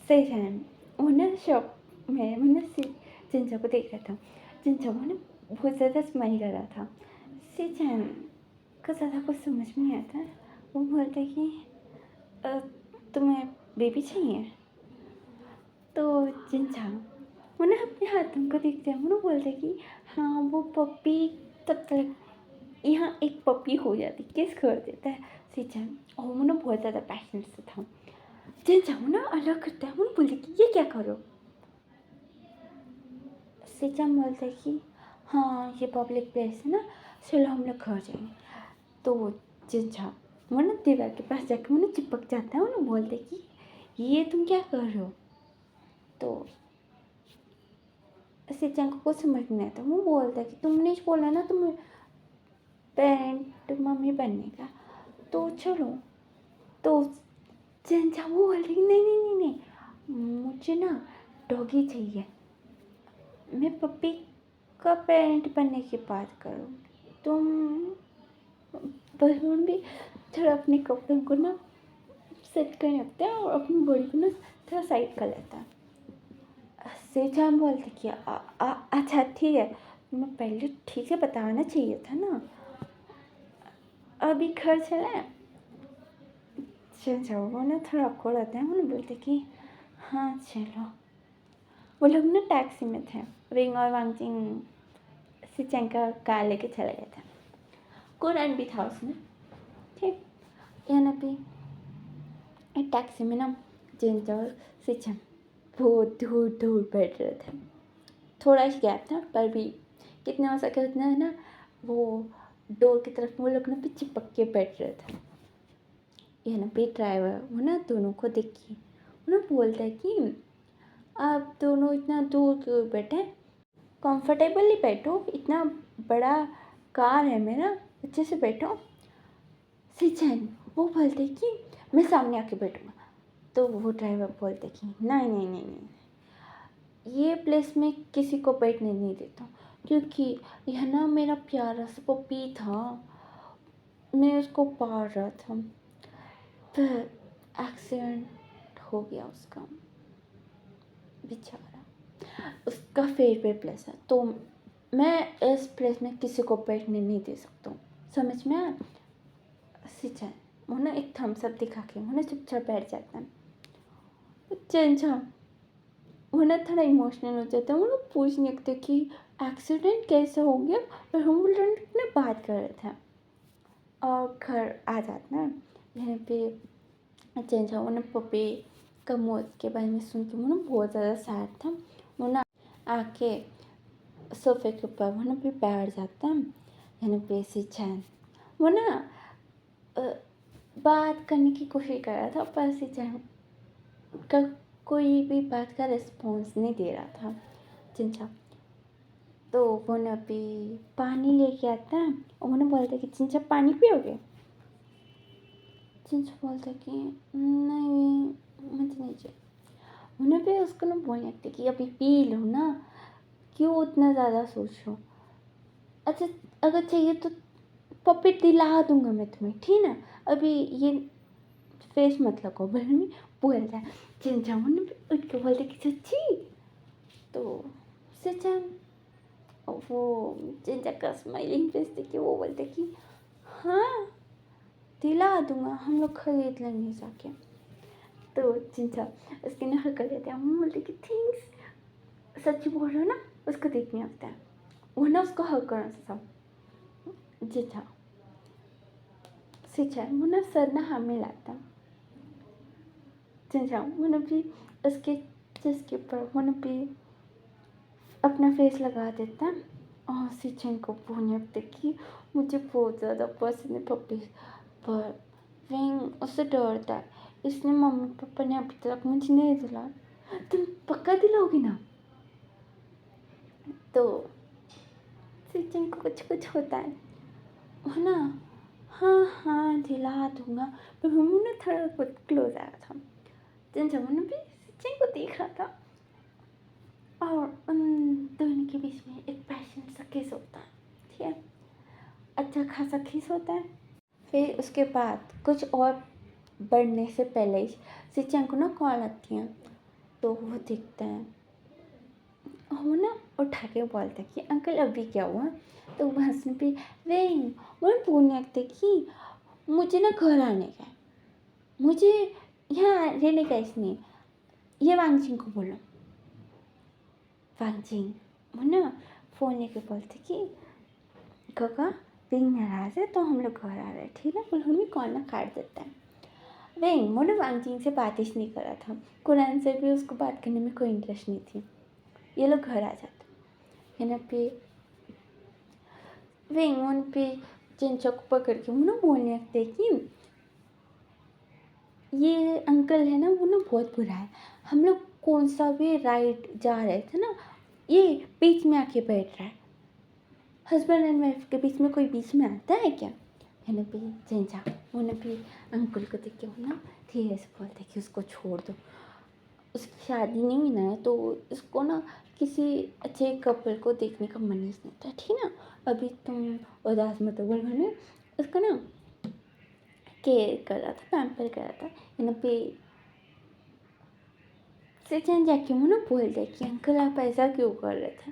सिचन वो ना शॉप में वो ना चिंचा को देख रहा था। चिंचा वो ना बहुत ज़्यादा स्माइल कर रहा था। सिचन को ज़्यादा कुछ समझ में नहीं आता। वो बोलते कि तुम्हें बेबी चाहिए? तो चिंचा वो ना अपने हाथों को देखते हैं, वो ना बोलते कि हाँ वो पपी, तब तक यहाँ एक पपी हो जाती, किस कर देता है सिचन। और वो ना बहुत ज़्यादा पैशनेट से था। चिंचा वो ना अलग करता है, वो ना बोलते कि ये क्या करो? सिचन बोलते कि हाँ ये पब्लिक प्लेस है ना, चलो हम लोग घर जाएंगे। तो चिंचा वो ना दीवार के पास जाकर वो ना चिपक जाता है, वो ना बोलते कि ये तुम क्या कर रहे हो? तो सिचन को कुछ समझ नहीं आता। वो बोलता है कि तुमने बोला ना तुम्हें पेरेंट मम्मी बनने का, तो चलो। तो चिंचा वो बोलती कि नहीं नहीं नहीं नहीं, मुझे ना डॉगी चाहिए, मैं पप्पी का पेरेंट बनने की बात करूँ। तुम बलून भी थोड़ा अपने कपड़ों को ना सेट करने लगता है और अपनी बॉडी को ना थोड़ा साइड कर लेता है। सेजान बोलते कि अच्छा ठीक है, मैं पहले ठीक से बताना चाहिए था ना, अभी घर चलें? चल वो ना थोड़ा अकड़ होता है, वो ना बोलते कि हाँ चलो। वो लोग ना टैक्सी में थे, रिंग और वांगजिंग सिचन का कार लेके चले गए थे। कुरन भी था उसमें, ठीक। यहाँ पे एक टैक्सी में ना जिंजा और सिचन बहुत दूर दूर बैठ रहे थे, थोड़ा ही गैप था पर भी कितना हो सके उतना ना वो डोर की तरफ वो लोग ना भी चिपक के बैठ रहे थे। यह ना पे ड्राइवर वो ना दोनों को देख के वो ना बोलता है कि आप दोनों इतना दूर क्यों बैठे, कंफर्टेबली बैठो, इतना बड़ा कार है मेरा, अच्छे से बैठो। सिचन वो बोलते कि मैं सामने आके बैठूँगा। तो वो ड्राइवर बोलते कि नहीं नहीं नहीं नहीं, ये प्लेस में किसी को बैठने नहीं देता हूँ, क्योंकि यह ना मेरा प्यारा सा पपी था, मैं उसको पाल रहा था, फिर एक्सीडेंट हो गया उसका, बेचारा। उसका फेवरेट प्लेस है, तो मैं इस प्लेस में किसी को बैठने नहीं दे सकता हूँ, समझ में आया? सिचन वो ना एक थम्स अप दिखा के वो ना चुपचाप बैठ जाता है। चंचा वो ना थोड़ा इमोशनल हो जाता है, वो ना पूछने लगता है कि एक्सीडेंट कैसे हो गया, और हम बोल रहे ना बात कर रहे थे। और घर आ जाता है, यहाँ पे चंचा वो ना पपी का मौत के बारे में सुन के वो ना बहुत ज़्यादा सैड था। वो ना आके सोफे के ऊपर वो ना भी बैठ जाता है, यानी पे सिचैन वो ना अ, बात करने की कोशिश कर रहा था, पर सिचैन का कोई भी बात का रिस्पॉन्स नहीं दे रहा था चिंचा। तो वो ना भी पानी लेके आता है और वो ना बोलता है कि चिंचा पानी पियोगे। चिंचा बोलता है कि नहीं मुझे नहीं चाहिए। उन्हें भी उसको ना बोलने लगते कि अभी पी लो ना, क्यों उतना ज़्यादा सोच रहे हो। अच्छा अगर चाहिए तो पप्पी दिला दूंगा मैं तुम्हें, ठीक ना, अभी ये फेस मत लगाओ। बहन में बोलता है चिंचा। उन्हें भी उठ के बोलते कि सच्ची। तो सिचन वो चिंचा का स्माइलिंग फेस देख के वो बोलते कि हाँ दिला दूंगा, हम लोग खरीद लेंगे जाके। तो चिंचा उसकी नकल कर देते हैं। हम बोलते कि थिंग्स सच्ची बोल रहे हो ना, उसको देखने आता है। वो ना उसको हक करना था चिंचा सिचन। वो ना सर ना हमें लाता चिंचा। वो ना भी उसके चेस्ट के ऊपर वो ना भी अपना फेस लगा देता है और सिचन को बोलने लगते कि मुझे बहुत ज़्यादा पसंद है पप्पी, पर विंग उससे डरता है, इसलिए मम्मी पापा ने अभी तक मुझे नहीं दिलाया। तुम पक्का दिलाओगी ना। तो सिचन को कुछ कुछ होता है ना। हाँ हाँ दिला दूंगा। पर मम्मी ने थोड़ा बहुत क्लोज आया था। चिंचा ने भी सिचन को देख रहा था और उन दोनों के बीच में एक पैशन सा किस होता है, ठीक है, अच्छा खासा किस होता है। फिर उसके बाद कुछ और बढ़ने से पहले ही सिचन को ना कॉल आती है। तो वो देखते हैं और वो ना उठा के बोलते हैं कि अंकल अभी क्या हुआ। तो वो हंसने पे रिंग वो बोलने लगते कि मुझे ना घर आने का है, मुझे यहाँ रहने का इसलिए, ये वांगजिंग को बोलो। वांगजिंग वो ना फ़ोन लेके बोलते कि काका रिंग नाराज़ है तो हम लोग घर आ रहे हैं, ठीक है। उन्होंने कॉल ना काट देता है। रिंग वो ना वांगजिंग से बात ही नहीं कर रहा था, कुरान से भी उसको बात करने में कोई इंटरेस्ट नहीं थी। ये लोग घर आ जाते है ना। पे रिंग उन पे चिंचा को पकड़ के वो ना बोलने लगते कि ये अंकल है ना वो ना बहुत बुरा है, हम लोग कौन सा भी राइड जा रहे थे ना, ये बीच में आके बैठ रहा है। हस्बैंड एंड वाइफ के बीच में कोई बीच में आता है क्या। है ना भी चिंचा वो ना भी अंकल को देख के वो ना धीरे से बोलते कि उसको छोड़ दो, उसकी शादी नहीं हुई ना है तो इसको ना किसी अच्छे कपल को देखने का मन ही नहीं था, ठीक ना। अभी तुम उदास मत हो। बोल उसको ना केयर कर रहा था, पैम्पर कर रहा था। यहाँ पे सिचन जाके वो ना बोलते कि अंकल आप ऐसा क्यों कर रहे थे।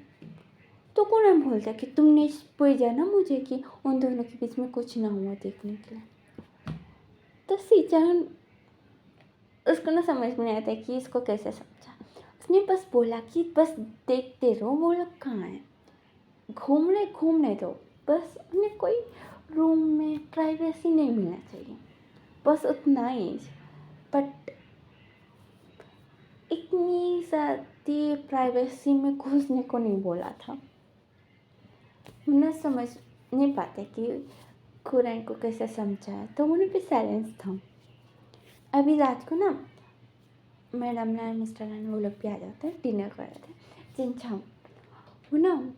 तो कौन बोलता कि तुमने भेजा ना मुझे कि उन दोनों के बीच में कुछ ना हुआ देखने के लिए। तो सिचन उसको ना समझ में नहीं आता कि इसको कैसे समझा। उसने बस बोला कि बस देखते रहो वो लोग कहाँ हैं, घूमने दो, बस उन्हें कोई रूम में प्राइवेसी नहीं मिलना चाहिए, बस उतना ही। बट इतनी ज़्यादा प्राइवेसी में घुसने को नहीं बोला था। उन्हें समझ नहीं पाते कि कुरान को कैसे समझाया, तो उन्हें भी साइलेंस था। अभी रात को ना मैडम ने मिस्टर ने वो लोग भी आ जाते हैं, डिनर कर रहे थे। चिंचा वो ना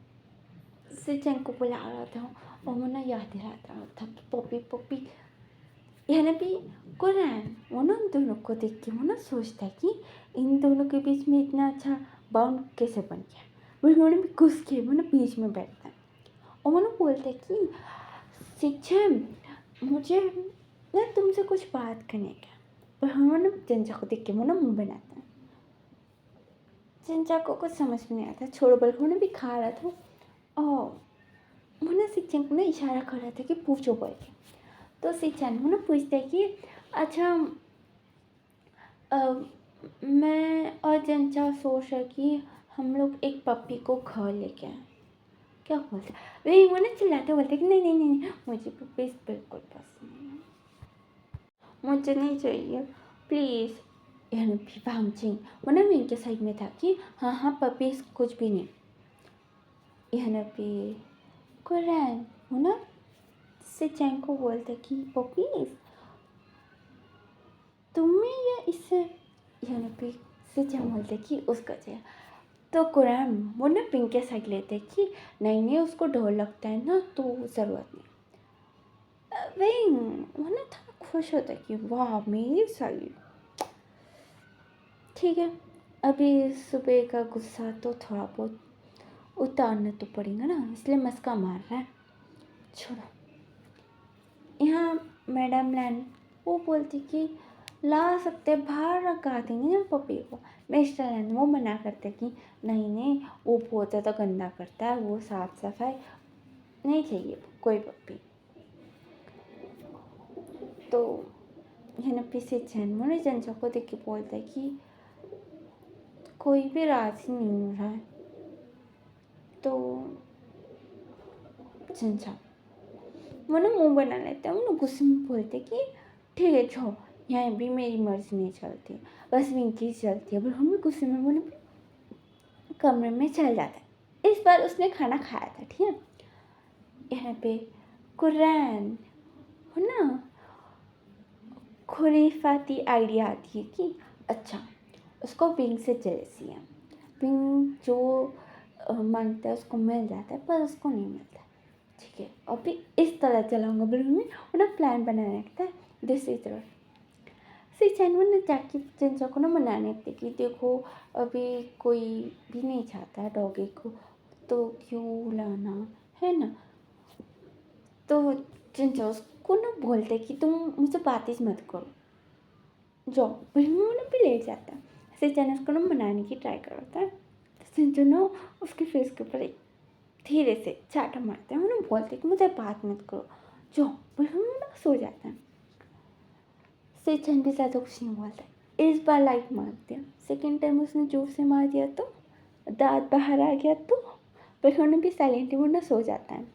सिचन को बुला रहा था और वो ना याद दिलाता था कि पप्पी पप्पी यह ना भी कुरान। वो ना उन दोनों को देख के वो ना सोचता है कि इन दोनों के बीच में इतना अच्छा बाउंड कैसे बन गया। वो उन्होंने भी घुस के वो ना बीच में बैठता है और वो ना बोलता है कि सिचन मुझे ना तुमसे कुछ बात करने का। पर हम ना चिंचा को देख के वो ना मुँह बनाता है। चिंचा को कुछ समझ में नहीं आता, छोड़ो। बल्कि उन्हें भी खा रहा था और वो ना सिचन को ना इशारा कर रहा था कि पूछो बोल के। तो सिचन वो ना पूछता है कि अच्छा मैं और चिंचा सोच रहा कि हम लोग एक पप्पी को घर लेके आए। क्या बोलते वही वो ना चिल्लाते बोलते कि नहीं नहीं नहीं मुझे पप्पीज बिल्कुल पसंद नहीं है, मुझे नहीं चाहिए प्लीज़। यानी भी वांगजिंग वो ना विंग के साइड में था कि हाँ हाँ पपीज कुछ भी नहीं। यानी भी कुरैन वो ना से चैन को बोलते कि पपीज तुम्हें या इससे, यानी भी से चैन बोलते कि उसका चाहिए। तो कुरैन वो ना विंग के साइड लेते कि नहीं नहीं उसको डर लगता है ना तो ज़रूरत नहीं। विंग वो ना थोड़ा खुश होता है कि वाह मेरी साइड ठीक है। अभी सुबह का गुस्सा तो थोड़ा बहुत उतारना तो पड़ेगा ना, इसलिए मस्का मार रहा है। छोड़ो। यहाँ मैडम लैन वो बोलती कि ला सकते बाहर रखा देंगे ना पपी को। मिस्टर लैन वो मना करते कि नहीं नहीं वो बहुत ज़्यादा गंदा करता है, वो साफ सफाई नहीं चाहिए कोई पपी। तो यहाँ पीछे चैन मोने जनजा को देख के बोलता है कि कोई भी राजी नहीं हो रहा है। तो जनजा वो ना मुँह बना लेते हैं, वो ना गुस्से में बोलते कि ठीक है छोड़, यहाँ भी मेरी मर्जी नहीं चलती, बस विंकी चलती है। पर हम भी गुस्से में वो ना कमरे में चल जाता है। इस बार उसने खाना खाया था ठीक है। यहाँ पे कुरैन हो ना खुरीफाती आइडिया आती है कि अच्छा उसको विंग से जेलसी है, विंग जो मांगता है उसको मिल जाता है पर उसको नहीं मिलता। ठीक है अभी इस तरह चलाऊंगा बिल्कुल में उन्हें प्लान बनाने लगता है दूसरी तरफ। सी चैनवन ने जाके जिनसा को ना मनाने लगते कि देखो अभी कोई भी नहीं चाहता है डॉगी को तो क्यों लाना है ना। तो जिनसा उसको ना बोलते कि तुम मुझसे बात ही मत करो जाओ, बिल्कुल भी लेट जाता है। सी चैन उसको ना मनाने की ट्राई करता है। सिंचो ना उसके फेस के ऊपर एक धीरे से चाटा मारते हैं, उन्हें बोलते हैं कि मुझे बात मत करो जो बिल्कुल ना सो जाता है। सिचन भी ज़्यादा कुछ नहीं बोलता है। इस बार लाइट मार दिया, सेकेंड टाइम उसने जोर से मार दिया तो दांत बाहर आ गया तो बिल्कुल भी साइलेंटली वो ना सो जाता है।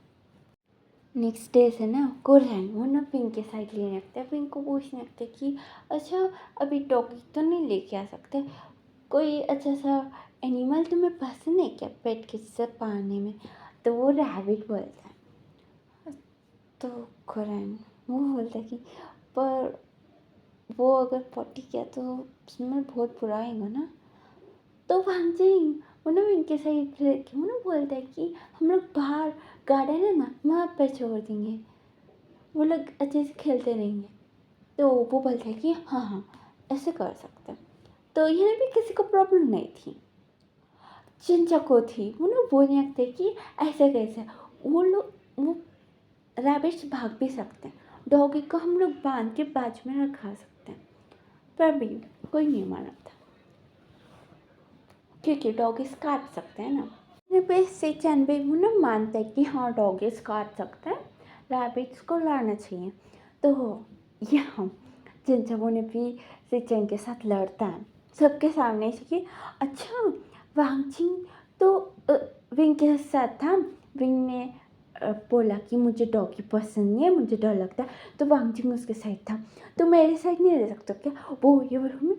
नेक्स्ट डे से ना कुरैन वो ना पिंक के साइड लेने लगते हैं, पिंक को पूछने लगते कि अच्छा अभी डॉगी तो नहीं लेके आ सकते, कोई अच्छा सा एनिमल तुम्हें पसंद है क्या पेट के से पालने में। तो वो रैबिट बोलता है। तो कुरैन वो बोलता है कि पर वो अगर पॉटी किया तो उसमें बहुत बुरा आएगा ना। तो वांगजिंग उन्हें इनके साइड लेके उन्हें बोलता है कि हम लोग बाहर गार्डन है ना वहाँ पर छोड़ देंगे, वो लोग अच्छे से खेलते रहेंगे। तो वो बोलता है कि हाँ हाँ ऐसे कर सकते हैं। तो यहाँ भी किसी को प्रॉब्लम नहीं थी, चिंचा को थी। वो लोग बोलने लगते कि ऐसे कैसे वो लोग वो रैबिट्स भाग भी सकते हैं, डॉगी को हम लोग बांध के बाजू में रखा सकते हैं। पर भी कोई नहीं माना था क्योंकि डॉगीज काट सकते हैं ना। मेरे पे से चैनवे वो ना मानता है कि हाँ डॉगीज काट सकते हैं, रैबिट्स को लाना चाहिए। तो यहाँ जिनचबो ने भी सिचन के साथ लड़ता है सबके सामने से कि अच्छा वांगजिंग तो विंग के साथ था। विंग ने बोला कि मुझे डॉगी पसंद नहीं है, मुझे डर लगता है। तो वांगजिंग उसके साइड था, तो मेरे साइड नहीं रह सकता क्या वो ये बोलूँ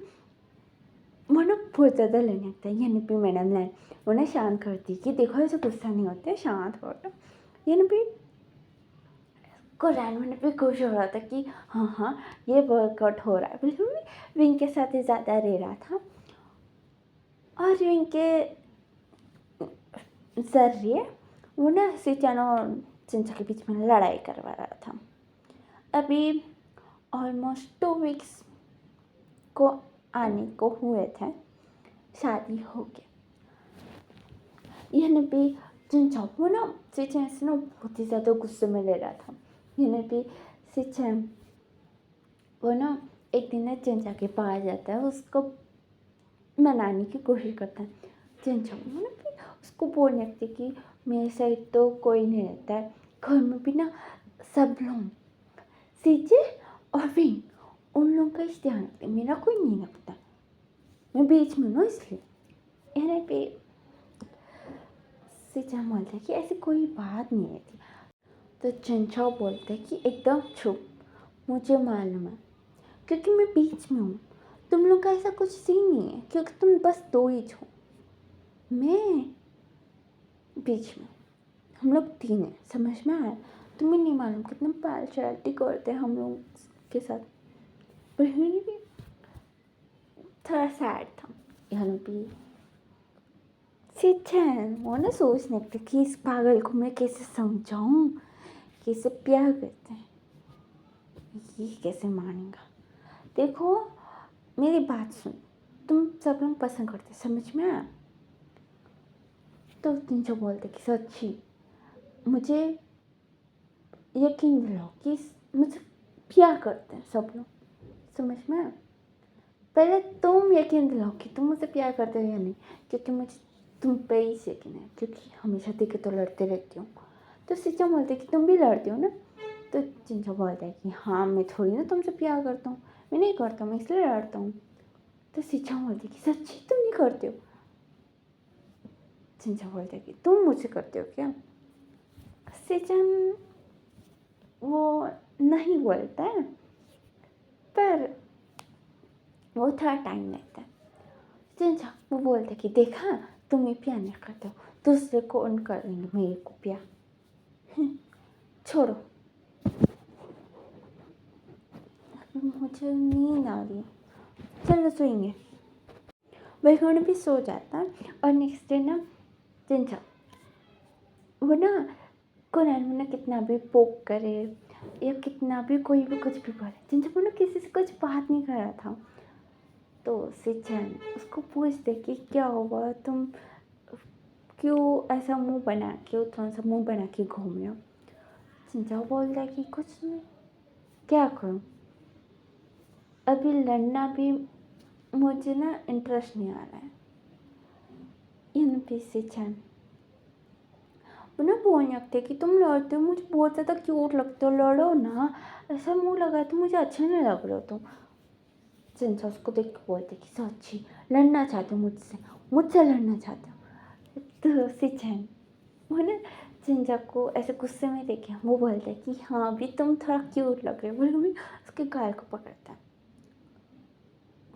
मन बहुत ज़्यादा लेने लगता है। यानी भी मैडम लाइन वो ना शांत करती कि देखो ऐसे गुस्सा नहीं होते शांत हो रहा। यानी भी कुरैन मैंने भी खुश हो रहा था कि हाँ हाँ ये वर्कआउट हो रहा है। बिल्कुल भी विंग के साथ ही ज़्यादा रह रहा था और विंग के जरिए वो ना सिचन और चिंचा के बीच में लड़ाई करवा रहा था। अभी ऑलमोस्ट 2 वीक्स को आने को हुए थे, शादी हो गई। यह भी चिंचा वो ना सिचन से ना बहुत ही ज़्यादा गुस्से में ले रहा था। यह भी सिचन वो ना एक दिन ना चिंचा के पास जाता है, उसको मनाने की कोशिश करता है। चिंचा वो ना भी उसको बोलने लगती कि मेरे साइड तो कोई नहीं रहता है, घर में भी ना सब लोग सीचे और विंग उन लोगों का इस ध्यान रखते, मेरा कोई नहीं रखता, मैं बीच में हूँ इसलिए। यानी पे सिचा बोलता है कि ऐसी कोई बात नहीं है थी। तो चिंचा बोलते हैं कि एकदम चुप, मुझे मालूम है क्योंकि मैं बीच में हूँ तुम लोग का ऐसा कुछ सीन नहीं है क्योंकि तुम बस दो ही हो, मैं बीच में, हम लोग तीन हैं, समझ में आया? तुम्हें नहीं मालूम कितना पार्शियलिटी करते हैं हम लोग के साथ। पर भी थोड़ा सैड था यहाँ पे। सिचन वो ना सोचने लगते कि इस पागल को मैं कैसे समझाऊं, कैसे प्यार करते हैं, ये कैसे मानेगा। देखो मेरी बात सुन, तुम सब लोग पसंद करते, समझ में आया? तो तुम जो बोलते कि सच्ची मुझे यकीन दिलाओ कि मुझे प्यार करते हैं सब लोग, समझ में आया? पहले तुम यकीन दिलाओ कि तुम मुझसे प्यार करते हो या नहीं, क्योंकि मुझे तुम पे ही यकीन है, क्योंकि हमेशा देखे तो लड़ते रहती हूँ। तो सिचा बोलते कि तुम भी लड़ती हो ना, तो चिंचा बोलता है कि हाँ मैं थोड़ी ना तुमसे प्यार करता हूँ, मैं नहीं करता हूँ, मैं इसलिए लड़ता हूँ। तो सिचा बोलती कि सच्ची तुम नहीं करते हो? चिंचा बोलता है कि तुम मुझसे करते हो क्या? सिचन वो नहीं बोलता है, पर वो थोड़ा टाइम लगता है। चिंचा वो बोलते कि देखा तुम ही प्यार नहीं करते हो, दूसरे को उन करेंगे मेरे को प्यार। छोड़ो, मुझे नींद आ रही है, चलो सोएंगे। वैगुण भी सो जाता और नेक्स्ट डे ना चिंचा वो ना कुरान में ना कितना भी पोक करे या कितना भी कोई भी कुछ भी करे, चिंचा वो ना किसी से कुछ बात नहीं कर रहा था। तो सिचन उसको पूछते कि क्या हुआ, तुम क्यों ऐसा मुंह बना के, थोड़ा सा मुंह बना के घूम रहे हो? चिंचा बोलता है कि कुछ नहीं, क्या करूँ, अभी लड़ना भी मुझे ना इंटरेस्ट नहीं आ रहा है। इन पे सिचन वो ना बोलने लगते कि तुम लड़ते हो, मुझे बहुत ज़्यादा क्यूट लगते हो, लड़ो ना, ऐसा मुंह लगा तो मुझे अच्छा नहीं लग रहा हो तुम। चिंचा उसको देख के बोलते कि सच्ची लड़ना चाहते हो मुझसे, मुझसे लड़ना चाहते हो? तो सिचन वो ना चिंचा को ऐसे गुस्से में देखे वो बोलता है कि हाँ अभी तुम थोड़ा क्यूट लग रहे हो, बोले उसके गाल को पकड़ता है।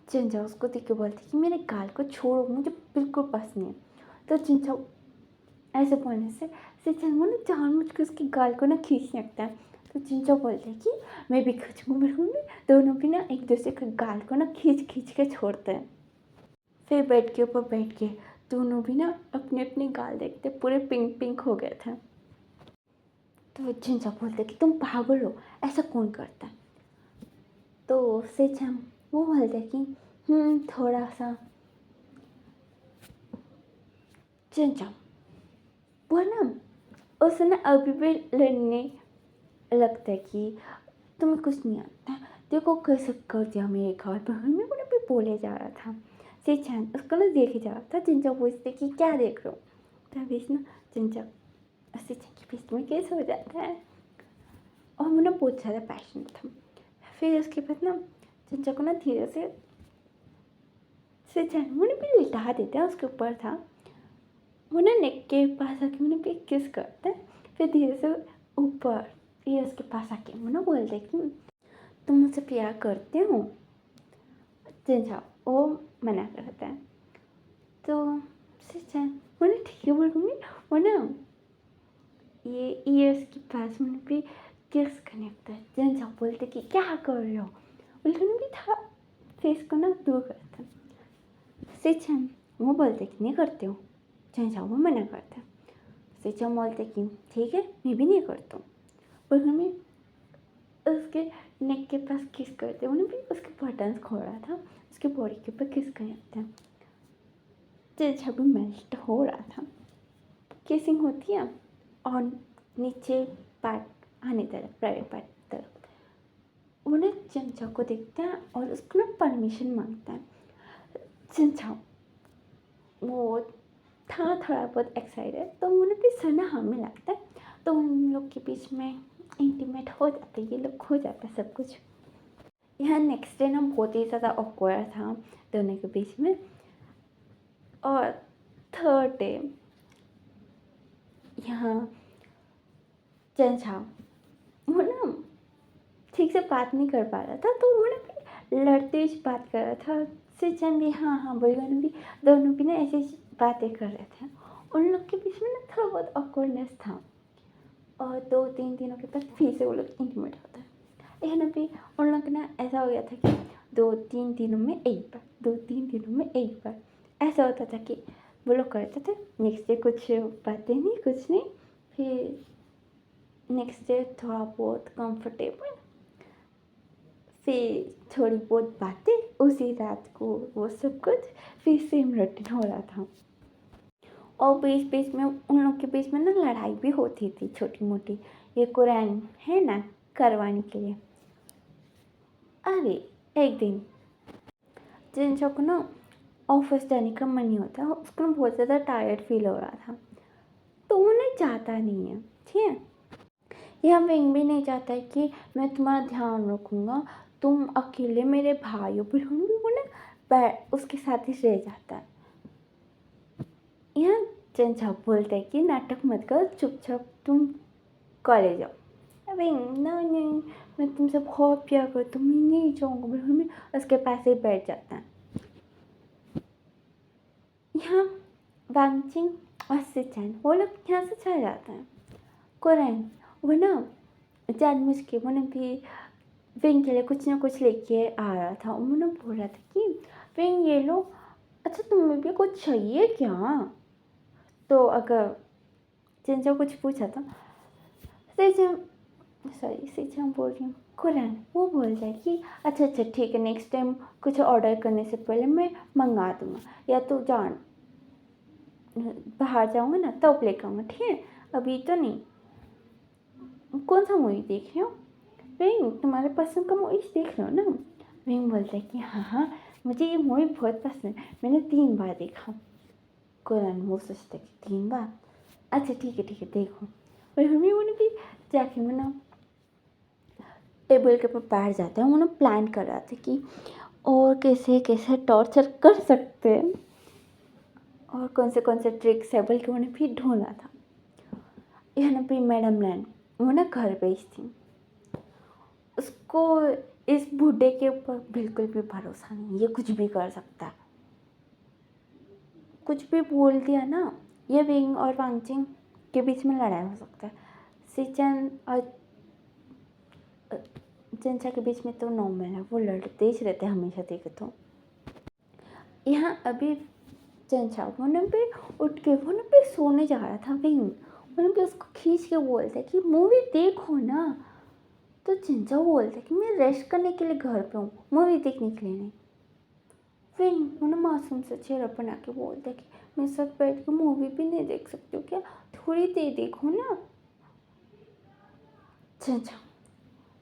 चिंचा उसको देख के बोलती है कि मेरे गाल को छोड़ो, मुझे बिल्कुल पसंद नहीं है। तो चिंचा ऐसे बोलने से सिचन वो ना जानबूझ के उसके गाल को ना खींचने लगता है। तो चिंचा बोलते हैं कि मैं भी खींचूंगा, मैं दोनों भी ना एक दूसरे के गाल को ना खींच खींच के छोड़ते हैं। फिर बेड के ऊपर बैठ के दोनों भी ना अपने अपने गाल देखते, पूरे पिंक पिंक हो गए थे। तो चिंचा बोलते कि तुम पागल हो, ऐसा कौन करता है? तो सिचन वो बोलते कि थोड़ा सा। चिंचा वो ना उसे ना अभी भी लड़ने लगता है कि तुम्हें कुछ नहीं आता, देखो कैसे कर दिया मेरे घर पर, मेरे को ना भी बोले जा रहा था। सिचन उसको ना देखे जा रहा था। चिंचा पूछते कि क्या देख रहे हो? तभी ना चिंचा सिचन के बीच में कैसे हो जाता है, और वो ना बहुत ज़्यादा पैशन था। फिर उसके बाद ना चिंचा को ना धीरे से सिचन मुझे भी लिटा देता है, उसके ऊपर था वो ना नेक के पास आके मैंने पे किस करता है। फिर धीरे से ऊपर ये उसके पास आके मैंने बोलते कि तुम मुझसे प्यार करते हो? चिंचा वो मना करता है। तो सिचन मैंने ठीक है बोलूँगी, वो ना ये ईयर्स के पास मैंने भी किस कनेक्ट है। चिंचा बोलते कि क्या कर रहे हो, बोलते भी था फेस को ना दूर करता। सिचन वो बोलते कि नहीं करते हो, चिंचा वो मना करता। सिचन बोलते कि ठीक है मैं भी नहीं करता हूँ, बोलते मैं उसके नेक के पास किस करते, उन्हें भी उसके बटन्स खोल रहा था, उसके बॉडी के ऊपर किस करते हैं। चिंचा भी मेल्ट हो रहा था। किसिंग होती है और नीचे पार्ट आने तरफ, प्राइवेट पार्ट तरफ, उन्हें चिंचा को देखता है और उसको ना परमिशन मांगता है। चिंचा वो था थोड़ा बहुत एक्साइटेड, तो उन्हें भी सना हमें लगता है, तो उन लोग के बीच में इंटीमेट हो जाते, ये लोग हो जाता है सब कुछ। यहाँ नेक्स्ट डे ना बहुत ही ज़्यादा ऑकवर्ड था दोनों के बीच में। और थर्ड डे यहाँ चिंचा वो ना ठीक से बात नहीं कर पा रहा था, तो वो ना लड़ते हुए बात कर रहा था। सिचन भी हाँ हाँ बोल रहा भी, दोनों भी ना ऐसी बातें कर रहे थे। उन लोग के बीच में ना थोड़ा बहुत ऑकवर्डनेस था और 2-3 दिनों के बाद फिर से वो लोग इंटीमेट होता है। यहाँ पे उन लोग ना ऐसा हो गया था कि 2-3 दिनों में एक बार, 2-3 दिनों में एक बार ऐसा होता था कि वो लोग करते थे। नेक्स्ट डे कुछ बातें नहीं, कुछ नहीं, फिर नेक्स्ट डे थोड़ा बहुत कंफर्टेबल, फिर थोड़ी बहुत बातें, उसी रात को वो सब कुछ, फिर सेम रूटीन हो रहा था। और बीच बीच में उन लोग के बीच में ना लड़ाई भी होती थी छोटी मोटी, ये कुरान है ना करवाने के लिए। अरे एक दिन जिनचो को ना ऑफिस जाने का मन नहीं होता, उसको ना बहुत ज़्यादा टायर्ड फील हो रहा था, तो वो ना चाहता नहीं है, ठीक है। यह विंग भी नहीं चाहता है कि मैं तुम्हारा ध्यान रखूँगा, तुम अकेले मेरे भाइयों बहनों भी वो ना उसके साथ ही रह जाता है। यह चंचा बोलता है कि नाटक मत कर, चुपचाप तुम कॉलेज जाओ। विंग नहीं, मैं तुमसे बहुत प्यार करता हूँ, मैं नहीं जाऊँगा बहन में, उसके पास ही बैठ जाता है। यहाँ वांगचिंग और सिचन वो लोग यहाँ से चले जाते हैं। कुरान वो ना जानबूझ के वो ना भी विंग के लिए कुछ ना कुछ लेके आ रहा था। उन्होंने बोल रहा था कि विंग ये लो, अच्छा तुम्हें भी कुछ चाहिए क्या? तो अगर जिनसे कुछ पूछा था सिचन बोल रही हूँ, कुरान वो बोलता है कि अच्छा अच्छा ठीक है, नेक्स्ट टाइम कुछ ऑर्डर करने से पहले मैं मंगा दूँगा, या तो जान बाहर जाऊँगा ना तब लेकर आऊँगा, ठीक है, अभी तो नहीं। कौन सा मूवी देख रहे हो? विंग तुम्हारे पसंद का मूवी देख रहे हो ना? विंग बोलता है कि हाँ हाँ मुझे ये मूवी बहुत पसंद है, मैंने 3 बार देखा। कुरान वो सोचता है कि 3 बार, अच्छा ठीक है देखो। और हमें उन्हें भी जाके वो ना टेबल के ऊपर बैठ जाते हैं। उन्हें प्लान कर रहा था कि और कैसे कैसे टॉर्चर कर सकते हैं और कौन से ट्रिक्स है, बल्कि उन्हें भी ढूंढना था। यहाँ पे मैडम लैन वो ना घर भेज थी, उसको इस बूढ़े के ऊपर बिल्कुल भी भरोसा नहीं, ये कुछ भी कर सकता है, कुछ भी बोल दिया ना, ये विंग और वांगचिंग के बीच में लड़ाई हो सकता है। सिचन और चंचा के बीच में तो नॉर्मल है, वो लड़ते ही रहते हैं हमेशा, देखे तो। यहाँ अभी चंचा वो पे उठ के वो पे सोने जा रहा था। विंग वो पे उसको खींच के बोलता है कि मूवी देखो ना, तो चंचा बोलता है कि मैं रेस्ट करने के लिए घर पे हूँ, मूवी देखने के लिए नहीं। विंग वो मासूम सा चेहरा बना के बोलता है कि मैं साथ बैठ के मूवी भी नहीं देख सकती हूँ क्या, थोड़ी देर देखो ना। चंचा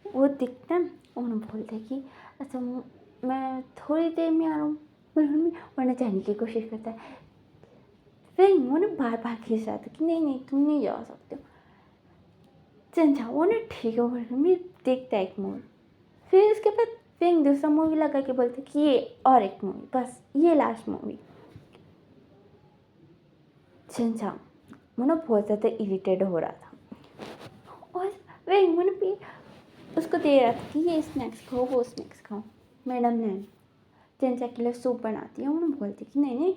वो दिखता है, उन्होंने बोलता है कि अच्छा मैं थोड़ी देर में आ रहा हूँ, वरना जाने की कोशिश करता है। फिर उन्होंने बार बार खींच रहा था कि नहीं तुम नहीं जा सकते हो। चंचा वो ना ठीक है बोल मैं देखता है एक मूवी, फिर उसके बाद फिर दूसरा मूवी लगा के बोलते कि ये और एक मूवी, बस ये लास्ट मूवी। चंचा वो ना बहुत ज़्यादा इरिटेट हो रहा था और वह मैंने भी उसको दे रहा था कि ये स्नैक्स खाओ वो स्नैक्स खाओ। मैडम ने चंचा के लिए सूप बनाती है, उन्होंने बोलती कि नहीं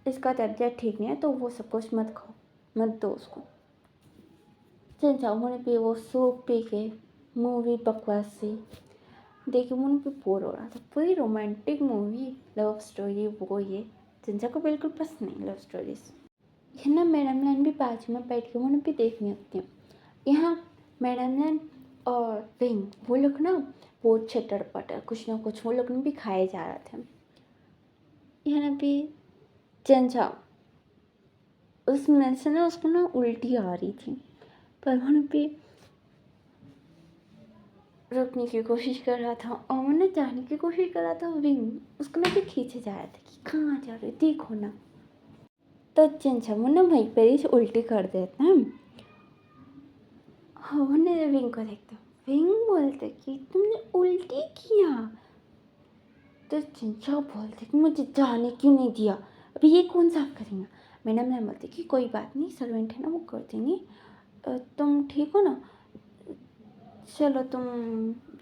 इसका तबीयत ठीक नहीं है तो वो सब कुछ मत खाओ, मत दो उसको। चंचा उन्होंने भी वो सूप पी के मूवी बकवास से देखिए उन्होंने भी बोर हो रहा था। पूरी रोमांटिक मूवी लव स्टोरी वो ये चंचा को बिल्कुल पसंद नहीं लव स्टोरीज। है ना मैडम लाइन भी बाजू में बैठ के उन्होंने भी देखनी होती है। यहाँ मैडम लाइन और विंग वो लोग ना बहुत चटर पटर कुछ ना कुछ वो लोग भी खाए जा रहे थे। यहाँ भी चंचा उसमें से ना उसको ना उल्टी आ रही थी, पर वहाँ पे रोकने की कोशिश कर रहा था और वो ना जाने की कोशिश कर रहा था। विंग उसको ना भी खींचे जा रहा था कि कहाँ जा रहे देखो ना। तो चंचा वो ना वहीं पर ही उल्टी कर देता है। हाँ वो ना विंग को देखता, विंग बोलते कि तुमने उल्टी किया, तो चंचा बोलते कि मुझे जाने क्यों नहीं दिया, अभी ये कौन साफ करेंगे। मैडम ने बोलते कि कोई बात नहीं सर्वेंट है ना वो कर देंगे, तुम ठीक हो ना, चलो तुम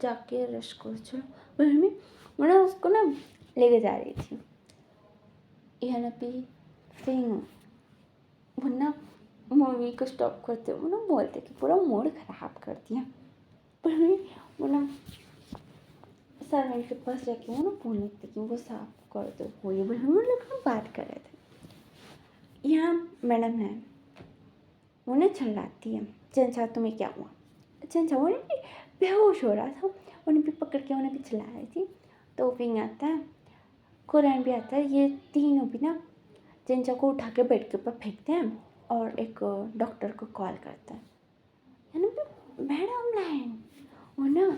जाके रेस्ट करो। चलो बोल में मैं उसको ना लेके जा रही थी। यहाँ पे फिर वो ना मूवी को स्टॉप करते वो ना बोलते कि पूरा मूड ख़राब कर दिया। पर वो ना सर्वेंट के पास जाके वो ना बोलने लगते कि वो साफ कर दो वो ये बोले। हम लोग बात कर रहे थे। यहाँ मैडम है वो ना चिल्लाती है, चंचा तुम्हें क्या हुआ? चंचा वो ना बेहोश हो रहा था, उन्हें भी पकड़ के उन्हें भी चिल्ला रही थी। तो विंग आता है, कुरैन भी आता है, ये तीनों भी ना चंचा को उठा के बेड के ऊपर फेंकते हैं और एक डॉक्टर को कॉल करता है ना मैडम लाइन। वो ना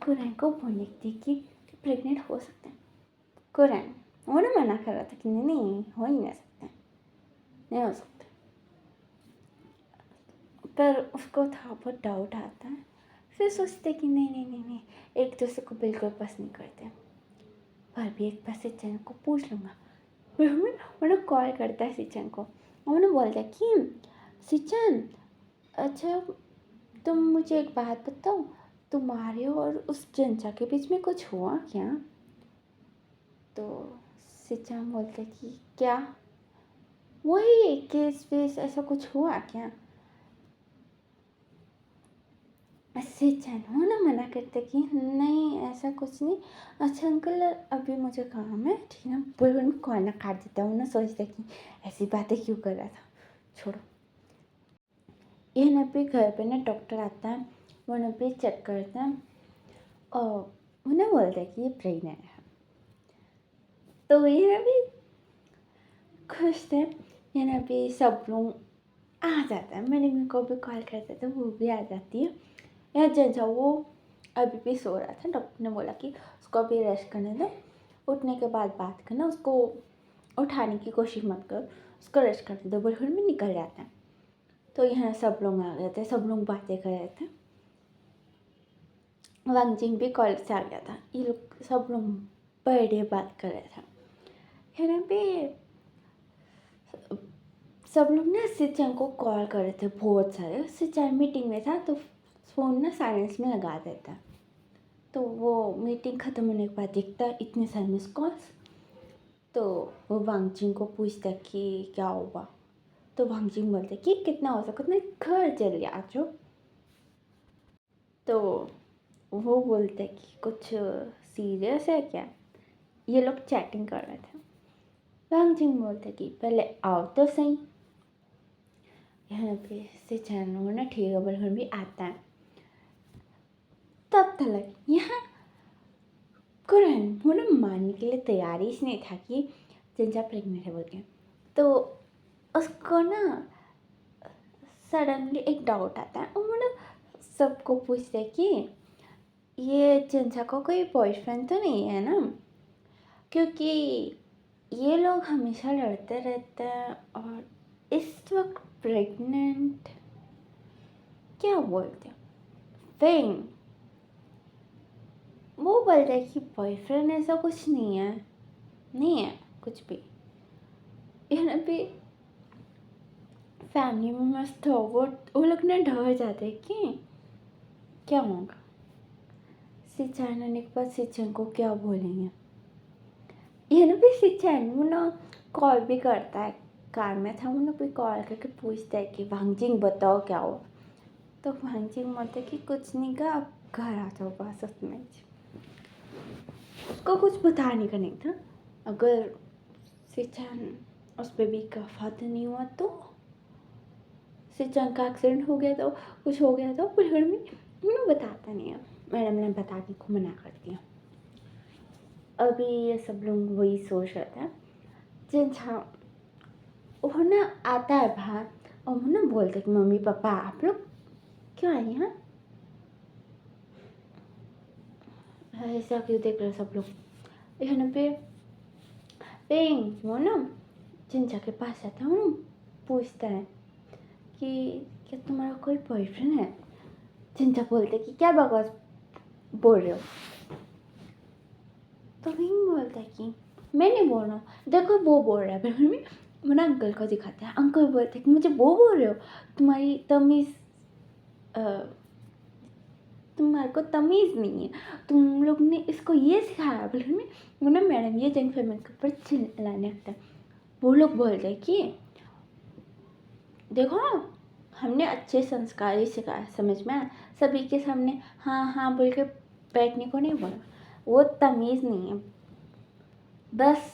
कुरैन को बोलने की कि प्रेग्नेंट हो सकते हैं। कुरैन वो ना मना कर रहा था कि नहीं हो ही नहीं सकते, नहीं हो सकते। पर उसको थोड़ा बहुत डाउट आता है, फिर सोचते कि नहीं एक दूसरे को बिल्कुल पसंद नहीं करते। पर भी एक बार सिचन को पूछ लूँगा। वो कॉल करता है सिचन को, उन्होंने बोलता है कि सिचन अच्छा तुम मुझे एक बात बताओ, तुम्हारे और उस चंचा के बीच में कुछ हुआ क्या? तो सिचन बोलता है कि क्या वही केस वेस ऐसा कुछ हुआ क्या? सिचन हो ना मना करते कि नहीं ऐसा कुछ नहीं। अच्छा अंकल अभी मुझे काम है, ठीक है ना। पूरे में कॉल ना काट देता हूँ ना, सोचते कि ऐसी बातें क्यों कर रहा था, छोड़ो। ये ना भी घर पे ना डॉक्टर आता है, वो ना भी चेक करता है और वो ना बोलता है कि ये प्रेग्नेंट है। तो ये ना भी खुश थे। ये ना भी सब लोग आ जाता है, मैंने मेरे को भी कॉल करते थे, वो भी आ जाती है। यहाँ जंजा वो अभी भी सो रहा था, डॉक्टर ने बोला कि उसको अभी रेस्ट करने दो, उठने के बाद बात करना, उसको उठाने की कोशिश मत कर, उसको रेस्ट करने दो। बिल्कुल में निकल जाता है। तो यहाँ सब लोग आ गए थे, सब लोग बातें कर रहे थे। वांगजिंग भी कॉलेज से आ गया था, ये लोग सब लोग बर्थडे बात कर रहे थे। यहाँ पे सब लोग ना सिचन को कॉल कर रहे थे, बहुत सारे। सिचन मीटिंग में था तो फ़ोन ना साइलेंस में लगा देता। तो वो मीटिंग ख़त्म होने के बाद देखता है इतने सारे मिस कॉल्स। तो वो वांगजिंग को पूछता कि क्या हुआ? तो वांगजिंग बोलते कि कितना हो सका उतना घर जल्दी आ जाओ। तो वो बोलते कि कुछ सीरियस है क्या? ये लोग चैटिंग कर रहे थे। वांगजिंग बोलते कि पहले आओ तो सही। यहाँ पे से चैनल ना ठीक है बल्कि भी आता है। तब तक यहाँ कुरैन वो ना मानने के लिए तैयार ही नहीं था कि जिंजा प्रेग्नेंट है बोल के। तो उसको ना सडनली एक डाउट आता है और वो ना सबको पूछते हैं कि ये जिंजा को कोई बॉयफ्रेंड तो नहीं है ना, क्योंकि ये लोग हमेशा लड़ते रहते हैं और इस वक्त प्रेग्नेंट क्या बोलते हैं फेंग। वो बोलते हैं कि बॉयफ्रेंड ऐसा कुछ नहीं है, नहीं है कुछ भी। यहाँ पे फैमिली मेम्बर्स तो वो लोग ना डर जाते हैं कि क्या होगा, सिचन आने के बाद सिचन को क्या बोलेंगे। यहाँ पे सिचन वो ना कॉल भी करता है, कार में था वो ना भी कॉल करके पूछता है कि वांगजिंग बताओ क्या हो। तो वांगजिंग बोलता है कि कुछ नहीं का, आप घर आ जाओ बस उसमें। उसको कुछ बताने का नहीं था, अगर सिचन उस बेबी का फादर नहीं हुआ तो सिचन का एक्सीडेंट हो गया तो कुछ हो गया तो पुलिस में उन्हें बताता नहीं है। मैडम ने बताने को मना कर दिया। अभी ये सब लोग वही सोच रहे थे। जिनसा वो ना आता है बाहर और वो ना बोलते कि मम्मी पापा आप लोग क्यों आए यहाँ, ऐसा क्यों देख रहे सब लोग। यहाँ पे पेंग वो ना जिनसा के पास जाता है, वो ना पूछता है कि क्या तुम्हारा कोई बॉयफ्रेंड है? जिनसा बोलते कि क्या बकवास बोल रहे हो। तो विंग बोलता है कि मैं नहीं बोल रहा हूँ, देखो वो बोल रहा है। फिर में वो ना अंकल को दिखाता है, अंकल बोलते हैं कि मुझे वो बोल रहे हो, तुम्हारी तुम्हारे को तमीज़ नहीं है, तुम लोग ने इसको ये सिखाया। बोले में वो ना मैडम ये जैन फैमिली के ऊपर चिल्लाने लगता है। वो लोग बोल रहे कि देखो हमने अच्छे संस्कार ही सिखाया, समझ में आया, सभी के सामने हाँ हाँ बोल के बैठने को नहीं बोला। वो तमीज़ नहीं है। बस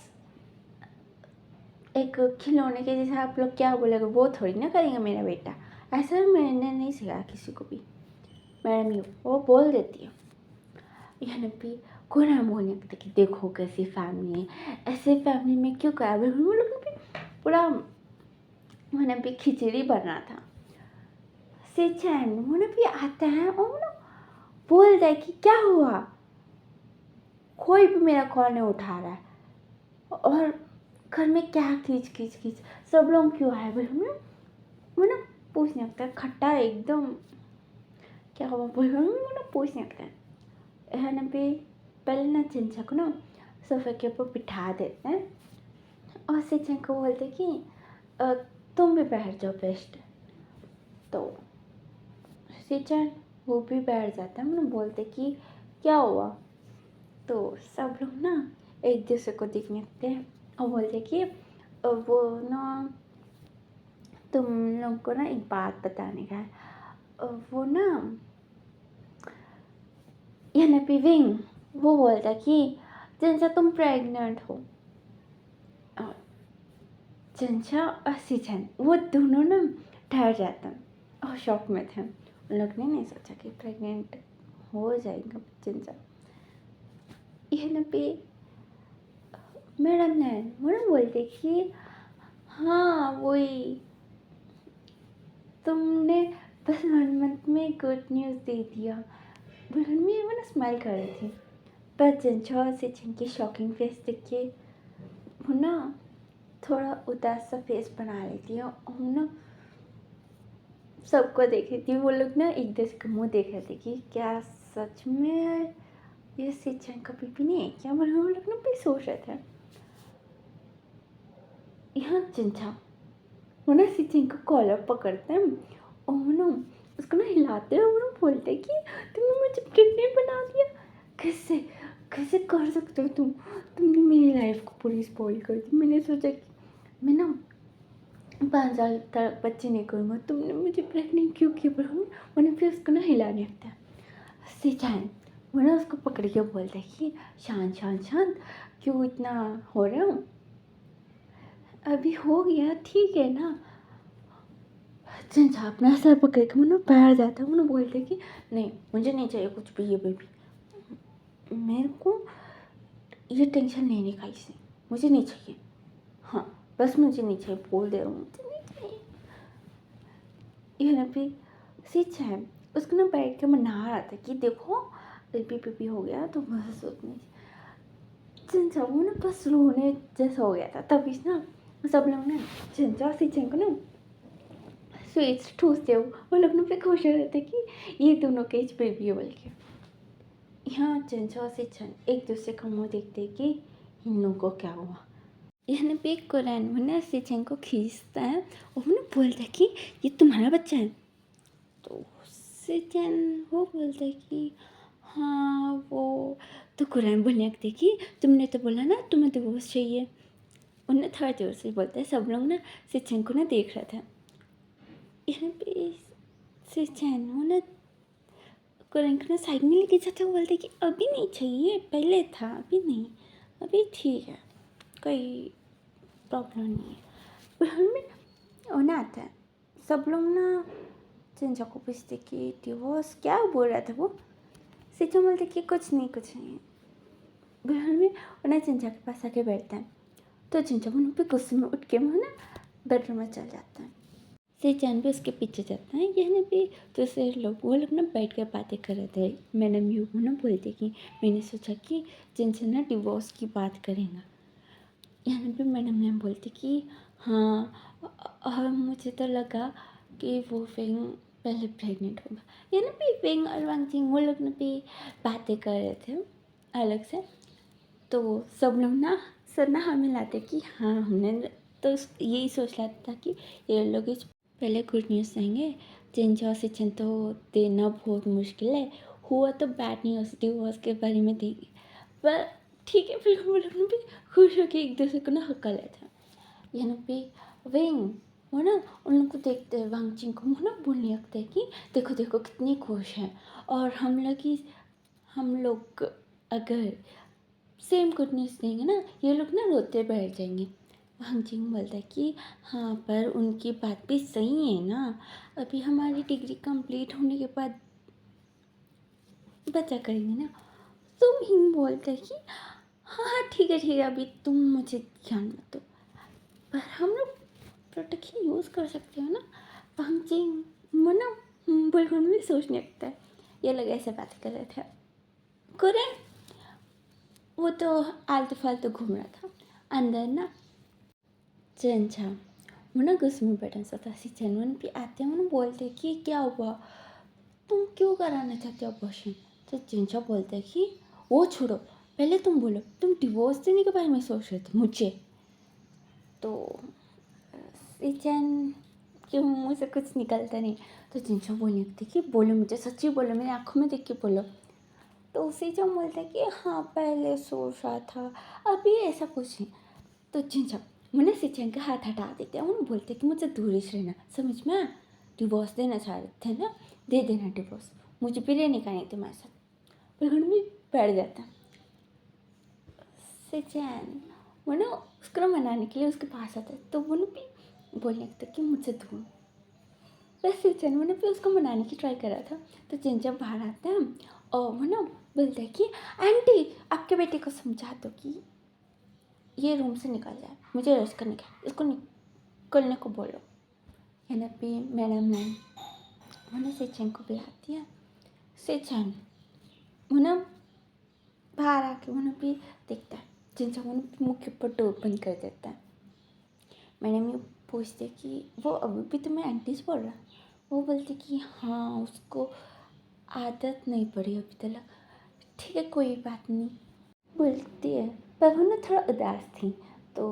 एक खिलौने के जैसे आप लोग क्या बोलेगे वो थोड़ी ना करेंगे मेरा बेटा। ऐसा मैंने नहीं सिखाया किसी को भी। मैडम यू वो बोल देती है। यहाँ पे कोई ना बोलने लगता कि देखो कैसी फैमिली है, ऐसे फैमिली में क्यों करा। वो लोग भी पूरा मैंने भी खिचड़ी बना था। सिचन मैंने भी आता है और ना बोल रहा है कि क्या हुआ, कोई भी मेरा कॉल नहीं उठा रहा है और घर में क्या खींच खींच खींच सब लोग क्यों आए। बोले मैं ना पूछने लगता है खट्टा एकदम क्या हुआ। बोले मैं ना पूछने लगता है ना पे पहले ना चिंचा को ना सोफे के ऊपर बिठा देते हैं और सिचन को बोलते कि तुम भी बैठ जाओ बेस्ट। तो सिचन वो भी बैठ जाता है। मैंने बोलते कि क्या हुआ। तो सब लोग ना एक दूसरे को देखने लगते हैं और बोलते कि वो ना तुम लोग को ना एक बात बताने का है। वो ना यहाँ पे विंग वो बोलता कि जिनसा तुम प्रेग्नेंट हो। और जिनसा और सिचन वो दोनों ना ठहर जाते हैं और शॉक में थे। उन लोग ने नहीं सोचा कि प्रेग्नेंट हो जाएगा जिनसा। यहाँ पे मैडम बोलते कि हाँ वही तुमने बस 1 मंथ में गुड न्यूज़ दे दिया। बुलहन में वो ना स्माइल कर रही थी पर जिनछा और सिचन की शॉकिंग फेस देख के वो ना थोड़ा उदास सा फेस बना लेती है और ना सबको देख रही थी। वो लोग ना एक दूसरे का मुँह देख रहे थे कि क्या सच में ये सिचन का बीबी नहीं है क्या। वो लोग ना भी सोच रहे थे। यहाँ जिनछा वो ना सिचन को कॉलर पकड़ते हैं और वो ना उसको ना हिलाते हैं। वो ना बोलते हैं कि तुमने मुझे प्रेग्नेंट बना दिया। कैसे कैसे कर सकते हो तुमने मेरी लाइफ को पूरी स्पॉइल कर दी। मैंने सोचा कि मैं ना 5 साल तक बच्चे नहीं करूँगा, तुमने मुझे प्रेग्नेंट क्यों किया। पर मैंने फिर उसको ना हिलाने लगता है। सिचन वो ना उसको पकड़ के बोलता है कि शांत शांत शांत क्यों इतना हो रहा हूँ, अभी हो गया ठीक है ना। जिनछा अपना सर पकड़ के मुझे बैठ जाता है। उन्हें बोलते कि नहीं मुझे नहीं चाहिए कुछ भी ये बेबी, मेरे को ये टेंशन लेने का इससे मुझे नहीं चाहिए। हाँ बस मुझे नहीं चाहिए, बोल दे रहा हूँ मुझे नहीं चाहिए। यहाँ पे सिच है उसको ना बैठ के मना रहा था कि देखो बेबी बेबी हो गया तो बस सोचने। जिनछा वो ना बस रोने जैसा हो गया था। तभी ना सब लोग ना जिनछा सिचन को ना स्वीट्स ठूसते हो। वो लोग ना पे खुश हो रहे थे कि ये दोनों के एज बेबी है बोल के। यहाँ जिनछा और सिचन एक दूसरे का मुँह देखते कि इन लोगों को क्या हुआ। यहाँ पे कोरियन मुन्ना सिचन को खींचता है और मुन्ना बोलता है कि ये तुम्हारा बच्चा है। तो सिचन वो बोलता है कि हाँ वो। तो कोरियन बोलने लगते कि तुमने तो बोला ना तुम्हें डिवोर्स चाहिए। उन्हें थर्ड जोर से बोलता है। सब लोग ना सिचन को ना देख रहे थे। यहाँ पे सिचन वो ना कोरियन को ना साइड में लेके जाते हुए बोलते कि अभी नहीं चाहिए, पहले था अभी नहीं, अभी ठीक है, कोई प्रॉब्लम नहीं है। घर में होना आता है। सब लोग ना जिनछा को पूछते कि डिवोर्स क्या बोल रहा था वो। सिचन बोलते कि कुछ नहीं। घर में उन्हें जिनछा के पास आके बैठता है। तो जिनछा उन पर गुस्से में उठ के वो ना बेडरूम में चल जाता है। सिचन भी उसके पीछे जाता है। यहाँ पे दूसरे लोग वो लोग ना बैठ कर बातें कर रहे थे। मैडम यू ना बोलते कि मैंने सोचा कि जिनसे ना डिवोर्स की बात करेंगे। यहाँ पे मैडम ने बोलती कि हाँ और मुझे तो लगा कि वो फिंग पहले प्रेग्नेंट होगा। ये ना भी फिंग और वांगजिंग वो लोग ना भी बातें कर रहे थे अलग से। तो सब लोग ना सर ना हमें लाते कि हाँ हमने तो यही सोच रहा था कि ये लोग पहले गुड न्यूज़ देंगे। जिनछा और सिचन तो देना बहुत मुश्किल है, हुआ तो बैड न्यूज़ डिवोर्स के बारे में देगी, पर ठीक है, फिर हम लोग भी खुश होकर एक दूसरे को ना हक्का लेते हैं। यहाँ पे विंग वो ना उन लोग को देखते हैं, वांग चिंग को ना बोलने लगते हैं कि देखो देखो कितनी खुश है, और हम लोग अगर सेम गुड न्यूज़ देंगे ना, ये लोग ना रोते बैठ जाएंगे। वांग चिंग बोलता है कि हाँ, पर उनकी बात भी सही है ना, अभी हमारी डिग्री कंप्लीट होने के बाद बचा करेंगे ना। तुम ही बोलते कि हाँ हाँ ठीक है अभी तुम मुझे ध्यान मत दो, पर हम लोग प्रोटेक्शन यूज़ कर सकते हो ना। पंचिंग मना बिल्कुल भी सोचने लगता है। ये लोग ऐसे बातें कर रहे थे, कुरेन वो तो आलतू फालतू घूम रहा था अंदर ना। चंचा वो ना गुस्से में बैठा सा था। सिचनवन भी आते हैं, उन्हें बोलते कि क्या हुआ, तुम क्यों कराना चाहते हो अबॉर्शन। तो चिंचा बोलते हैं कि वो छोड़ो, पहले तुम बोलो, तुम डिवोर्स देने के बारे में सोच रहे थे मुझे। तो सिचन के मुँह से कुछ निकलता नहीं, तो चिंचा बोलने लगती कि बोलो मुझे, सच्ची बोलो, मेरी आँखों में देख के बोलो। तो सिचन बोलता है कि हाँ पहले सोच रहा था, अभी ऐसा कुछ नहीं। तो चिंचा मुझे सिचन का हाथ हटा देते हैं, उन्हें बोलते कि मुझे दूर ही रहना, समझ में आया? डिवोर्स देना चाह रहे थे ना, दे देना डिवोर्स, मुझे भी रहने का नहीं तुम्हारे साथ। पर भी बैठ जाता सिचन वो ना उसको मनाने के लिए उसके पास आता है, तो वो ना भी बोलने लगता कि मुझसे दूर। बस सिचन वो ना भी उसको मनाने की ट्राई कर रहा था। तो चिंचा बाहर आता है और वो ना बोलता है कि आंटी आपके बेटे को समझा दो कि ये रूम से निकल जाए, मुझे रेस्ट करने का, इसको निकलने को बोलो। है पे मैडम मैम उन्हें सिचन को बुलाती है। सिचन वो ना बाहर आके उन्हें भी देखता है। जिनसे वो मुँह के ऊपर टोप बंद कर देता है। मैडम ये पूछते कि वो अभी भी तुम्हें आंटी से बोल रहा। वो बोलती कि हाँ उसको आदत नहीं पड़ी अभी तक। ठीक है कोई बात नहीं बोलती है, पर वो ना थोड़ा उदास थी। तो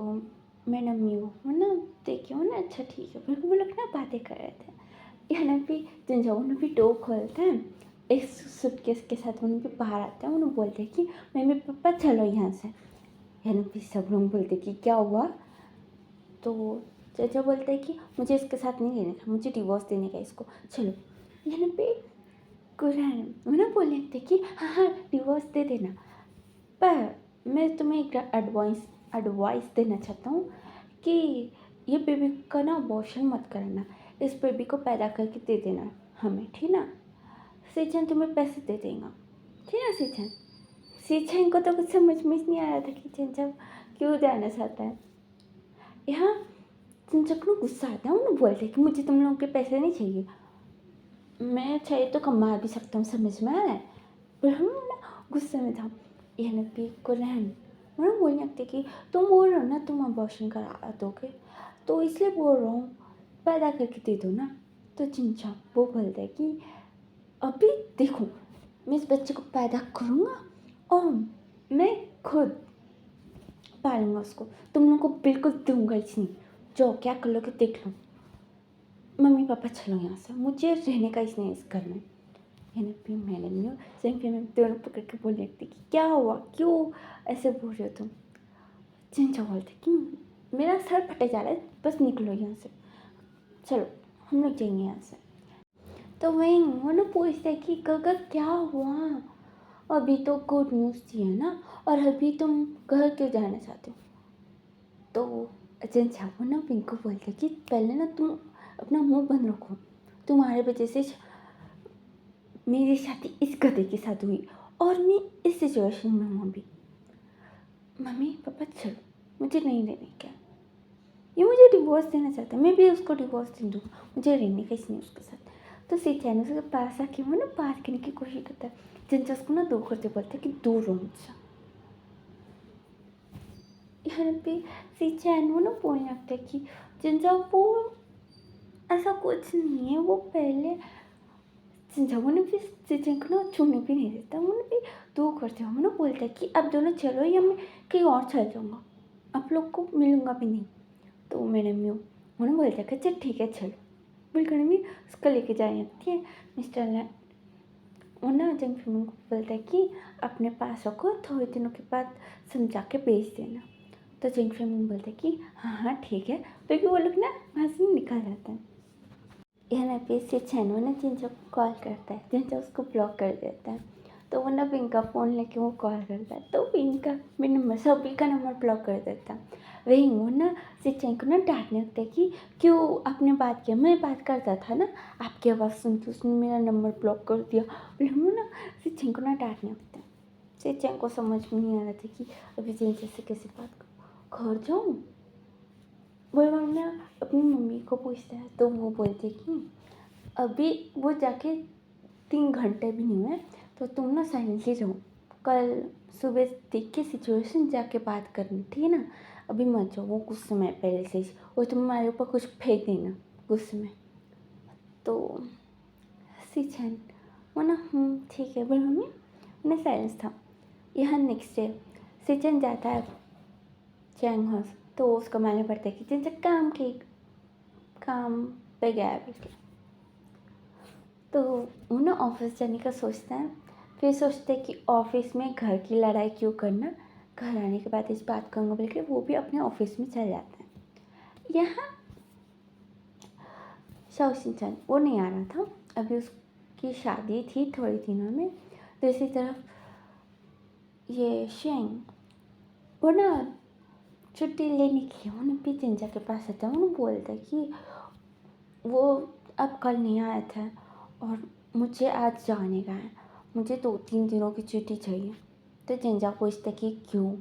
मैडम यू वो ना देखिए वो ना अच्छा ठीक है, फिर वो लोग ना बातें कर रहे थे। यहाँ भी जिन ने भी डोर खोलते हैं, एक सूटकेस के साथ उन्हें भी बाहर आते हैं। उन्हें बोलते हैं कि मम्मी पापा चलो यहाँ से। यहाँ भी सब लोग बोलते कि क्या हुआ। तो चाचा बोलते हैं कि मुझे इसके साथ नहीं रहना था, मुझे डिवोर्स देने का, इसको चलो। यहाँ पे कुरान उन्हें बोलने थे कि हाँ हाँ डिवोर्स दे देना, पर मैं तुम्हें एक एडवाइस देना चाहता हूँ कि ये बेबी का ना अबॉर्शन मत करना, इस बेबी को पैदा करके दे देना हमें, ठीक ना। सिचन तुम्हें पैसे दे देगा, ठीक है सिचन। सिचन को तो कुछ समझ में नहीं आ रहा था कि चिंचा क्यों जाना चाहता है। यहाँ चिंचा को गुस्सा आता है, उन्हें बोलते कि मुझे तुम लोगों के पैसे नहीं चाहिए, मैं चाहिए तो कमा भी सकता हूँ, समझ में आ रहा है। पर हम ना गुस्से में था। यहाँ पे कुरान वो ना बोलने लगते कि तुम बोल रहे हो ना तुम अबॉर्शन करा दोगे, तो इसलिए बोल रहा हूँ पैदा करके दे दो ना। तो चिंचा वो बोलता है कि अभी देखो मैं इस बच्चे को पैदा करूँगा और मैं खुद पालूंगा उसको, तुम लोगों को बिल्कुल दूंगा ही नहीं, जो क्या कर लोगे देख लो। मम्मी पापा चलो यहाँ से, मुझे रहने का ही नहीं इस घर में। यानी फिर मैंने नहीं सेम फिर मैं दोनों पकड़ के बोल लगती कि क्या हुआ, क्यों ऐसे बोल रहे हो तुम। चिंचा बोलते कि मेरा सर फटे जा रहा है, बस निकलो यहाँ से, चलो हम लोग जाएंगे यहाँ से। तो वहीं वो ना पूछते कि गगर क्या हुआ, अभी तो गुड न्यूज़ थी है ना, और अभी तुम घर क्यों जाना चाहते हो। तो चिंचा वो ना पिंक को बोलते कि पहले ना तुम अपना मुंह बंद रखो, तुम्हारे वजह से मेरी शादी इस गधे के साथ हुई और मैं इस सिचुएशन में हूँ अभी। मम्मी पापा चलो, मुझे नहीं रहने का, ये मुझे डिवोर्स देना चाहता है, मैं भी उसको डिवोर्स दे दूँगा, मुझे रहने का इसलिए उसके साथ। तो सिचैन उसके पास आके वो ना बात करने की कोशिश करता है। जिनसे उसको ना दूर करते बोलते कि दूर रहो मुझसे। यहाँ पे सिचैन वो ना बोलने लगता है कि जिनसा वो ऐसा कुछ नहीं है, वो पहले वो ने भी सिचैन को ना छूने भी नहीं देता, वो भी दूर करते हो। ना बोलता है कि अब दोनों चलो या मैं कहीं और चल जाऊँगा, आप लोग को मिलूँगा भी नहीं। तो मैंने वो ना बोलता है कि चल ठीक है चलो, बिल्कुल भी उसको लेके जाने लगती है। मिस्टर वो ना जंग फिल्म को बोलता है कि अपने पास रखो, थोड़े दिनों के बाद समझा के बेच देना। तो जंग फिल्म बोलता है कि हाँ हाँ ठीक है, क्योंकि वो लोग ना वहाँ से निकल जाते हैं। यहाँ पे से चैनो ना जिनचा को कॉल करता है, जिनचा उसको ब्लॉक कर देता है। तो वो ना पिंक का फ़ोन लेके वो कॉल करता है, तो पिंक का भी नंबर, सभी का नंबर ब्लॉक कर देता है। वही वो ना सिचेन को ना डांटने लगता है कि क्यों आपने बात किया, मैं बात करता था ना, आपकी आवाज़ सुन के उसने मेरा नंबर ब्लॉक कर दिया। बोले वो ना सिचेन को ना डांटने लगता है। सिचेन को समझ में नहीं आ रहा था कि अभी जिनसे से कैसे बात करूँ, घर जाऊँ। वो ना अपनी मम्मी को पूछता है, तो वो बोलती है कि अभी वो जाके 3 घंटे भी नहीं हुए, तो तुम ना साइलेंटली रहो, कल सुबह देख के सिचुएशन जाके बात करनी, ठीक है ना। अभी मत जाओ, वो गुस्से में पहले से ही, वो तुम्हारे ऊपर कुछ फेंक देना गुस्से में। तो सिचन वो ना ठीक है बोल मम्मी, उन्हें साइलेंस था। यहाँ नेक्स्ट डे सिचन जाता है चैंग हाउस, तो उसको मालूम पड़ता है कि जिनसे काम पे गया है बिल्कुल। तो वो ना ऑफिस जाने का सोचता है, फिर सोचते हैं कि ऑफिस में घर की लड़ाई क्यों करना, घर आने के बाद इस बात करूँगा, बल्कि वो भी अपने ऑफिस में चल जाते हैं। यहाँ शाओशिन वो नहीं आ रहा था, अभी उसकी शादी थी थोड़े दिनों में। दूसरी तरफ ये शेंग वो ना छुट्टी लेने के लिए उन्हें भी जिंजा के पास आता है। उन्हें बोलता है कि वो अब कल नहीं आया था और मुझे आज जाने का है, मुझे 2-3 दिनों की छुट्टी चाहिए। तो जिंजा पूछता कि क्यों।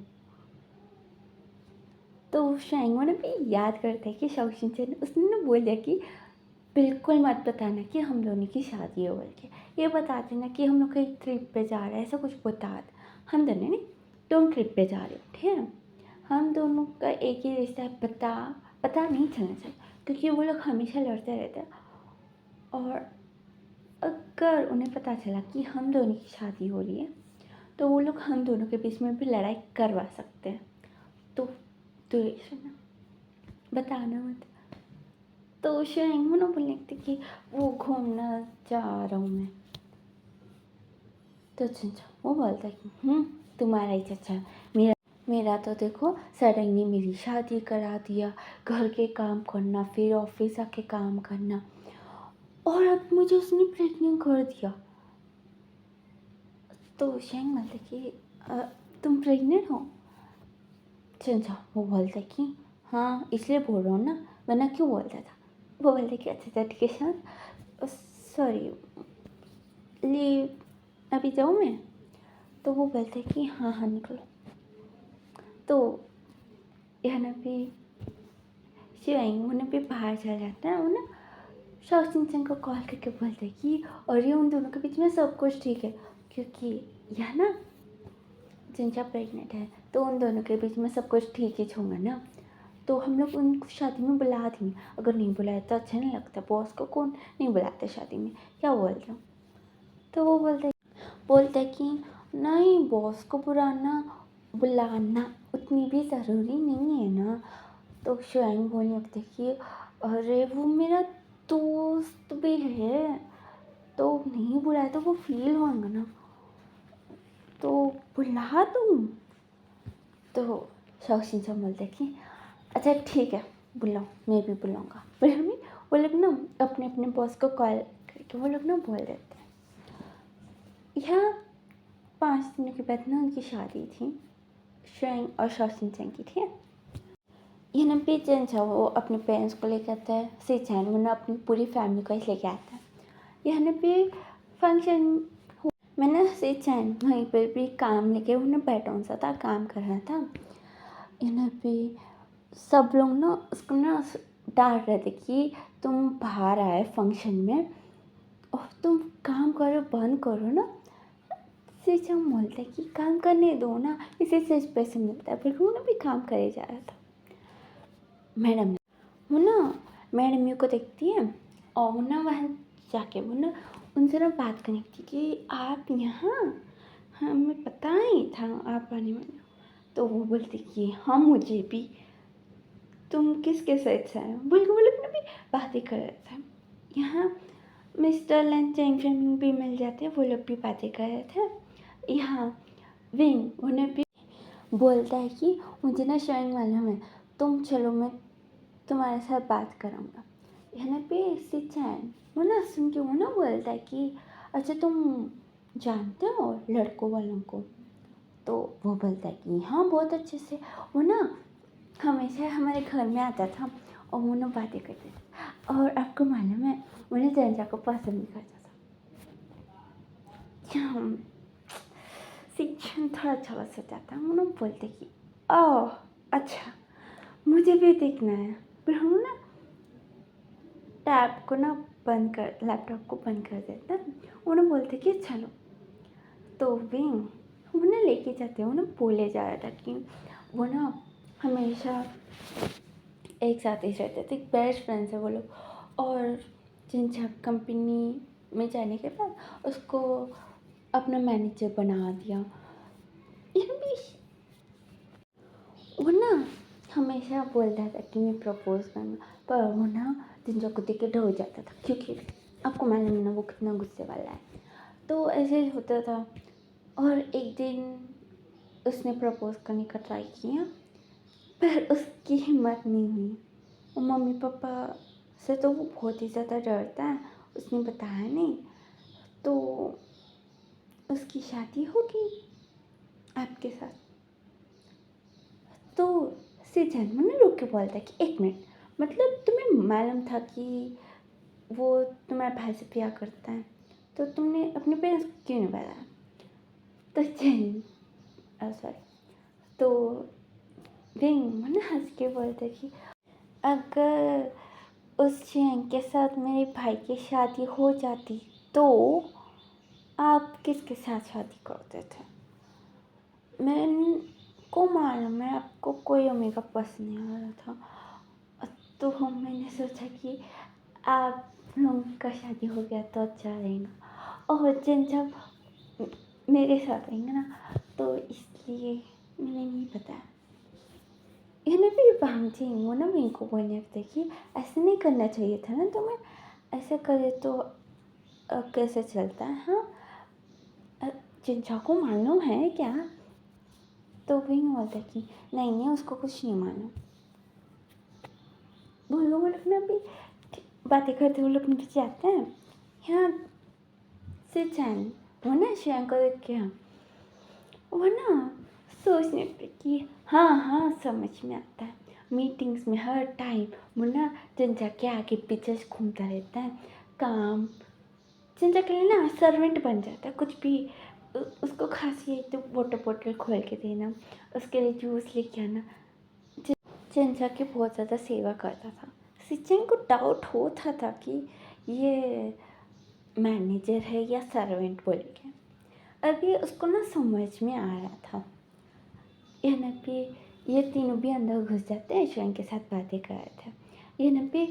तो शाइंग ने भी याद करता है कि शाओशिन उसने ना बोल दिया कि बिल्कुल मत बताना कि हम दोनों की शादी है बोल के, ये बता देना कि हम लोग कहीं ट्रिप पे जा रहे हैं, ऐसा कुछ बता दे। हम दोनों नहीं, तुम ट्रिप पे जा रहे हो, ठीक है। हम दोनों का एक ही रिश्ता है, पता नहीं चलना चाहिए, क्योंकि वो लोग हमेशा लड़ते रहते हैं। और अगर उन्हें पता चला कि हम दोनों की शादी हो रही है, तो वो लोग हम दोनों के बीच में भी लड़ाई करवा सकते हैं। तो ये सुना, बताना मत। तो शाइंग ना बोलने लगती कि वो घूमना जा रहा हूँ मैं। तो चंचा वो बोलता है कि तुम्हारा ही चचा, मेरा तो देखो सडनली मेरी शादी करा दिया, घर के काम करना, फिर ऑफिस आके काम करना, और अब मुझे उसने प्रेग्नेंट कर दिया। तो शाइंग बोलता कि तुम प्रेग्नेंट हो। चंचा वो बोलता है कि हाँ इसलिए बोल रहा हूँ ना, वरना क्यों बोलता था। वो बोलते कि अच्छा ठीक है शांत, सॉरी लीव अभी जाऊँ मैं। तो वो बोलते कि हाँ हाँ निकलो। तो यहाँ भी शिवांग उन्हें भी बाहर चल जाता है। वो ना शाओशिन को कॉल करके बोलते हैं कि और ये उन दोनों के बीच में सब कुछ ठीक है, क्योंकि यह ना जिनचा प्रेग्नेंट है, तो उन दोनों के बीच में सब कुछ ठीक ही होगा ना। तो हम लोग उनको शादी में बुला देंगे, अगर नहीं बुलाया तो अच्छा नहीं लगता, बॉस को कौन नहीं बुलाते शादी में, क्या बोल रहे हो। तो वो बोलते कि नहीं, बॉस को बुलाना उतनी भी ज़रूरी नहीं है ना। तो शाइंग बोलने लगते कि अरे वो मेरा दोस्त भी है, तो नहीं बुलाया तो वो फील होगा ना, तो बुला दूँ। तो शाओशिन बोलते कि अच्छा ठीक है बुलाओ, मैं भी बुलाऊँगा। पर हमें वो लोग ना अपने अपने बॉस को कॉल करके वो लोग ना बोल देते हैं। यहाँ 5 दिनों के बाद ना उनकी शादी थी, शाइंग और शाओशिन की, ठीक है। यहाँ पे चंचा वो अपने पेरेंट्स को लेकर आता है, सिचैन वो ना अपनी पूरी फैमिली को ही लेके आता है। यहाँ पे फंक्शन मैं ना सिचैन वहीं पर भी काम लेके वो ना बैठा सा था, काम कर रहा था। यहाँ पे सब लोग ना उसको ना डांट रहे थे कि तुम बाहर आए फंक्शन में और तुम काम करो, बंद करो ना। सिचैन बोलता है कि काम करने दो ना, इसी से पैसे मिलता है, पर वो ना भी काम करे जा रहा था। मैडम वो ना मैडम यू को देखती है और वो ना वहाँ जाके वो ना उनसे ना बात करने की कि आप यहाँ, हमें पता नहीं था आप आने वाले। तो वो बोलती कि हाँ मुझे भी, तुम किसके साथ से आए हो, बोल के वो लोग ना भी बातें कर रहे थे। यहाँ मिस्टर लंच एंड फ्रेंड भी मिल जाते, वो लोग भी बातें कर रहे थे। यहाँ विंग उन्हें भी बोलता है कि मुझे ना शोइंग मालूम है, तुम चलो मैं तुम्हारे साथ बात करूँगा। यहाँ पे सिचैन वो ना सुन के वो ना बोलता है कि अच्छा तुम जानते हो लड़कों वालों को। तो वो बोलता है कि हाँ बहुत अच्छे से, वो ना हमेशा हमारे घर में आता था और वो ना बातें करते थे। और आपको मालूम है उन्हें जंजा को पसंद नहीं करता था। क्या शिक्षण थोड़ा अच्छा हो जाता, वो ना बोलते कि ओह अच्छा मुझे भी देखना है। फिर हम ना टैब को ना बंद कर, लैपटॉप को बंद कर देता। उन्हें बोलते कि चलो। तो विंग वो ना लेके जाते हैं, वो ना बोले जा रहा था कि वो ना हमेशा एक साथ ही रहते थे, बेस्ट फ्रेंड्स है वो लोग। और जिन कंपनी में जाने के बाद उसको अपना मैनेजर बना दिया। ये भी वो ना हमेशा बोलता था कि मैं प्रपोज करूँगा, पर वो ना जिंजा को देख के डर जाता था, क्योंकि आपको मालूम है ना वो कितना गुस्से वाला है। तो ऐसे होता था। और एक दिन उसने प्रपोज करने का ट्राई किया, पर उसकी हिम्मत नहीं हुई। और मम्मी पापा से तो वो बहुत ही ज़्यादा डरता है, उसने बताया नहीं। तो उसकी शादी हो गई आपके साथ। तो सिजन मैंने रुक के बोलता कि एक मिनट, मतलब तुम्हें मालूम था कि वो तुम्हारे भाई से प्यार करता है, तो तुमने अपने पेरेंट्स को क्यों नहीं बताया? तो चैन सॉरी तो विंग मैंने हंस के बोलता कि अगर उस चैन के साथ मेरे भाई की शादी हो जाती तो आप किसके साथ शादी करते थे? मैं को मालूम है आपको कोई ओमेगा पसंद नहीं आ रहा था, तो मैंने सोचा कि आप लोगों का शादी हो गया तो अच्छा रहेगा। और जिन जब मेरे साथ रहेंगे ना, तो इसलिए मैंने नहीं बताया। इन्हें भी भांगती वो ना मेरे को बोलने लगते कि ऐसे नहीं करना चाहिए था ना तुम्हें, ऐसे करे तो कैसे चलता है। हाँ जिंजा को मालूम है क्या? तो वही बोलता कि नहीं नहीं उसको कुछ नहीं मालूम। वो लोग ना भी बातें करते वो लोग नीचे जाते हैं। यहाँ से चैन वो ना श्रेयांक को देख के वो ना सोचने पे कि हाँ हाँ समझ में आता है। मीटिंग्स में हर टाइम वो ना जिंजा के आगे पीछे घूमता रहता है। काम जिंजा के लिए ना सर्वेंट बन जाता है, कुछ भी उसको खांसी है तो वाटर बॉटल खोल के देना, उसके लिए जूस लेके आना। जिंजा की बहुत ज़्यादा सेवा करता था। सिचन को डाउट होता था कि ये मैनेजर है या सर्वेंट बोल के। अभी उसको ना समझ में आ रहा था। यहाँ पे ये तीनों भी अंदर घुस जाते हैं, शोएं के साथ बातें कर रहे थे। यहाँ पे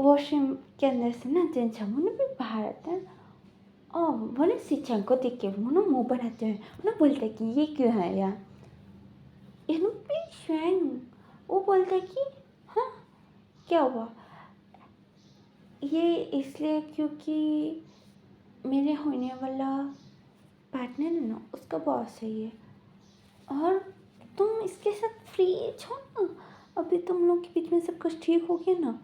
वॉशरूम के अंदर से ना जिंजा वो ना भी बाहर आता है और वो ना सिचन को देख के वो ना मुँह बनाते हैं, वो ना बोलते हैं कि ये क्यों है यार। यहाँ पे शोएं वो बोलता है कि हाँ क्या हुआ, ये इसलिए क्योंकि मेरे होने वाला पार्टनर है ना उसका बॉस है ये, और तुम इसके साथ फ्री हो ना, अभी तुम लोग के बीच में सब कुछ ठीक हो गया ना।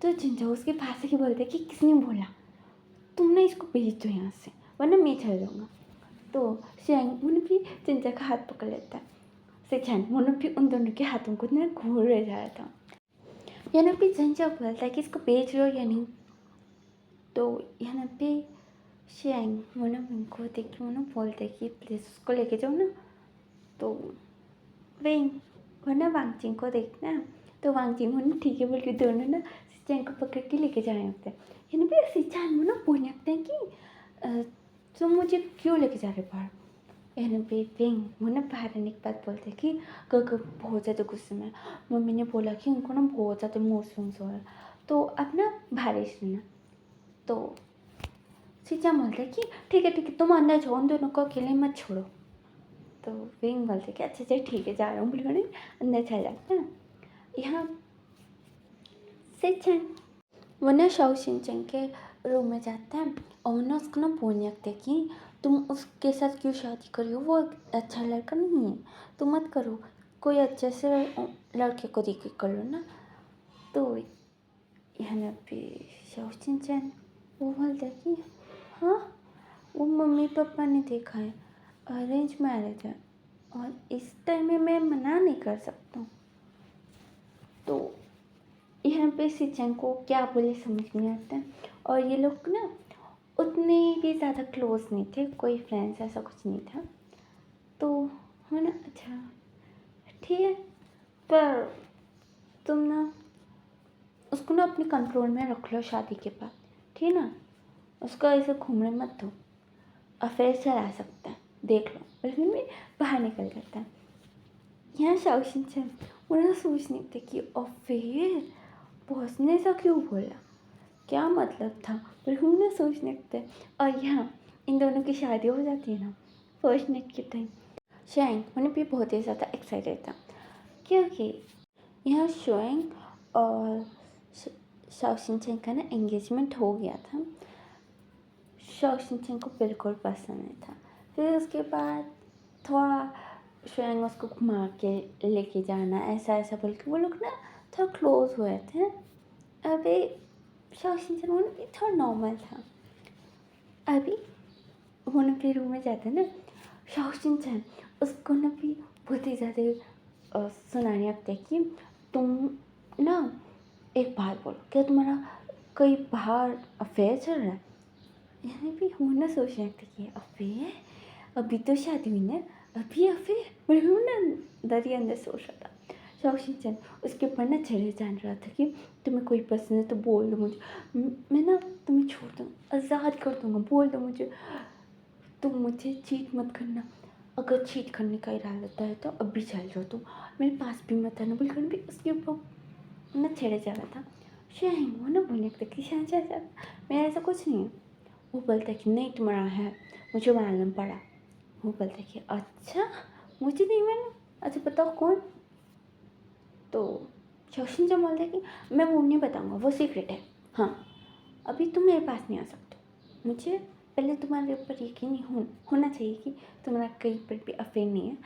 तो जिंजा उसके पास से बोलते कि किसने बोला, तुमने इसको भेज दो यहाँ से वरना मैं चल जाऊँगा। तो शेंग उन्हें भी जिंजा का हाथ पकड़ लेता है। सिचैन उन्हें भी उन दोनों के हाथों को ना घूर रह जा रहा था। यहाँ पे जिंजा बोलता है कि इसको भेज रहे हो या नहीं। तो यहाँ पे शेंग वो ना उनको देख के वो ना बोलते कि प्लीज़ उसको लेके जाओ ना। तो विंग वो ना वांगचिंग को देखना है, तो वांगचिंग वो ना ठीक है बोल के दोनों ना सिचैन को पकड़ के लेके जा रहे होते हैं। यानी भी सिचैन वो ना बोलने लगते हैं कि तुम मुझे क्यों लेके जा रहे बाहर। यानी भी विंग वो ना बाहर आने के बाद बोलते हैं कि गग बहुत ज़्यादा गुस्से में, मम्मी ने बोला कि उनको ना बहुत ज़्यादा मौसम हो रहा है, तो अब ना बारिश लेना। तो सिचैन बोलते हैं कि ठीक है तुम अंदर जाओ, उन दोनों को अकेले मत छोड़ो। तो विंग बोलते कि अच्छा अच्छा ठीक है जा रहा हूँ बोल अंदर चल जाता है। यहाँ सिचैन वो ना शाओ शिनचैन के रूम में जाता है और वो ना उसको ना बोलने लगते हैं कि तुम उसके साथ क्यों शादी करी हो, वो अच्छा लड़का नहीं है, तुम मत करो, कोई अच्छे से लड़के को देख के कर लो ना। तो यहाँ पे शाओ वो बोलता है कि हाँ, वो मम्मी पापा ने देखा है, अरेंज मैरिज है और इस टाइम में मैं मना नहीं कर सकता हूँ। तो यहाँ पे सिचन को क्या बोले समझ नहीं आता है। और ये लोग ना उतने भी ज़्यादा क्लोज नहीं थे, कोई फ्रेंड्स ऐसा कुछ नहीं था। तो है ना, अच्छा ठीक है, पर तुम ना उसको ना अपने कंट्रोल में रख लो शादी के बाद, ठीक है ना। उसको ऐसे घूमने मत दो, अफेयर चला सकता है, देख लो। फिर भी बाहर निकल जाता है। यहाँ शाओशिन उन्हें सोचने थे कि अफेयर बॉस ने ऐसा क्यों बोला, क्या मतलब था, पर उन्हें सोचने थे। और यहाँ इन दोनों की शादी हो जाती है ना फर्स्ट नाइट के टाइम। शैंग उन्हें भी बहुत ही ज़्यादा एक्साइटेड था, क्योंकि यहाँ शोएंग और शाओशिन का ना एंगेजमेंट हो गया था। शाओशिन को बिल्कुल पसंद नहीं था। फिर उसके बाद थोड़ा शोएंग उसको घुमा के लेके जाना, ऐसा ऐसा बोल के वो लोग ना थोड़ा क्लोज हुए थे। अभी शाओशिन वो भी थोड़ा नॉर्मल था। अभी वो ना फिर रूम में जाते हैं ना, शाओशिन उसको ना भी बहुत ही ज़्यादा सुनाने लगते हैं कि तुम ना एक बात बोलो, क्या तुम्हारा कहीं बाहर अफेयर चल रहा है। यानी भी वो ना सोचने लगते कि अफेयर, अभी तो शादी हुई ना, अभी अफेयर, पर वो ना अंदर ही अंदर सोच रहा था। शाओशिन उसके ऊपर ना चढ़े जान रहा था कि तुम्हें कोई पसंद है तो बोल दो मुझे, मैं ना तुम्हें छोड़ दूँगा, आज़ाद कर दूँगा, बोल दो मुझे, तुम मुझे चीट मत करना, अगर चीट करने का इरादा होता है तो अभी चल जाओ, तुम मेरे पास भी मत आना, बिल्कुल भी उसके ऊपर ना छेड़े जा रहा था। शाइन वो ना बोलने लगता कि शाइन मेरा ऐसा कुछ नहीं है। वो बोलता कि नहीं तुम्हारा है, मुझे मालूम पड़ा। वो बोलता कि अच्छा मुझे नहीं मालूम, अच्छा बताओ कौन। तो शौशिन जब बोलता है कि मैं वो नहीं बताऊँगा, वो सीक्रेट है, हाँ अभी तुम मेरे पास नहीं आ सकते, मुझे पहले तुम्हारे ऊपर यकीन होना चाहिए कि तुम्हारा कहीं पर भी अफेयर नहीं है,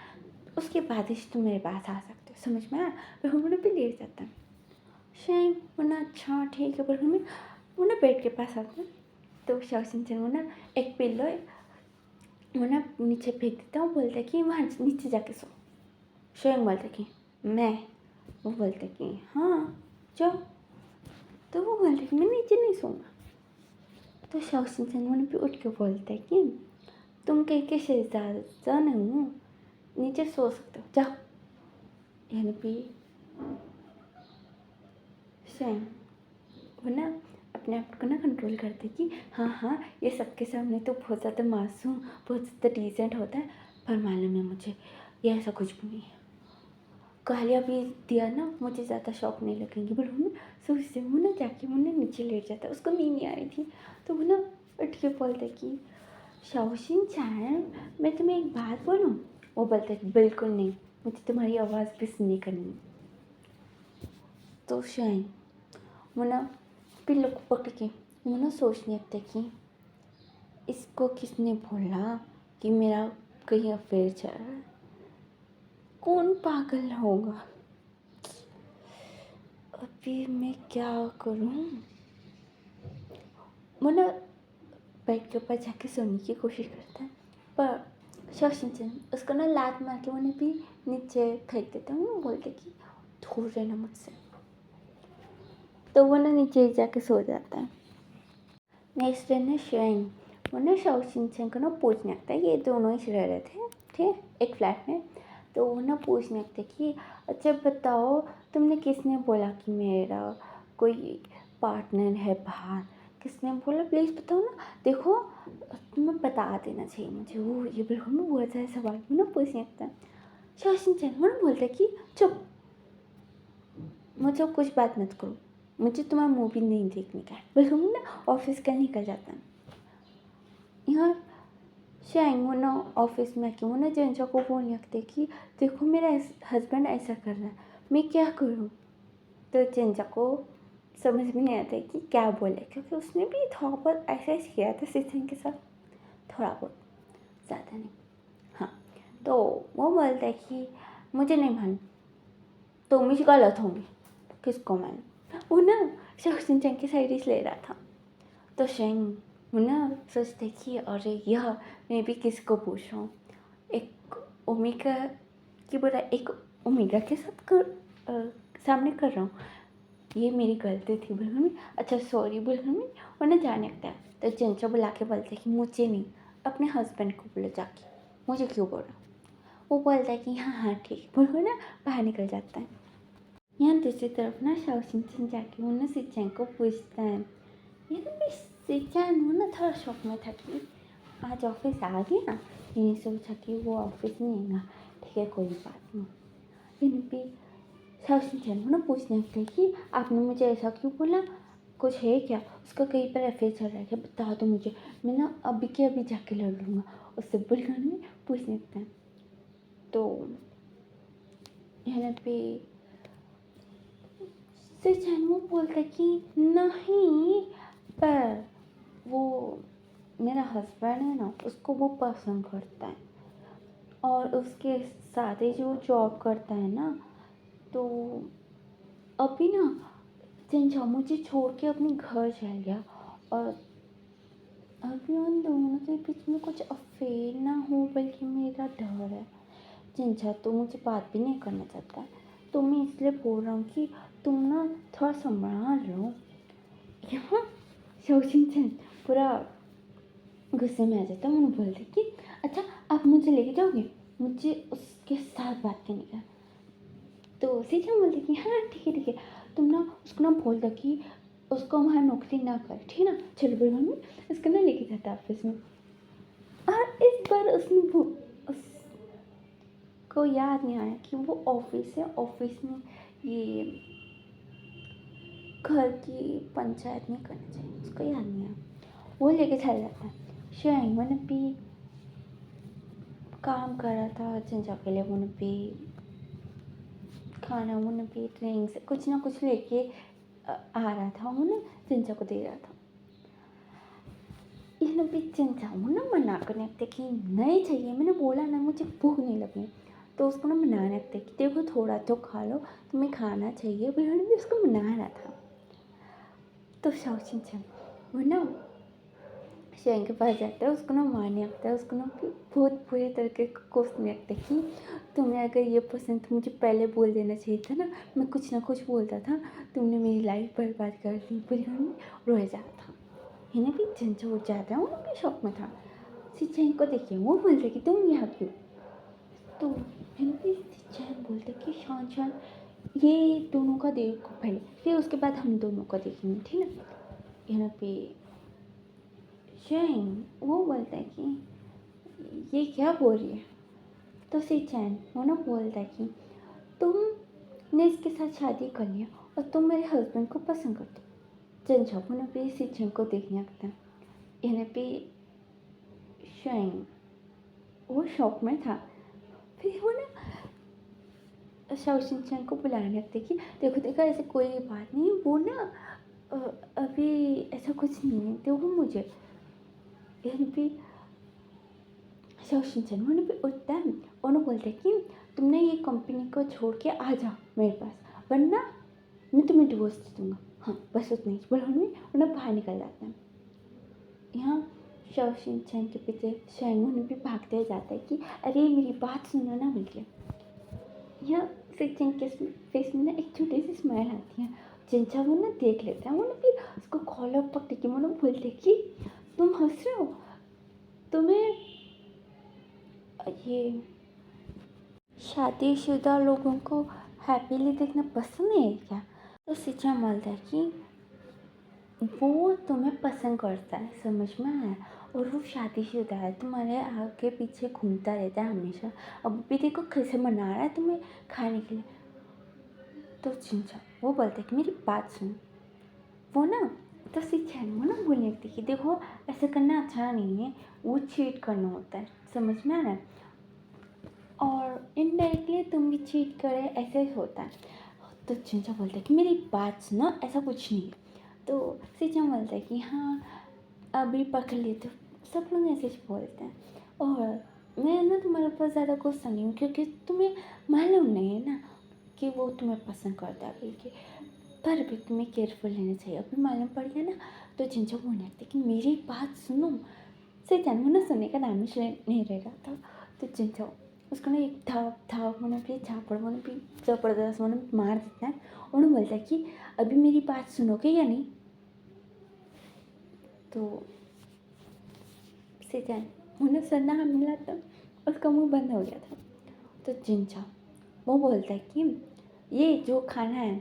उसके बाद ही तुम मेरे पास आ सकते हो, समझ में आया। फिर हम भी लेट जाता है शाइन वो ना, अच्छा ठीक है, पर हमें वो ना बेड के पास आता है। तो शाओशिन वो ना एक पिल्लो वो ना नीचे फेंक देता हूँ, बोलता है कि वहाँ नीचे जाके सो। शाइन बोलता कि मैं, वो बोलता कि हाँ जाओ। तो वो बोलता कि मैं नीचे नहीं सोऊंगा। तो शाओशिन वो भी उठ के बोलता है कि तुम कहीं के शहजादा नहीं हो, नीचे सो सकते हो, जाओ। यानी कि शाइन वो ना अपने आप को ना कंट्रोल करते कि हाँ हाँ ये सबके सामने तो बहुत ज़्यादा मासूम, बहुत ज़्यादा डिसेंट होता है, पर मालूम है मुझे ये ऐसा कुछ भी नहीं है, गालियाँ भी दिया ना मुझे ज़्यादा शौक नहीं लगेंगी। पर वो सोचते वो ना जाके वो ना नीचे लेट जाता है, उसको नींद नहीं आ रही थी। तो वो ना उठ के बोलता कि शाओशिन मैं तुम्हें एक बात बोलूँ। वो बोलता है बिल्कुल नहीं, मुझे तुम्हारी आवाज़ भी सुननी करनी। तो शाइन वो ना पिल्लो को पकड़ के वो ना सोचने लगता कि इसको किसने बोला कि मेरा कहीं अफेयर चल रहा है, कौन पागल होगा, अभी मैं क्या करूं। वो ना बेड के ऊपर जाके सोने की कोशिश करता है, पर शाओशिन उसको ना लात मार के उन्हें भी नीचे फेंक देता है। वो बोलते कि दूर रहना मुझसे। तो वो ना नीचे जाके सो जाता है। नेक्स्ट डे ना शेंग वो ना शाओशिन को ना पूछने लगता है, ये दोनों ही रह रहे थे ठीक एक फ्लैट में। तो वो ना पूछने लगते कि अच्छा बताओ तुमने किसने बोला कि मेरा कोई पार्टनर है बाहर, किसने बोला प्लीज़ बताओ ना, देखो तुम्हें बता देना चाहिए मुझे। वो ये बिल्कुल में बहुत सारे सवाल वो ना पूछने लगता है। शाओशिन वो ना बोलता है कि चुप, मुझे कुछ बात मत करो, मुझे तुम्हारा मुँह भी नहीं देखने का है। बिल्कुल ना ऑफिस का निकल जाता है। यहाँ शाइन वो ना ऑफिस में आके वो ना जेंजा को बोलने लगते कि देखो मेरा हस्बैंड ऐसा कर रहा है, मैं क्या करूँ। तो जेंजा को समझ में नहीं आता है कि क्या बोले, क्योंकि उसने भी थोड़ा बहुत ऐसा ही किया था सिचन के साथ, थोड़ा बहुत, ज़्यादा नहीं। हाँ, तो वो बोलता है कि मुझे नहीं मान, तुम ही गलत होंगी। किसको मैंने, वो ना शिनचैन की साइड ही ले रहा था। तो शेंग वो ना सोचते कि अरे यह मैं भी किसको पूछ रहा हूँ, एक ओमेगा की बुरा एक ओमेगा के साथ सामने कर रहा हूँ, ये मेरी गलती थी बोलने में, अच्छा सॉरी बोलने में, और ना जाने लगता है। तो चंचा बुला के बोलते कि मुझे नहीं, अपने हस्बैंड को बोलो जाके, मुझे क्यों बोल रहा। वो बोलता है कि हाँ हाँ ठीक बोलो ना, बाहर निकल जाता है। यहाँ दूसरी तरफ ना शाओशिन जाके वो ना सिचैन को पूछता है। ये ना भी सिचैन वो ना थोड़ा शौक में था कि आज ऑफिस आ गया, मैंने सोचा कि वो ऑफिस नहीं आएगा, ठीक है कोई बात नहीं। लेकिन भी शाओशिन वो ना पूछने लगते कि आपने मुझे ऐसा क्यों बोला, कुछ है क्या, उसका कहीं पर अफेयर चल रहा है क्या, बता दो मुझे, मैं ना अभी के अभी जाके लड़ लूँगा, उससे बुलगान में पूछने लगते हैं। तो यहाँ पे सिचैन वो बोलता कि नहीं, पर वो मेरा हस्बैंड है ना, उसको वो पसंद करता है, और उसके साथ ही जो जॉब करता है ना, तो अभी ना चिंचा मुझे छोड़ के अपने घर चल गया, और अभी उन दोनों के बीच में कुछ अफेयर ना हो, बल्कि मेरा डर है। चिंचा तो मुझे बात भी नहीं करना चाहता, तो मैं इसलिए बोल रहा हूँ कि तुम ना थोड़ा संभाल लो। यहाँ शौशिन पूरा गुस्से में आ जाता है, उन्होंने बोलते कि अच्छा आप मुझे लेके जाओगे, मुझे उसके साथ बात करनी है। तो सीधा बोलते कि हाँ ठीक है, तुम ना उसको ना बोल दो कि उसको वहाँ नौकरी ना करे, ठीक है ना, चलो बोल मम्मी, उसको ना लेके जाता ऑफिस में। और इस बार उसको याद नहीं आया कि वो ऑफिस है, ऑफिस में ये घर की पंचायत नहीं करनी चाहिए, उसको याद नहीं आया, वो लेके चला जाता है। शायद मैंने भी काम कर रहा था चिंचा के लिए, मैंने भी खाना, मैंने भी ड्रिंक्स कुछ ना कुछ लेके आ रहा था, वो ना चिंचा को दे रहा था। ये भी चिंचा वो ना मना करने लगते कि नहीं चाहिए, मैंने बोला ना मुझे भूख नहीं लगी, तो उसको ना मनाने लगते कि देखो थोड़ा तो खा लो, तुम्हें खाना चाहिए, उन्होंने भी उसको मना रहा था। तो शाओशिन वो ना शेंग के पास जाता है, उसको ना मारने लगता है, उसको ना बहुत बुरे तरीके कोसने लगता है कि तुम्हें अगर ये पसंद तो मुझे पहले बोल देना चाहिए था ना, मैं कुछ ना कुछ बोलता था, तुमने मेरी लाइफ बर्बाद कर दी, पूरी रोए जाता था। इन्हें भी झंझा उठ जाता है, उन्हें भी शौक में था। सिचैन को देखिए वो बोलते कि तुम यहाँ क्यों, तो इन्हें भी सिचैन बोलते कि शांत शांत ये दोनों का देखो पहले, फिर उसके बाद हम दोनों का देखेंगे, ठीक है। यहाँ पे शेंग वो बोलता है कि ये क्या बोल रही है, तो सिचैन वो ना बोलता है कि तुमने इसके साथ शादी कर लिया और तुम मेरे हस्बैंड को पसंद करते हो। जंजाबू ने भी सिचैन को देखने लगता है। इन्हें भी शेंग वो शौक में था, फिर वो ना शाओशिन को बुलाने लगते कि देखो देखो ऐसे कोई बात नहीं, वो ना अभी ऐसा कुछ नहीं है, देखो मुझे। इन्हें भी शाओशिन वो भी उठता है और बोलते कि तुमने ये कंपनी को छोड़ के आ जाओ मेरे पास, वरना मैं तुम्हें डिवोर्स दे दूँगा। हाँ बस उतना ही बोला उन्हें बाहर निकल जाते हैं। यहाँ शाओशिन के पीछे शैंगू भी भागते जाता है कि अरे मेरी बात सुनो ना मिलके। यहाँ सिचैन के फेस में ना एक छोटी सी स्माइल आती है, चिंचा वो ना देख लेता है, वो ना फिर उसको कॉलर पकड़ के वो ना बोलते कि तुम हंस रहे हो, तुम्हें ये शादीशुदा लोगों को हैप्पीली देखना पसंद है क्या। तो सिचैन बोलता है कि वो तुम्हें पसंद करता है, समझ में आया, और वो शादीशुदा है, तुम्हारे आगे पीछे घूमता रहता है हमेशा, अब भी देखो कैसे मना रहा है तुम्हें खाने के लिए। तो चिंचा वो बोलते कि मेरी बात सुनो, वो ना तो सिचैन वो ना बोलने लगती कि देखो ऐसा करना अच्छा नहीं है, वो चीट करना होता है, समझ में आ रहा है, और इनडायरेक्टली तुम भी चीट करे ऐसे ही होता है। तो चिंचा बोलता है कि मेरी बात सुनो, ऐसा कुछ नहीं है। तो सिचम बोलता है कि हाँ अभी पकड़ लिए। तो सब लोग ऐसे ही बोलते हैं। और मैं ना तुम्हारे ऊपर ज़्यादा गुस्सा नहीं हूँ, क्योंकि तुम्हें मालूम नहीं है ना कि वो तुम्हें पसंद करता है बोल के, पर भी तुम्हें केयरफुल रहना चाहिए। अभी मालूम पड़ गया ना। तो चिंचा बोलने लगती कि मेरी बात सुनो। सिचन वो ना सुनने का नाम ही नहीं रह रहा था। तो चिंचा उसको ना एक था मैंने भी झापड़ मैंने भी ज़बरदस्त मैंने मार देता है। उन्होंने बोलता है कि अभी मेरी बात सुनोगे या नहीं। तो सिचन उन्हें सरना मिला था, उसका मुंह बंद हो गया था। तो चिंचा वो बोलता है कि ये जो खाना है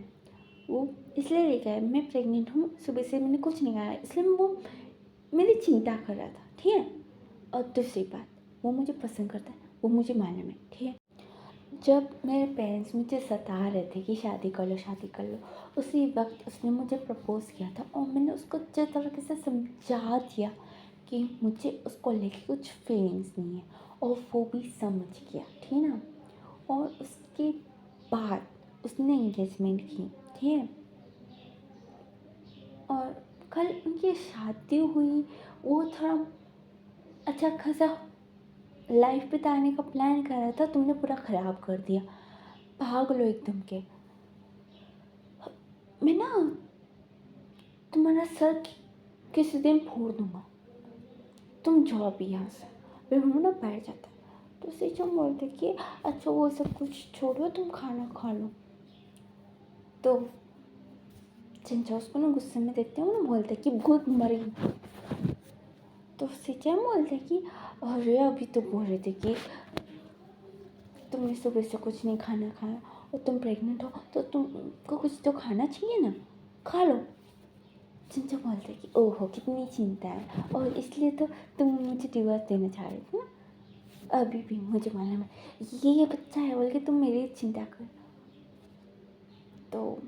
वो इसलिए लेके आया, मैं प्रेग्नेंट हूँ, सुबह से मैंने कुछ नहीं खाया, इसलिए वो मेरी चिंता कर रहा था, ठीक है। और दूसरी बात, वो मुझे पसंद करता है, वो मुझे मालूम है, ठीक है। जब मेरे पेरेंट्स मुझे सता रहे थे कि शादी कर लो शादी कर लो, उसी वक्त उसने मुझे प्रपोज़ किया था और मैंने उसको अच्छे तरीके से समझा दिया कि मुझे उसको लेके कुछ फीलिंग्स नहीं है, और वो भी समझ गया, ठीक है ना। और उसके बाद उसने इंगेजमेंट की, ठीक है। और कल उनकी शादी हुई। वो थोड़ा अच्छा खासा लाइफ बिताने का प्लान कर रहा था, तुमने पूरा ख़राब कर दिया। भाग लो एकदम के। मैं ना तुम्हारा सर किसी दिन फोड़ दूंगा, तुम जाओ भी यहाँ से। फिर हम ना बैठ जाता है। तो सिचम बोलते कि अच्छा वो सब कुछ छोड़ो, तुम खाना खा लो। तो चिंचा उसको ना गुस्से में देखते हो ना, बोलते कि भूत मरी। तो सिचम बोलते कि अरे अभी तो बोल रहे थे कि तुमने सुबह से कुछ नहीं खाना खाया और तुम प्रेग्नेंट हो, तो तुमको कुछ तो खाना चाहिए ना, खा लो। चिंचा बोलते कि ओहो कितनी चिंता है, और इसलिए तो तुम मुझे डिवोर्स देना चाह रहे थे ना। अभी भी मुझे मालूम है ये बच्चा है बोल के तुम मेरी चिंता कर। तो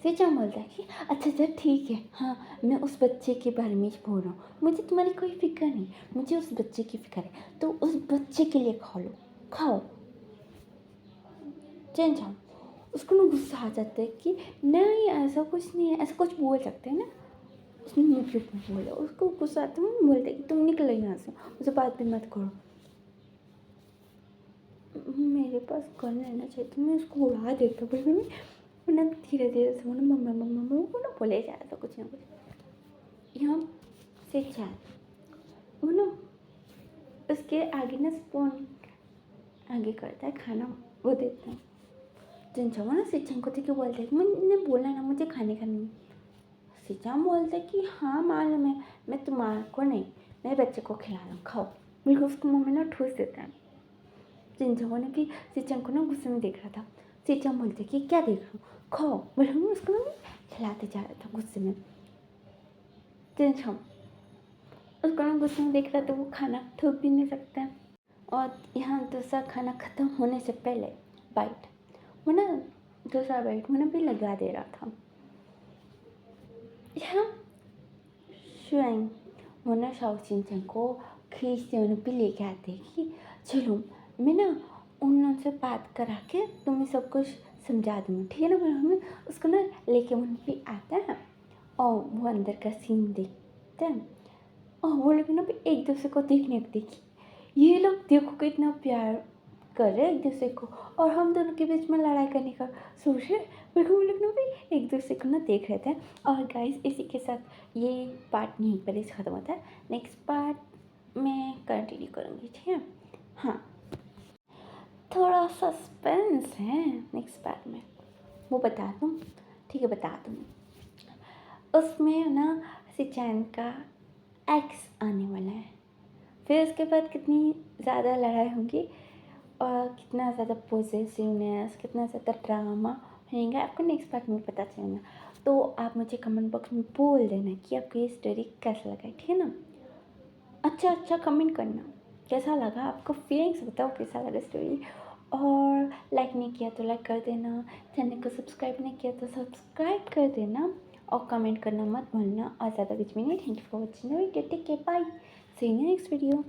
सिचम बोलता है कि अच्छा अच्छा ठीक है, हाँ मैं उस बच्चे के बारे में ही बोल रहा हूँ, मुझे तुम्हारी कोई फिक्र नहीं, मुझे उस बच्चे की फिक्र है। तो उस बच्चे के लिए खा लो, खाओ। चैन जाओ। उसको ना गुस्सा आ जाता है कि नहीं ऐसा कुछ नहीं है, ऐसा कुछ बोल सकते हैं ना। उसने मुझे क्यों बोला, उसको गुस्सा आता है, बोलते कि तुम निकलो यहाँ से, मुझे बात भी मत करो। मेरे पास गन रहना चाहिए तो मैं उसको उड़ा देता, बोले मैं ना धीरे धीरे से बोला मम्मा मम्मा मम्मा, वो ना बोले जा रहा था कुछ ना कुछ। यहाँ से चाय वो ना उसके आगे ना स्पून आगे करता है, खाना वो देता है। चिंचा ना सिचम को देखिए बोलते हैं मैंने बोला ना मुझे खाने का नहीं। सिचम बोलते कि हाँ मालूम है, मैं तुम्हारे को नहीं मेरे बच्चे को खिला रहा हूँ, खाओ। बिल्कुल उसको मुँह में ना ठूस देता है। चिंचा ने भी सिचम को ना गुस्से में देख रहा था। सिचम बोलते कि क्या देख रहा हूँ, खाओ। बोले उसको ना खिलाते जा रहा था गुस्से में। चिंचा उसको ना गुस्से में देख रहा था, वो खाना थूक भी नहीं सकता है। और यहाँ दूसरा खाना ख़त्म होने से पहले बाइट वो ना दूसरा बाइट मैंने भी लगा दे रहा था। यहाँ शुआंग वो ना शाओ चिंचन को खींचते उन्हें भी लेके आते कि चलो मैं ना उनसे बात करा के तुम्हें सब कुछ समझा दूँगी, ठीक है ना। मैं हमें उसको ना लेके उन भी आता है और वो अंदर का सीन देखते हैं। और वो लोग ना भी एक दूसरे को देखने लगते कि ये लोग देखो कितना प्यार कर रहे हैं एक दूसरे को, और हम दोनों के बीच में लड़ाई करने का सोच रहे। बिल्कुल वो लोग ना भी एक दूसरे को ना देख रहे थे। और गाइस इसी के साथ ये पार्ट यहीं पर ही ख़त्म होता है। नेक्स्ट पार्ट मैं कंटिन्यू करूँगी, ठीक है। हाँ थोड़ा सस्पेंस है नेक्स्ट पार्ट में, वो बता दूँ, ठीक है बता दूँ। उसमें ना सिचैन का एक्स आने वाला है, फिर उसके बाद कितनी ज़्यादा लड़ाई होगी और कितना ज़्यादा पॉजिटिवनेस, कितना ज़्यादा ड्रामा रहेगा आपको नेक्स्ट पार्ट में पता चलेगा। तो आप मुझे कमेंट बॉक्स में बोल देना कि आपको ये स्टोरी कैसा लगा, ठीक है ना। अच्छा कमेंट करना कैसा लगा, आपको फीलिंग्स बताओ कैसा लगा स्टोरी। और लाइक नहीं किया तो लाइक कर देना, चैनल को सब्सक्राइब नहीं किया तो सब्सक्राइब कर देना, और कमेंट करना मत भूलना। और ज़्यादा कुछ भी नहीं। Thank you for watching the video, take care, bye, see you next video.